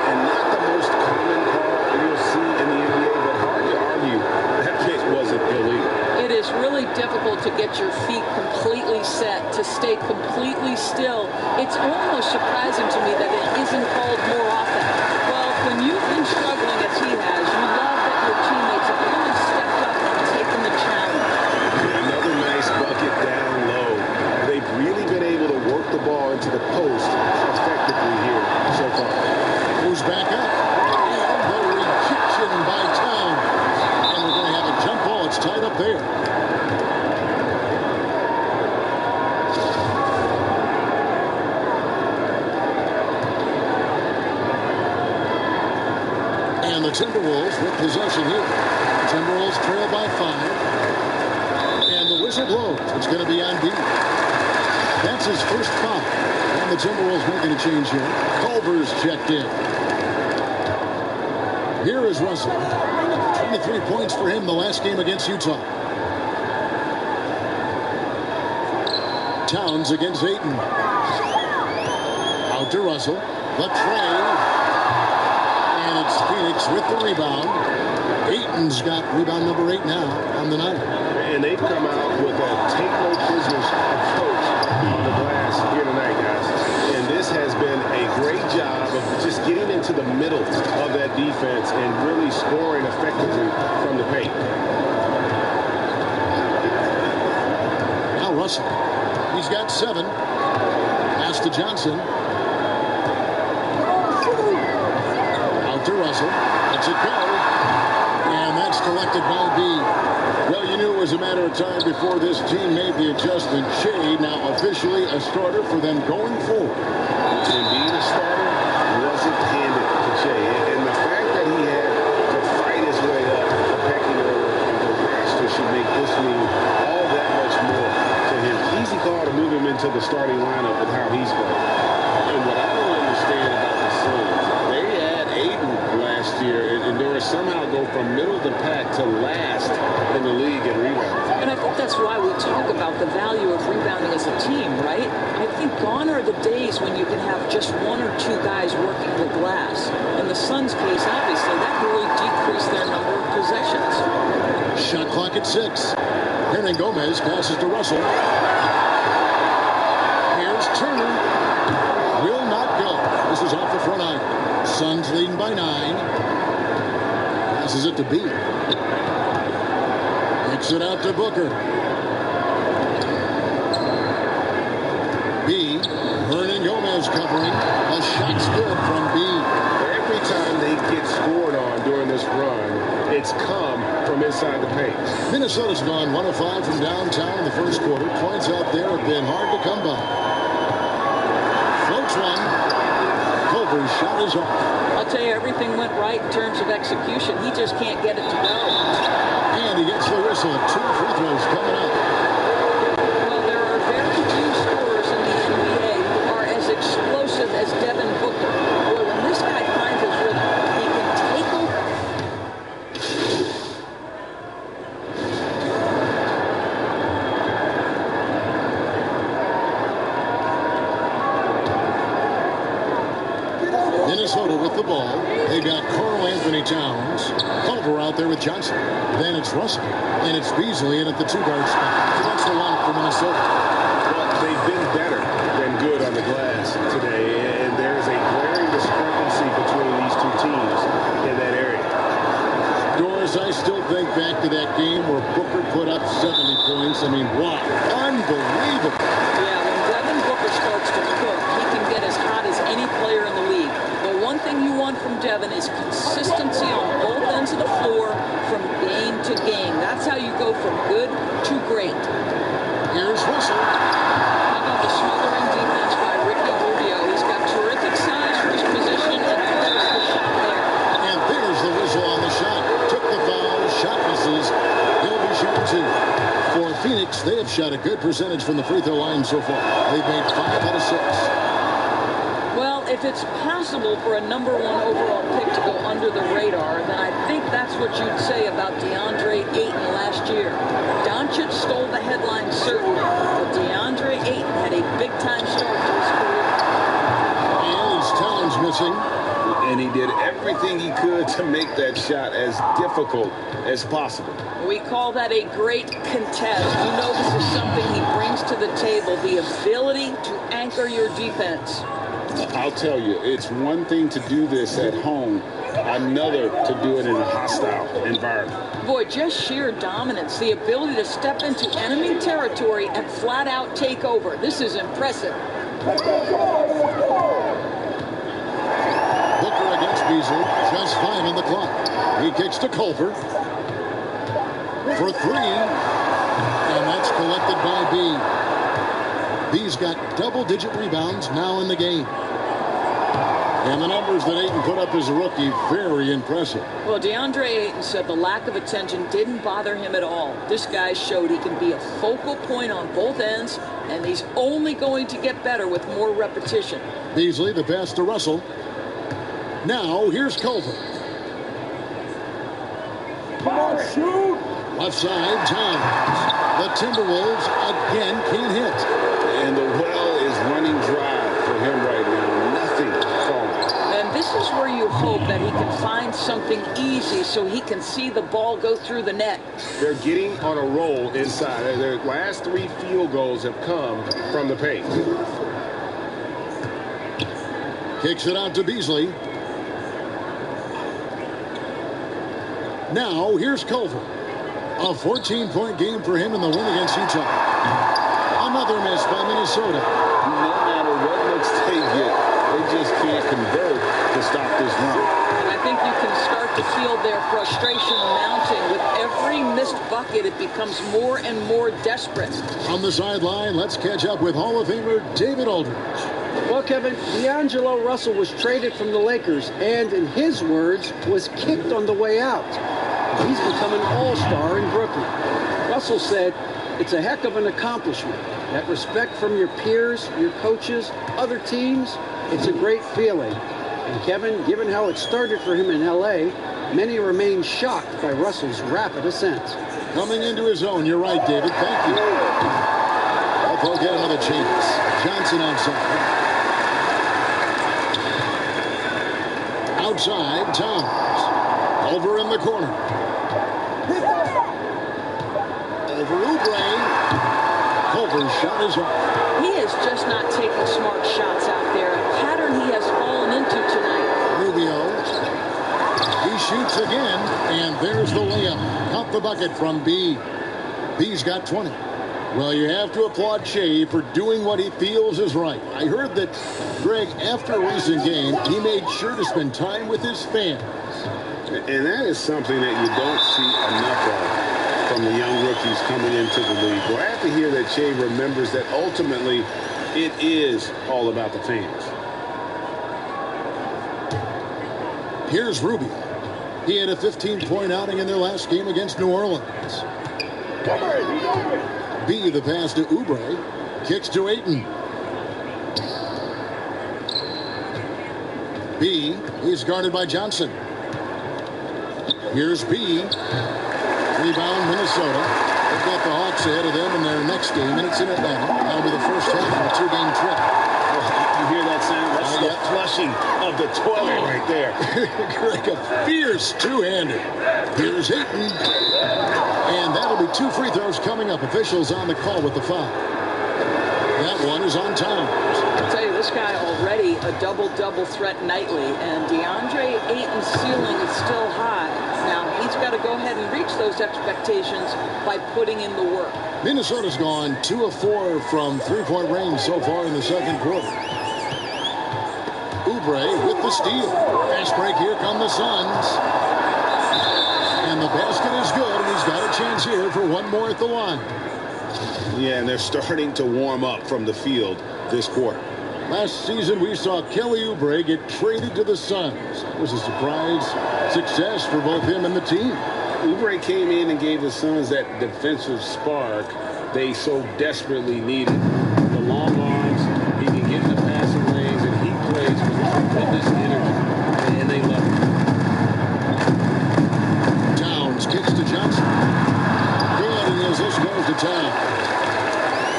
And not the most common call you'll see in the NBA, but hard to argue that pick wasn't illegal. It is really difficult to get your feet completely set, to stay completely still. It's almost surprising to me that it isn't called more often. Well, when you've been struggling as he has, you love that your teammates have really stepped up and taken the challenge. Another nice bucket down low. They've really been able to work the ball into the post effectively here so far. Moves back up. And the rejection by Towns. And we're going to have a jump ball. It's tied up there. And the Timberwolves with possession here. Timberwolves trail by 5. And the whistle blows. It's going to be on B. That's his first foul. And the Timberwolves making a change here. Culver's checked in. Here is Russell. 23 points for him the last game against Utah. Towns against Ayton. Out to Russell. The tray. And it's Phoenix with the rebound. Ayton's got rebound number 8 now on the night. And they've come out with a take no prisoners approach on the glass here tonight, guys. And this has been a great job of just getting into the middle of that defense and really scoring effectively from the paint. Now Russell. He's got 7. Pass to Johnson. Out to Russell. Lets it go. And that's collected by B. Well, you knew it was a matter of time before this team made the adjustment. Shea now officially a starter for them going forward. And being a starter wasn't handed to Shea. And the fact that he had to fight his way up the pecking order and the roster should make this mean all that much more to him. Easy call to move him into the starting lineup with how he's played. And what I don't understand about the Suns, they had Ayton last year, and Doris somehow go from middle of the pack to last in the league in rebounds. And I think that's why we talk about the value of rebounding as a team, right? I think gone are the days when you can have just 1 or 2 guys working the glass. In the Suns' case, obviously, that really decreased their number of possessions. Shot clock at 6. Hernan Gomez passes to Russell. Here's Turner. Will not go. This is off the front iron. Suns leading by 9. Passes it to B. Kicks it out to Booker. B. Hernan Gomez covering. A shot's good from B. Every time they get scored on inside the paint. Minnesota's gone 1 of 5 from downtown in the first quarter. Points out there have been hard to come by. Floats one. Culver's shot is off. I'll tell you, everything went right in terms of execution. He just can't get it to go. And he gets the whistle. 2 free throws coming up. Well, there are very few scorers in the NBA who are as explosive as Devin Booker. Boy, when this guy finds his rhythm, he can take over. Minnesota with the ball. They got Karl Anthony Towns. Culver out there with Johnson. Then it's Russell. And it's Beasley in at the 2-guard spot. That's the lineup for Minnesota. Well, they've been better than good on the glass today. And there is a glaring discrepancy between these two teams in that area. Doris, I still think back to that game where Booker put up 70 points. I mean, wow. Unbelievable. Yeah, when Devin Booker starts to cook, he can get as hot as any player in the league. But one thing you want from Devin is consistency on both ends of the floor from game to game. That's how you go from good to great. Here's Russell. How about the smothering defense by Ricky Rubio? He's got terrific size for his position, and there's the shot there. And there's the whistle on the shot. Took the foul. Shot misses. He'll be shooting 2. For Phoenix, they have shot a good percentage from the free throw line so far. They've made 5 out of 6. Well, if it's possible for a #1 overall pick to go under the radar, then I think that's what you'd say about DeAndre Ayton last year. Doncic stole the headline certainly, but DeAndre Ayton had a big-time start to his career. And his Towns missing. And he did everything he could to make that shot as difficult as possible. We call that a great contest. You know this is something he brings to the table, the ability to anchor your defense. I'll tell you, it's one thing to do this at home, another to do it in a hostile environment. Boy, just sheer dominance, the ability to step into enemy territory and flat out take over. This is impressive. Booker against Beasley. Just 5 on the clock. He kicks to Culver. For 3. And that's collected by B. B's got double-digit rebounds now in the game. And the numbers that Ayton put up as a rookie, very impressive. Well, DeAndre Ayton said the lack of attention didn't bother him at all. This guy showed he can be a focal point on both ends, and he's only going to get better with more repetition. Beasley, the pass to Russell. Now, here's Culver. Come on, shoot! Left side, Towns. The Timberwolves again can't hit. And the well is running dry for him right now. Nothing falling. And this is where you hope that he can find something easy so he can see the ball go through the net. They're getting on a roll inside. Their last 3 field goals have come from the paint. Kicks it out to Beasley. Now, here's Culver. A 14-point game for him in the win against Utah. Another miss by Minnesota. No matter what looks they get, they just can't convert to stop this run. And I think you can start to feel their frustration mounting. With every missed bucket, it becomes more and more desperate. On the sideline, let's catch up with Hall of Famer David Aldridge. Well, Kevin, D'Angelo Russell was traded from the Lakers and, in his words, was kicked on the way out. He's become an all-star in Brooklyn. Russell said, it's a heck of an accomplishment. That respect from your peers, your coaches, other teams, it's a great feeling. And Kevin, given how it started for him in L.A., many remain shocked by Russell's rapid ascent. Coming into his own, you're right, David. Thank you. Hope he'll get another chance. Johnson outside. Outside, Towns. Over in the corner. Over Oubre. Culver's shot is off. He is just not taking smart shots out there. A pattern he has fallen into tonight. Rubio. He shoots again, and there's the layup. Cut the bucket from B. B's got 20. Well, you have to applaud Shea for doing what he feels is right. I heard that, Greg, after a recent game, he made sure to spend time with his fans. And that is something that you don't see enough of from the young rookies coming into the league. Glad to hear that Jay remembers that ultimately it is all about the fans. Here's Rubio. He had a 15-point outing in their last game against New Orleans. B, the pass to Oubre. Kicks to Ayton. B is guarded by Johnson. Here's B. Rebound, Minnesota. They've got the Hawks ahead of them in their next game, and it's in Atlanta. That'll be the first half of a two-game trip. You hear that sound? That's the flushing of the toilet right there. Greg, a fierce two-hander. Here's Ayton. And that'll be 2 free throws coming up. Officials on the call with the foul. That one is on Towns. I'll tell you, this guy already a double-double threat nightly, and DeAndre Ayton's ceiling is still high. Now, he's got to go ahead and reach those expectations by putting in the work. Minnesota's gone 2 of 4 from three-point range so far in the second quarter. Oubre with the steal. Fast break, here come the Suns. And the basket is good, and he's got a chance here for one more at the line. Yeah, and they're starting to warm up from the field this quarter. Last season, we saw Kelly Oubre get traded to the Suns. It was a surprise success for both him and the team. Oubre came in and gave the Suns that defensive spark they so desperately needed. The long arms, he can get in the passing lanes, and he plays with tremendous energy, and they love him. Towns kicks to Johnson. Good, and as this goes to Towns.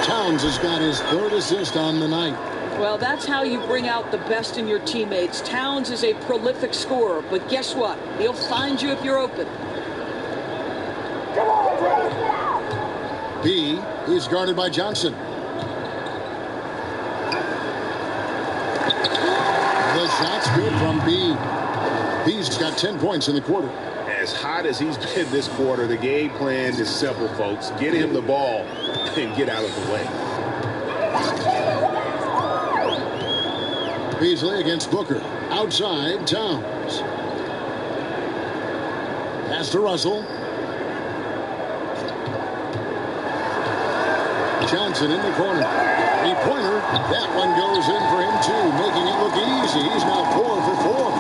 Towns has got his third assist on the night. Well, that's how you bring out the best in your teammates. Towns is a prolific scorer, but guess what? He'll find you if you're open. B is guarded by Johnson. The shot's good from B. B's got 10 points in the quarter. As hot as he's been this quarter, the game plan is simple, folks. Get him the ball and get out of the way. Beasley against Booker. Outside, Towns. Pass to Russell. Johnson in the corner. Three-pointer. That one goes in for him, too, making it look easy. He's now 4 for 4.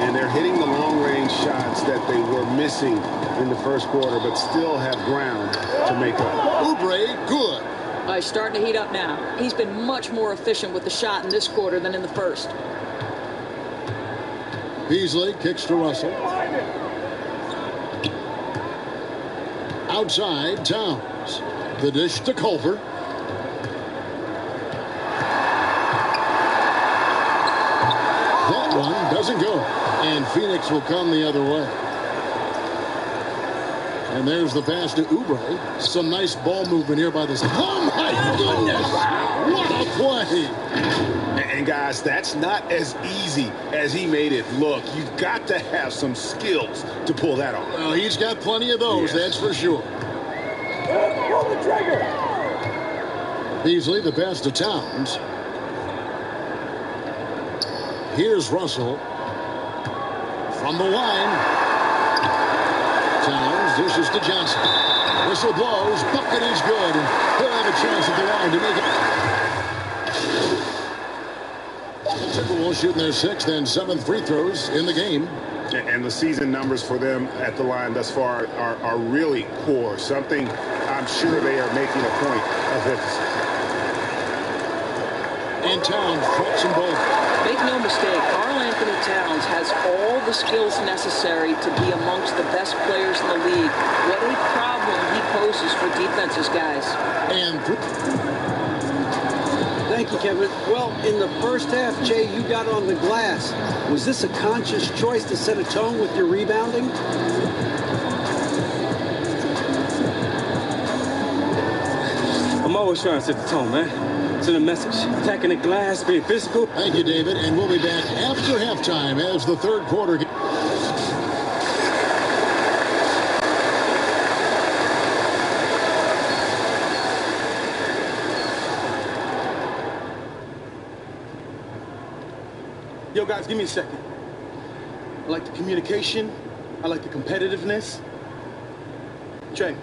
And they're hitting the long-range shots that they were missing in the first quarter, but still have ground to make up. Oubre, good. He's starting to heat up now. He's been much more efficient with the shot in this quarter than in the first. Beasley kicks to Russell. Outside, Towns. The dish to Culver. That one doesn't go. And Phoenix will come the other way. And there's the pass to Oubre. Some nice ball movement here by this. Oh, my goodness. What a play. And, guys, that's not as easy as he made it look. You've got to have some skills to pull that off. Well, he's got plenty of those, that's for sure. Pull the trigger. Beasley, the pass to Towns. Here's Russell. From the line. Towns dishes to Johnson. Whistle blows. Bucket is good. And he'll have a chance at the line to make it. Timberwolves shooting their 6th and 7th free throws in the game. And the season numbers for them at the line thus far are really poor. Something I'm sure they are making a point of emphasis. And Towns fronts them both. Make no mistake, Karl-Anthony Towns has all the skills necessary to be amongst the best players in the league. What a problem he poses for defenses, guys. And thank you, Kevin. Well, in the first half, Jay, you got on the glass. Was this a conscious choice to set a tone with your rebounding? I'm always trying to set the tone, man. Send a message. Attacking the glass, being physical. Thank you, David. And we'll be back after halftime as the third quarter. Yo, guys, give me a second. I like the communication. I like the competitiveness. Trey,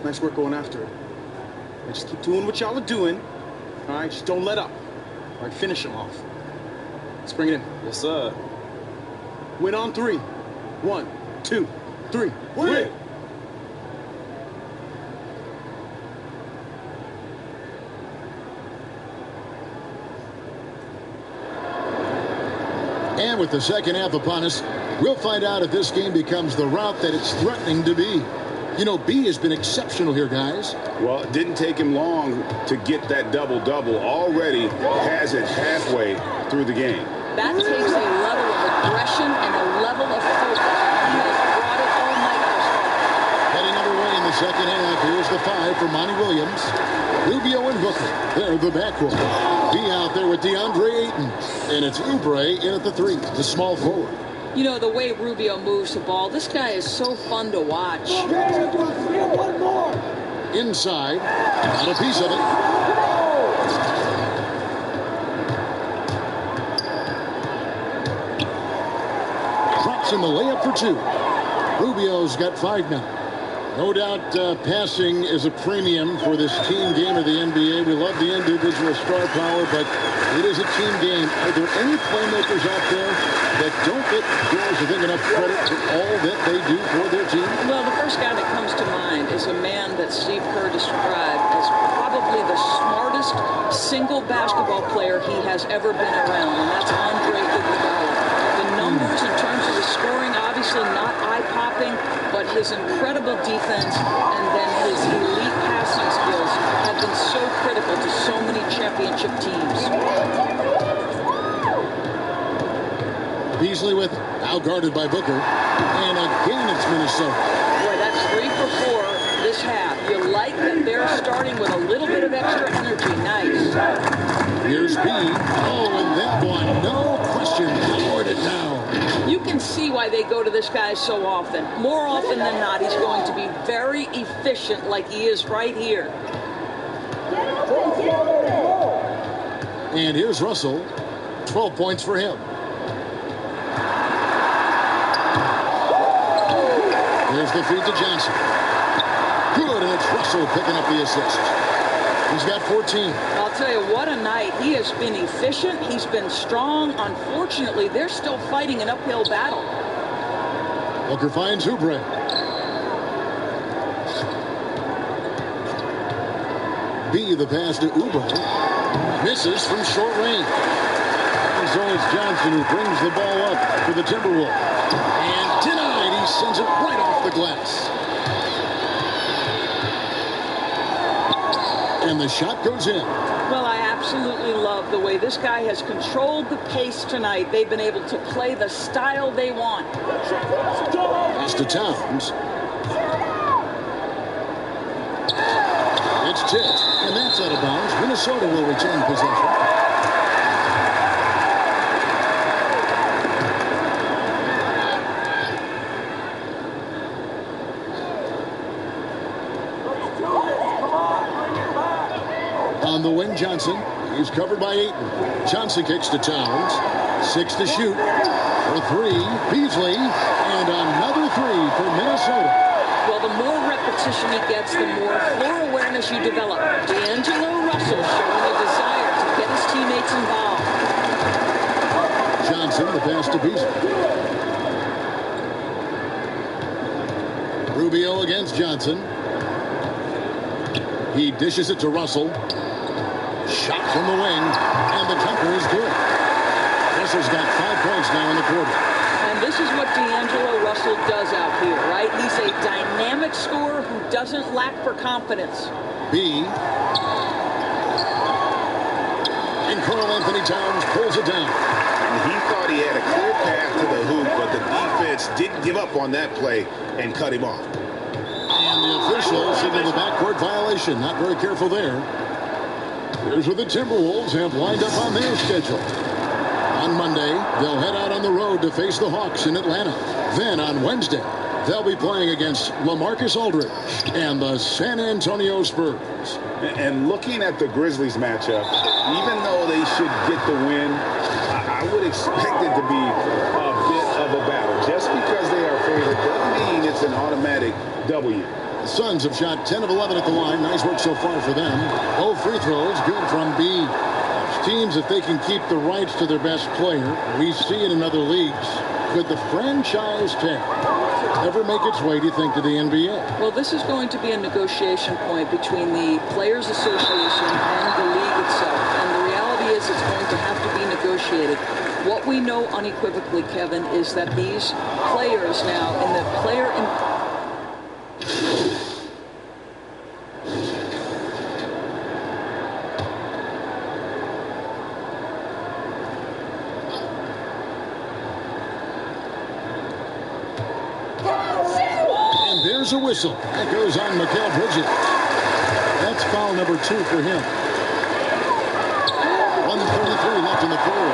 nice work going after it. And just keep doing what y'all are doing. All right, just don't let up. All right, finish him off. Let's bring it in. Yes, sir. Win on 3. 1, 2, 3. Win! And with the second half upon us, we'll find out if this game becomes the route that it's threatening to be. You know, B has been exceptional here, guys. Well, it didn't take him long to get that double-double. Already has it halfway through the game. That takes a level of aggression and a level of focus. He has brought it all night thus far. Heading underway in the second half. Here's the 5 for Monty Williams. Rubio and Booker. They're the backcourt. B out there with DeAndre Ayton. And it's Oubre in at the 3, the small forward. You know, the way Rubio moves the ball, this guy is so fun to watch. Inside, got a piece of it. Drops in the layup for 2. Rubio's got 5 now. No doubt passing is a premium for this team game of the NBA. We love the individual star power, but it is a team game. Are there any playmakers out there that don't get girls, I think, enough credit for all that they do for their team? Well, the first guy that comes to mind is a man that Steve Kerr described as probably the smartest single basketball player he has ever been around, and that's Andre Iguodala. The numbers in terms of the scoring, obviously not eye-popping, but his incredible defense and then his elite passing skills have been so critical to so many championship teams. Beasley with it, out guarded by Booker, and again it's Minnesota. Boy, that's 3 for 4 this half. You like that they're starting with a little bit of extra energy. Nice. Here's B. Oh, and that one, no question, powered it down. You can see why they go to this guy so often. More often than not, he's going to be very efficient like he is right here. And here's Russell, 12 points for him. Here's the feed to Johnson. Good, and it's Russell picking up the assist. He's got 14. I'll tell you, what a night. He has been efficient. He's been strong. Unfortunately, they're still fighting an uphill battle. Booker finds Oubre. B, the pass to Oubre. Misses from short range. And so it's Johnson who brings the ball up for the Timberwolves. And denied. He sends it right off the glass. And the shot goes in. Well, I absolutely love the way this guy has controlled the pace tonight. They've been able to play the style they want. Pass to Towns. It's tipped, and that's out of bounds. Minnesota will retain possession. On the wing, Johnson. He's covered by Ayton. Johnson kicks to Towns. 6 to shoot. For 3, Beasley. And another 3 for Minnesota. Well, the more repetition he gets, the more floor awareness you develop. D'Angelo Russell showing a desire to get his teammates involved. Johnson, the pass to Beasley. Rubio against Johnson. He dishes it to Russell. Shot from the wing, and the jumper is good. Russell's got 5 points now in the quarter. And this is what D'Angelo Russell does out here, right? He's a dynamic scorer who doesn't lack for confidence. B. And Karl Anthony Towns pulls it down. And he thought he had a clear path to the hoop, but the defense didn't give up on that play and cut him off. And the officials into the backcourt violation. Not very careful there. Here's what the Timberwolves have lined up on their schedule. On Monday, they'll head out on the road to face the Hawks in Atlanta. Then on Wednesday, they'll be playing against LaMarcus Aldridge and the San Antonio Spurs. And looking at the Grizzlies matchup, even though they should get the win, I would expect it to be a bit of a battle. Just because they are favored W. The Suns have shot 10 of 11 at the line. Nice work so far for them. Both free throws good from B. Teams, if they can keep the rights to their best player, we see it in other leagues. Could the franchise tag ever make its way, do you think, to the NBA? Well, this is going to be a negotiation point between the Players Association and the league itself. And the reality is it's going to have to be negotiated. What we know unequivocally, Kevin, is that these players now in the player... There's a whistle. That goes on Mikal Bridges. That's foul number 2 for him. 1:33 left in the third.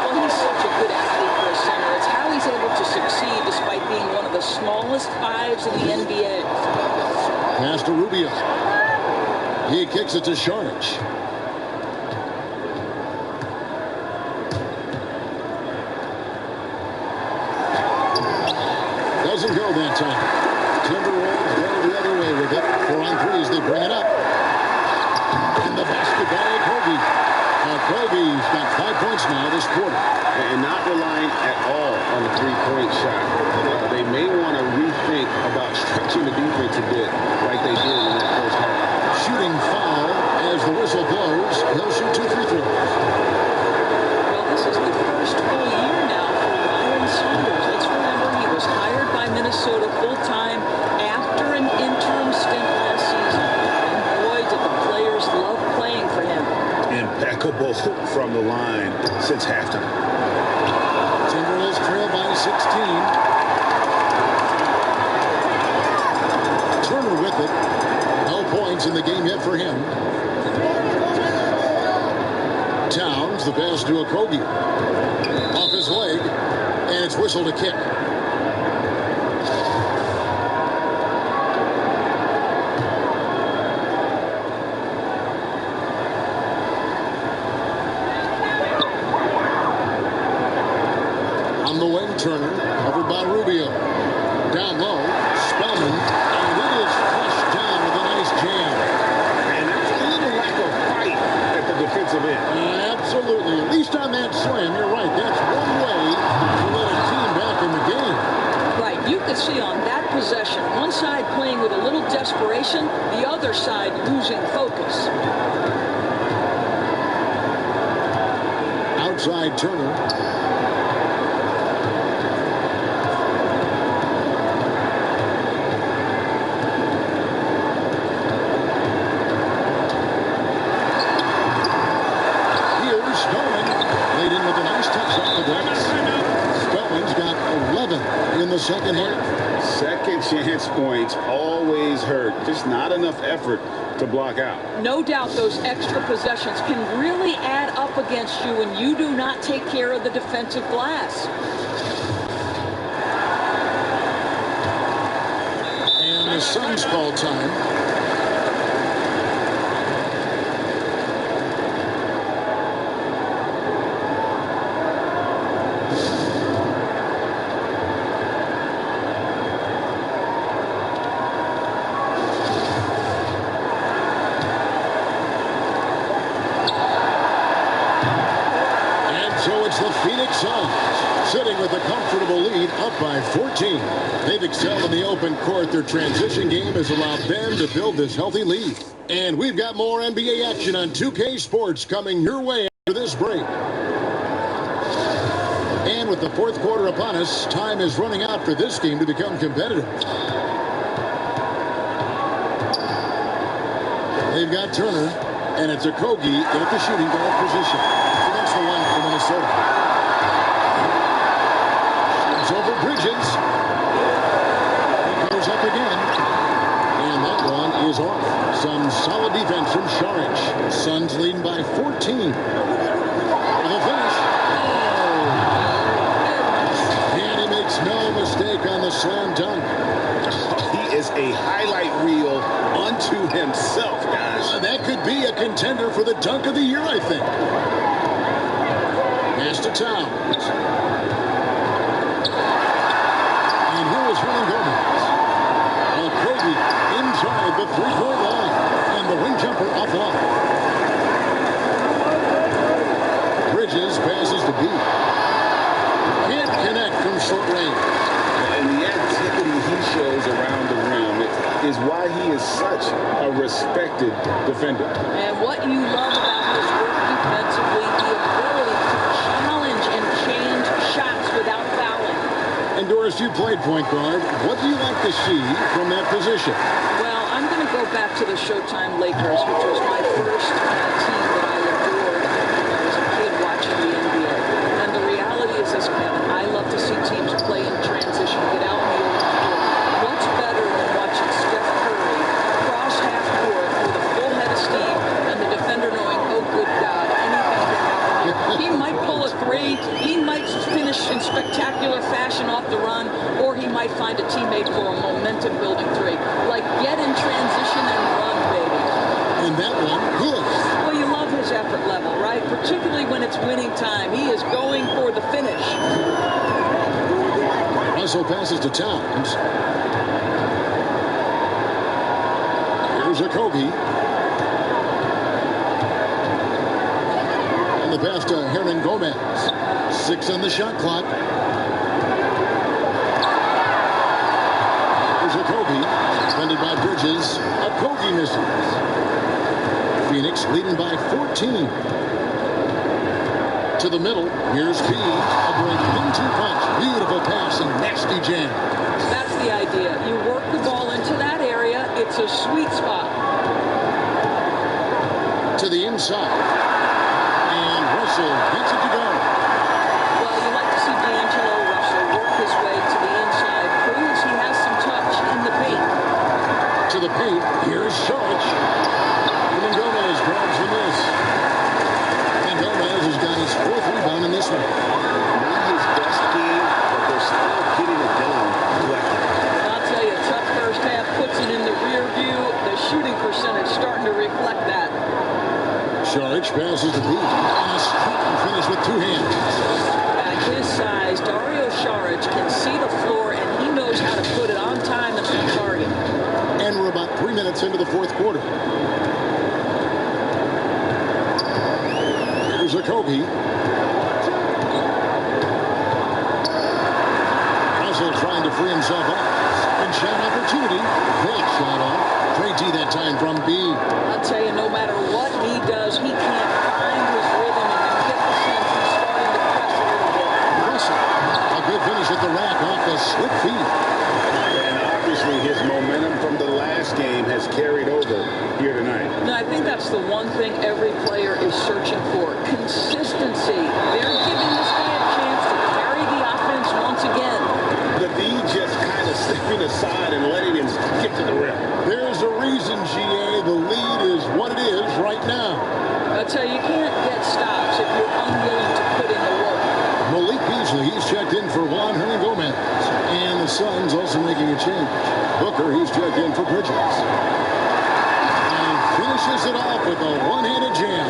Well, he's such a good athlete for a center. It's how he's able to succeed despite being one of the smallest fives in the NBA. Pass to Rubio. He kicks it to Šarić. Doesn't go that time. Timberwolves go the other way with it. 4 on 3s. They bring it up. And the basket by Kobe. Kobe's got 5 points now this quarter. And not relying at all on the three-point shot. They may want to rethink about stretching the defense a bit like they did in that first half. Shooting foul as the whistle blows. He'll shoot 2 free throws. Well, this is the first full year now for Ryan Saunders. Let's remember he was hired by Minnesota full-time after an interim stint last season. And boy, did the players love playing for him. Impeccable from the line since halftime. Timberwolves trail by 16. Turner with it. No points in the game yet for him. Towns, the pass to Okogie. Off his leg, and it's whistled a kick. On the wing, Turner, covered by Rubio. Down low, Spellman, and it is flushed down with a nice jam. And that's a little lack of fight at the defensive end. Absolutely. At least on that slam, you're right. That's one way to let a team back in the game. Right. You could see on that possession, one side playing with a little desperation, the other side losing focus. Outside Turner. In the second half. Second chance points always hurt. Just not enough effort to block out. No doubt those extra possessions can really add up against you when you do not take care of the defensive glass. And the Suns call time. Suns sitting with a comfortable lead, up by 14. They've excelled in the open court. Their transition game has allowed them to build this healthy lead. And we've got more NBA action on 2K Sports coming your way after this break. And with the fourth quarter upon us, time is running out for this game to become competitive. They've got Turner, and it's Okogie at the shooting guard position. So that's the line for Minnesota. Over Bridges. He goes up again. And that one is off. Some solid defense from Šarić. Suns leading by 14. For the finish. Oh. And he makes no mistake on the slam dunk. He is a highlight reel unto himself, guys. That could be a contender for the dunk of the year, I think. Pass to Towns. Long jumper offline. Bridges passes to B. Can't connect from short range. And the activity he shows around the rim is why he is such a respected defender. And what you love about his work defensively, the ability to challenge and change shots without fouling. And Doris, you played point guard. What do you like to see from that position? Well, I'm going to go back to the Showtime Lakers, which was my first team that I adored when I was a kid watching the NBA. And the reality is this, Kevin, I love to see teams play in transition, get out in the open floor. What's better than watching Steph Curry cross half court with a full head of steam and the defender knowing, oh, good God, anything can happen here. He might pull a three, he might finish in spectacular fashion off the run, or he might find a teammate for a momentum-building three. Like, get in transition and run, baby. And that one, good. Well, you love his effort level, right? Particularly when it's winning time. He is going for the finish. Russell passes to Towns. Here's Okogie. And the pass to Hernan Gomez. 6 on the shot clock. Here's Okogie. Defended by Bridges. Okogie misses. Phoenix leading by 14. To the middle. Here's B. A great 1-2 punch. Beautiful pass and nasty jam. That's the idea. You work the ball into that area. It's a sweet spot. To the inside. And Russell gets it to go. Well, you like to see D'Angelo Russell work his way to the inside. Proves he has some touch in the paint. To the paint. Here's Saric. And Gomez grabs the miss. And Gomez has got his 4th rebound in this one. Not his best game, but they're still getting it done collectively. I'll tell you, tough first half puts it in the rear view. The shooting percentage starting to reflect that. Saric passes to Beat. And a strong finish with 2 hands. At his size, Dario Saric can see the floor, and he knows how to put it on time and on target. And we're about 3 minutes into the 4th quarter. Here's Okogie. Russell trying to free himself up. And shot opportunity. Great shot off. Great D that time from B. I'll tell you, no matter what he does, he can't find his rhythm, and you get the sense he's starting to press a little bit. Russell, a good finish at the rack off the slip feed. And obviously his momentum from the last game has carried over here tonight. No, I think that's the one thing every player is searching for. Consistency. They're giving this guy a chance to carry the offense once again. The D just kind of stepping aside and letting him get to the rim. There's a reason, GA. The lead is what it is right now. I'll tell you, you can't get stops if you're unwilling to put in the work. Malik Beasley, he's checked in for Juan Hernan Gomez. And the Suns also making a change. Booker, he's checked in for Bridges. And finishes it off with a one-handed jam.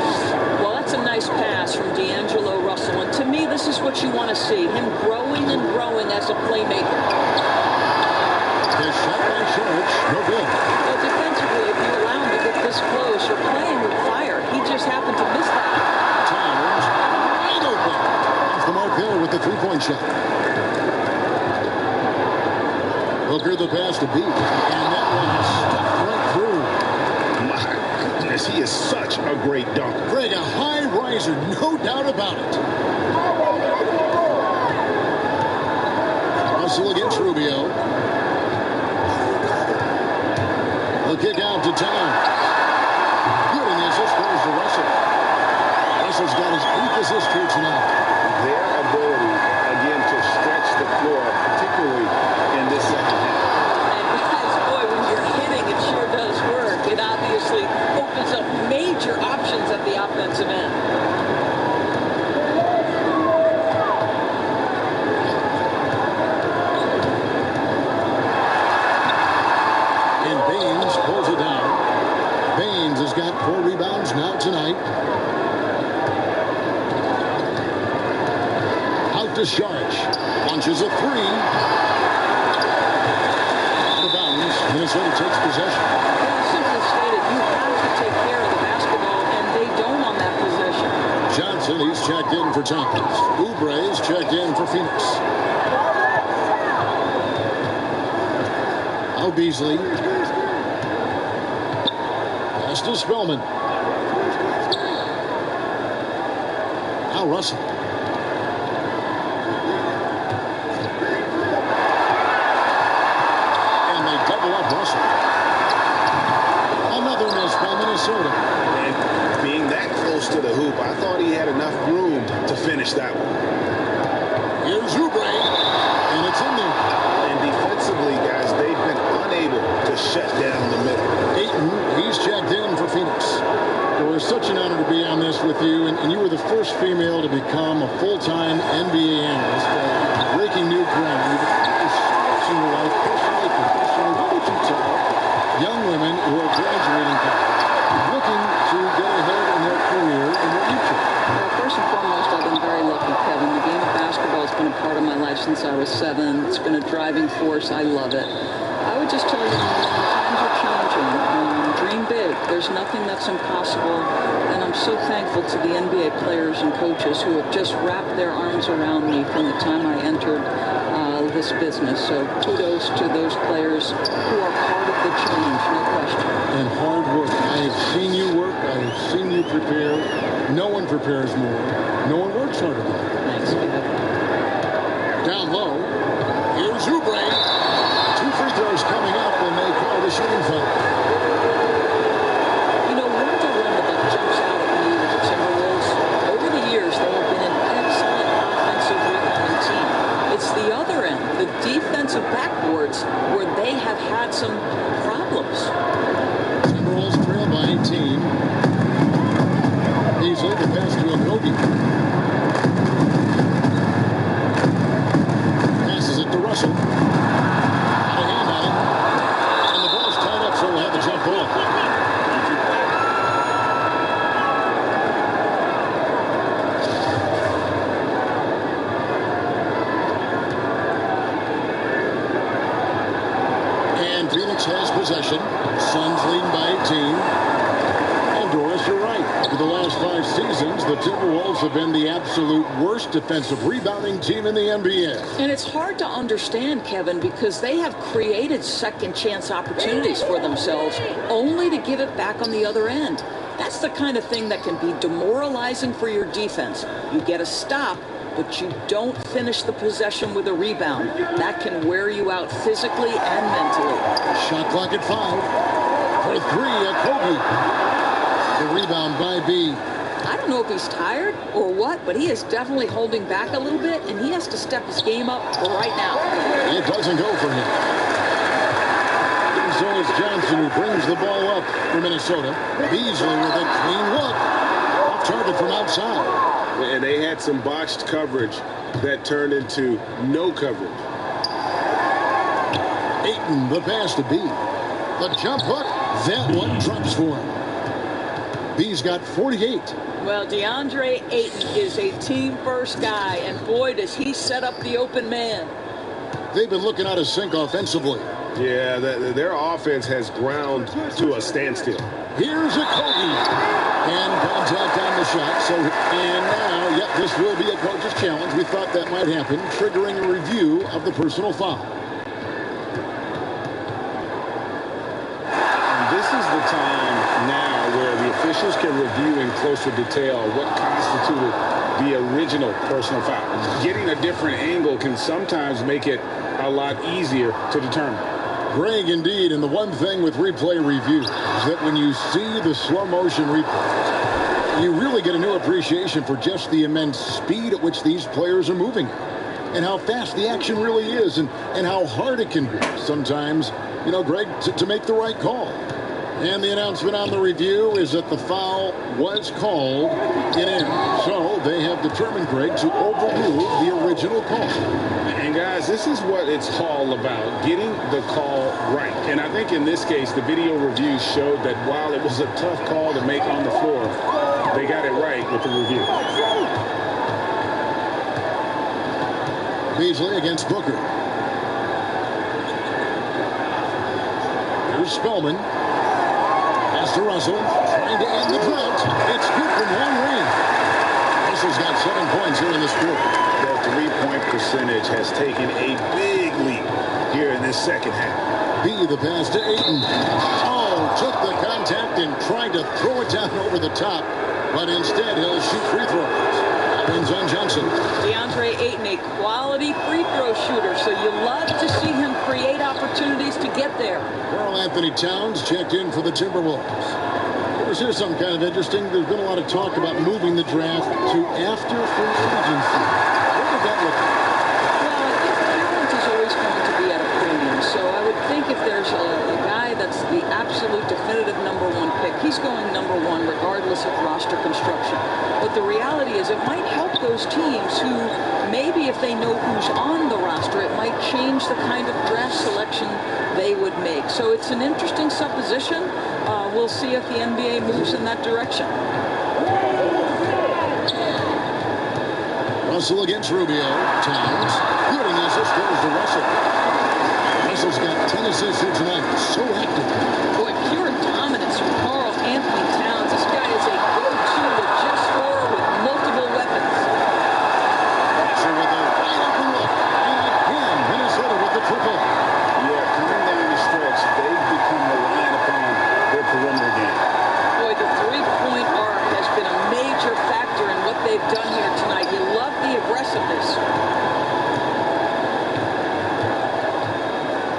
Well, that's a nice pass from D'Angelo Russell. And to me, this is what you want to see. Him growing and growing as a playmaker. The shot by Saric, no good. Well, defensively, if you allow him to get this close, you're playing with fire. He just happened to miss that. Towns, wide open. Off the mark there with the three-point shot. Booker the pass to Beat. And that one stuck right through. My goodness, he is such a great dunker. Greg, a high riser, no doubt about it. Russell against Rubio. The kick out to Towns. Good, and the assist goes to Russell. Russell's got his 8th assist here tonight. Their ability, again, to stretch the floor, particularly in this second half. And guys, boy, when you're hitting, it sure does work. It obviously opens up major options at the offensive end. And Baines pulls it down. Baines has got 4 rebounds now tonight. Out to Saric. Launches a 3. Out of bounds. Minnesota takes possession. Well, simply stated, you have to take Johnson, he's checked in for Tompkins. Oubre's checked in for Phoenix. Now Beasley. Pass to Spellman. Now Russell. And they double up Russell. Another miss by Minnesota. And being that close to the hoop, I thought he had enough room to finish that one. Here's Oubre, and it's in there. And defensively, guys, they've been unable to shut down the middle. Ayton, he's checked in for Phoenix. Well, it's such an honor to be on this with you, and you were the first female to become a full-time NBA analyst, breaking new ground. You've accomplished so much in your life, personally, professionally. What would you tell young women who are graduating college, looking to get ahead in their career in the future? Well, first and foremost, I've been very lucky, Kevin. The game of basketball has been a part of my life since I was 7. It's been a driving force. I love it. I would just tell you, times are changing. Dream big. There's nothing that's impossible. And I'm so thankful to the NBA players and coaches who have just wrapped their arms around me from the time I entered this business. So kudos to those players who are part of the change, no question. And hard work. I have seen you work. I have seen you prepare. No one prepares more. No one works harder than you. Thanks, Kevin. Down low. Here's Oubre. 2 free throws coming up when they call the shooting foul. You know, one dilemma that jumps out at me with the Timberwolves, over the years, they have been an excellent offensive rebounding team. It's the other end, the defensive backboards, where they have had some problems. Timberwolves trail by 18. Beasley, the pass to Okogie. Passes it to Russell. Got a hand on it. And the ball's tied up, so we'll have the jump ball. And Phoenix has possession. Suns leading by 18. And Doris, you're right. For the last 5 seasons, the Timberwolves have been the absolute worst defensive rebounding team in the NBA. And it's hard to understand, Kevin, because they have created second chance opportunities for themselves only to give it back on the other end. That's the kind of thing that can be demoralizing for your defense. You get a stop, but you don't finish the possession with a rebound. That can wear you out physically and mentally. Shot clock at 5. For 3, Okogie. The rebound by B. I don't know if he's tired or what, but he is definitely holding back a little bit, and he has to step his game up right now. It doesn't go for him. And so is Johnson, who brings the ball up for Minnesota. Beasley with a clean look. Off target from outside. And they had some botched coverage that turned into no coverage. Ayton, the pass to B. The jump hook. That one drops for him. B's got 48. Well, DeAndre Ayton is a team-first guy, and boy, does he set up the open man. They've been looking out of sync offensively. Yeah, their offense has ground to a standstill. Here's Okogie. And contact on the shot. So, and now, yep, this will be a coach's challenge. We thought that might happen, triggering a review of the personal foul. And this is the time now where the officials can review in closer detail what constituted the original personal foul. Getting a different angle can sometimes make it a lot easier to determine. Greg, indeed, and the one thing with replay review is that when you see the slow motion replays, you really get a new appreciation for just the immense speed at which these players are moving and how fast the action really is and how hard it can be sometimes, you know, Greg, to make the right call. And the announcement on the review is that the foul was called in error. So they have determined, Greg, to overrule the original call. And guys, this is what it's all about, getting the call right. And I think in this case, the video review showed that while it was a tough call to make on the floor, they got it right with the review. Beasley against Booker. Here's Spellman. Pass to Russell, trying to end the drought. It's good from long range. Russell's got 7 points here in this quarter. Their three-point percentage has taken a big leap here in this second half. B, the pass to Ayton. Oh, took the contact and tried to throw it down over the top, but instead he'll shoot free throws. Ends on Johnson. DeAndre Ayton, a quality free throw shooter, so you love to see him create opportunities to get there. Karl Anthony Towns checked in for the Timberwolves. Here's something kind of interesting. There's been a lot of talk about moving the draft to after free agency. What would that look like? Well, I think talent is always going to be at a premium. So I would think if there's a guy that's the absolute definitive number 1 pick, he's going number 1 regardless of roster construction. But the reality is it might help those teams who maybe if they know who's on the roster, it might change the kind of draft selection they would make. So it's an interesting supposition. We'll see if the NBA moves in that direction. Russell against Rubio. Towns. Good, and the assist goes to Russell. Russell's got 10 assists here tonight. So active. Boy, pure dominance from Karl Anthony Towns. This guy is a go-to legit scorer with multiple weapons. Russell with a wide open look. And again, Minnesota with the triple. Yeah, coming down the stretch, they've become reliant upon their perimeter game. Boy, the three-point arc has been a major factor in what they've done here tonight. You love the aggressiveness.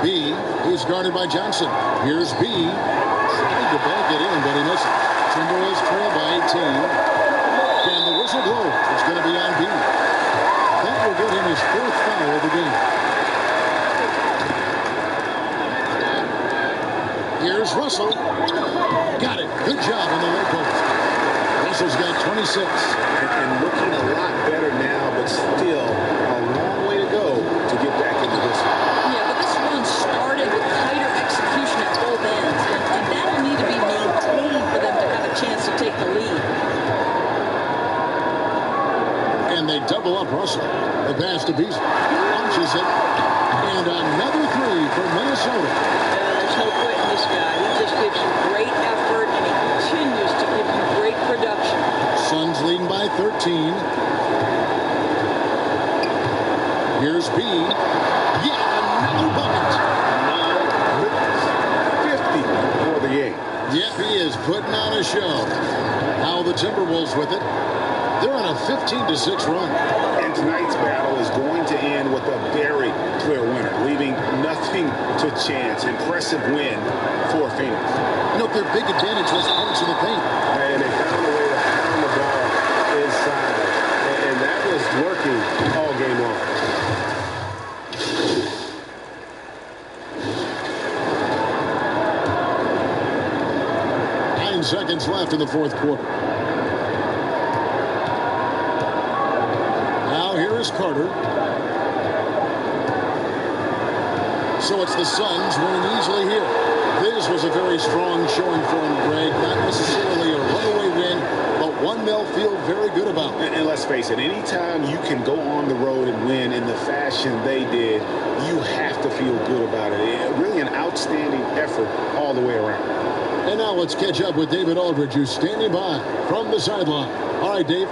B is guarded by Johnson. Here's B. Trying to bank it in, but he misses. Timberwolves trail by 18. And the whistle blows. It's going to be on B. That will get him his 4th foul of the game. Here's Russell. Got it. Good job on the low post. Russell's got 26. And looking a lot better now, but still a long way to go to get back into this one. Yeah, but this run started with tighter execution at both ends, and that'll need to be maintained for them to have a chance to take the lead. And they double up Russell. The pass to Beasley. Launches it. And another 3 for Minnesota. There's no quitting this guy. He just gives you great effort, and he continues to give you great production. Suns leading by 13. Here's B. Yeah, another bucket. 50 for the game. Yep, he is putting on a show. Now the Timberwolves with it. They're on a 15-6 run. And tonight's battle is going to end with a very clear winner, leaving nothing to chance. Impressive win for Phoenix. You know, their big advantage was parts of the paint. And they found a way to pound the ball inside. And that was working all game long. Seconds left in the 4th quarter. Now here is Carter. So it's the Suns winning easily here. This was a very strong showing for them, Greg. Not necessarily a runaway win, but one they'll feel very good about. And let's face it, anytime you can go on the road and win in the fashion they did, you have to feel good about it. Really an outstanding effort all the way around. And now let's catch up with David Aldridge, who's standing by from the sideline. All right, Dave.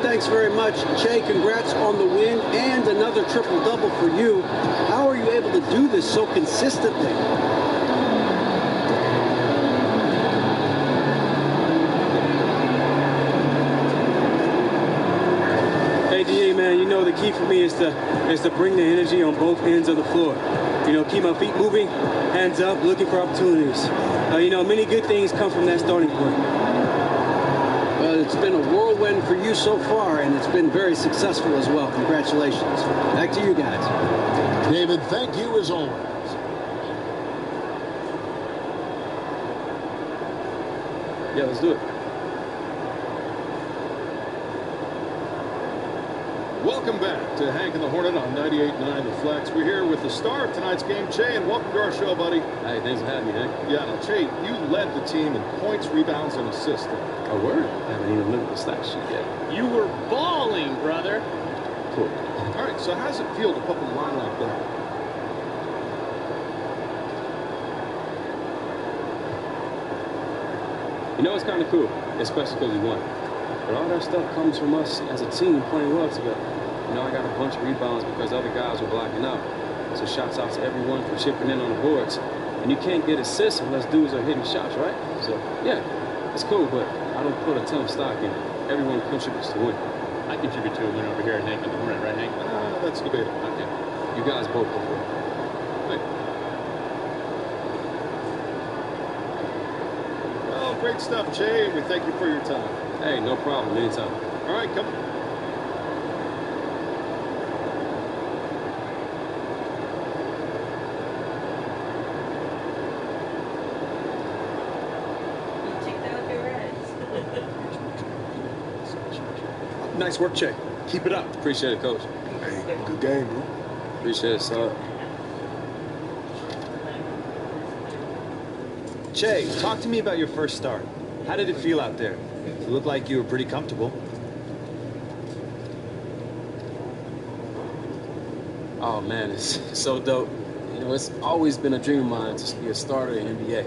Thanks very much, Jay. Congrats on the win and another triple-double for you. How are you able to do this so consistently? Hey, DA, man, you know the key for me is to bring the energy on both ends of the floor. You know, keep my feet moving, hands up, looking for opportunities. You know, many good things come from that starting point. It's been a whirlwind for you so far, and it's been very successful as well. Congratulations. Back to you guys. David, thank you as always. Yeah, let's do it. Welcome back. back to Hank and the Hornet on 98.9 The Flex. We're here with the star of tonight's game, Che, and welcome to our show, buddy. Hey, thanks for having me, Hank. Yeah, now, Che, you led the team in points, rebounds, and assists. A word? I haven't even looked at the stat sheet yet. You were balling, brother. Cool. All right, so how does it feel to put the line like that? You know, it's kind of cool, especially because we won. But all that stuff comes from us as a team playing well together. You know, I got a bunch of rebounds because other guys were blocking out. So shouts out to everyone for chipping in on the boards. And you can't get assists unless dudes are hitting shots, right? So, yeah, it's cool, but I don't put a ton of stock in it. Everyone contributes to win. I contribute to a win over here at Hank and the Hornet, right, Hank? That's debatable. Okay. You guys both go for it. Well, great stuff, Che. We thank you for your time. Hey, no problem. Anytime. All right, come on. Nice work, Che. Keep it up. Appreciate it, Coach. Hey, good game, bro. Appreciate it, son. Che, talk to me about your first start. How did it feel out there? It looked like you were pretty comfortable. Oh, man, it's so dope. You know, it's always been a dream of mine to be a starter in the NBA.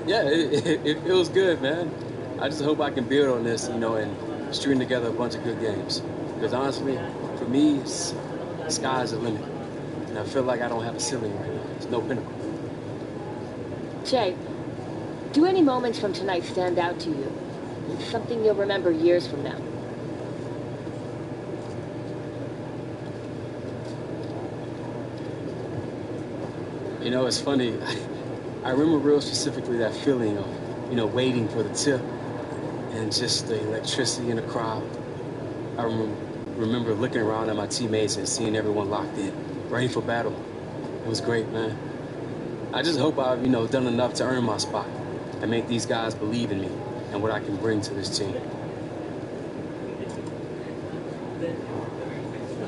Yeah, it feels good, man. I just hope I can build on this, you know, and string together a bunch of good games. Because honestly, for me, the sky's the limit. And I feel like I don't have a ceiling right now. There's no pinnacle. Che, do any moments from tonight stand out to you? Something you'll remember years from now? You know, it's funny. I remember real specifically that feeling of, you know, waiting for the tip and just the electricity in the crowd. I remember looking around at my teammates and seeing everyone locked in, ready for battle. It was great, man. I just hope I've, you know, done enough to earn my spot and make these guys believe in me and what I can bring to this team.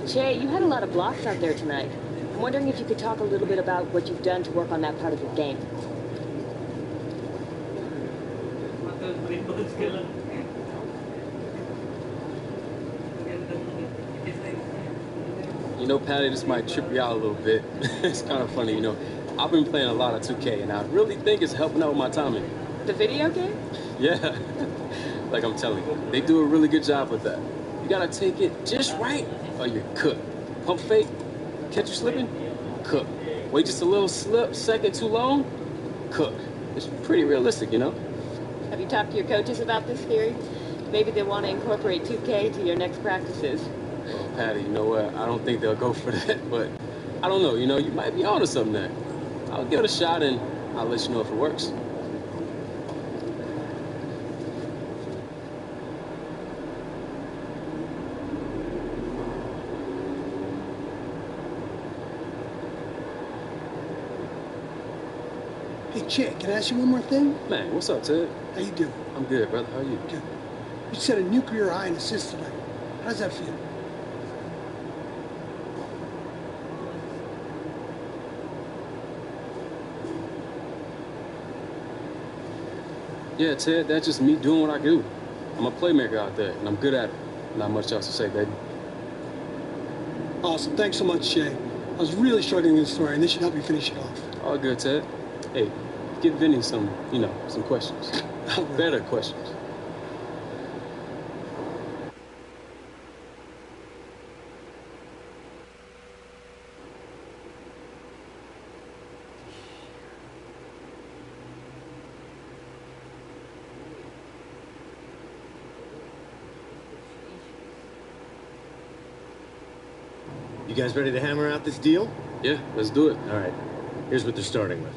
Che, you had a lot of blocks out there tonight. I'm wondering if you could talk a little bit about what you've done to work on that part of your game. You know, Patty, this might trip you out a little bit. It's kind of funny, you know. I've been playing a lot of 2K, and I really think it's helping out with my timing. The video game? Yeah. Like I'm telling you, they do a really good job with that. You gotta take it just right, or you're cooked. Pump fake, catch you slipping, cook. Wait just a little second too long, cook. It's pretty realistic, you know? Have you talked to your coaches about this theory? Maybe they want to incorporate 2K to your next practices. Well, Patty, you know what? I don't think they'll go for that, but I don't know. You know, you might be onto something there. I'll give it a shot, and I'll let you know if it works. Hey, Che, can I ask you one more thing? Man, what's up, Ted? How you doing? I'm good, brother. How are you? Good. You set a new career high in assists tonight. How does that feel? Yeah, Ted, that's just me doing what I do. I'm a playmaker out there, and I'm good at it. Not much else to say, baby. Awesome. Thanks so much, Che. I was really struggling with this story, and this should help you finish it off. All good, Ted. Hey, give Vinny some, you know, some questions. Better questions. You guys ready to hammer out this deal? Yeah, let's do it. All right. Here's what they're starting with.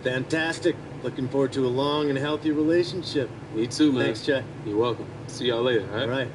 Fantastic. Looking forward to a long and healthy relationship. Me too, man. Thanks, Jay. You're welcome. See y'all later, all right? All right.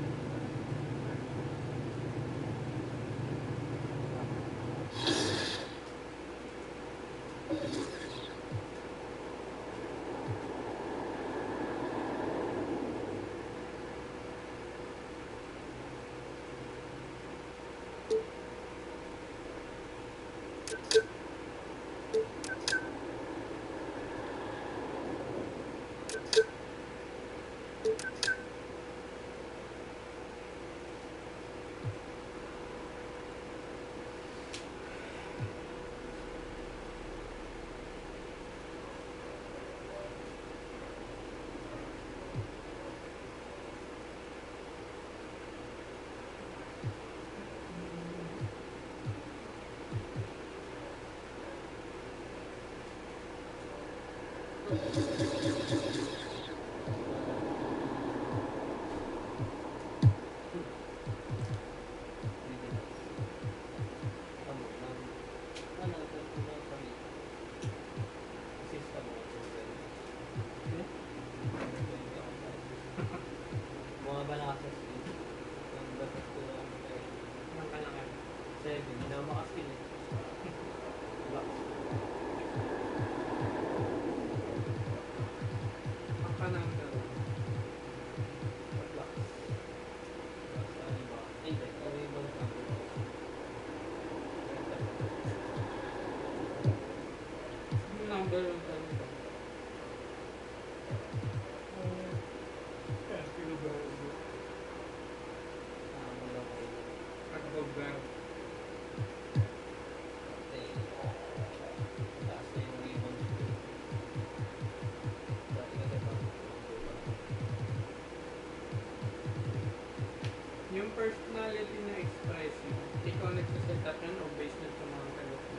Yung personality na expressive, ikaw nagsaset up yan o based na sa mga kalot mo?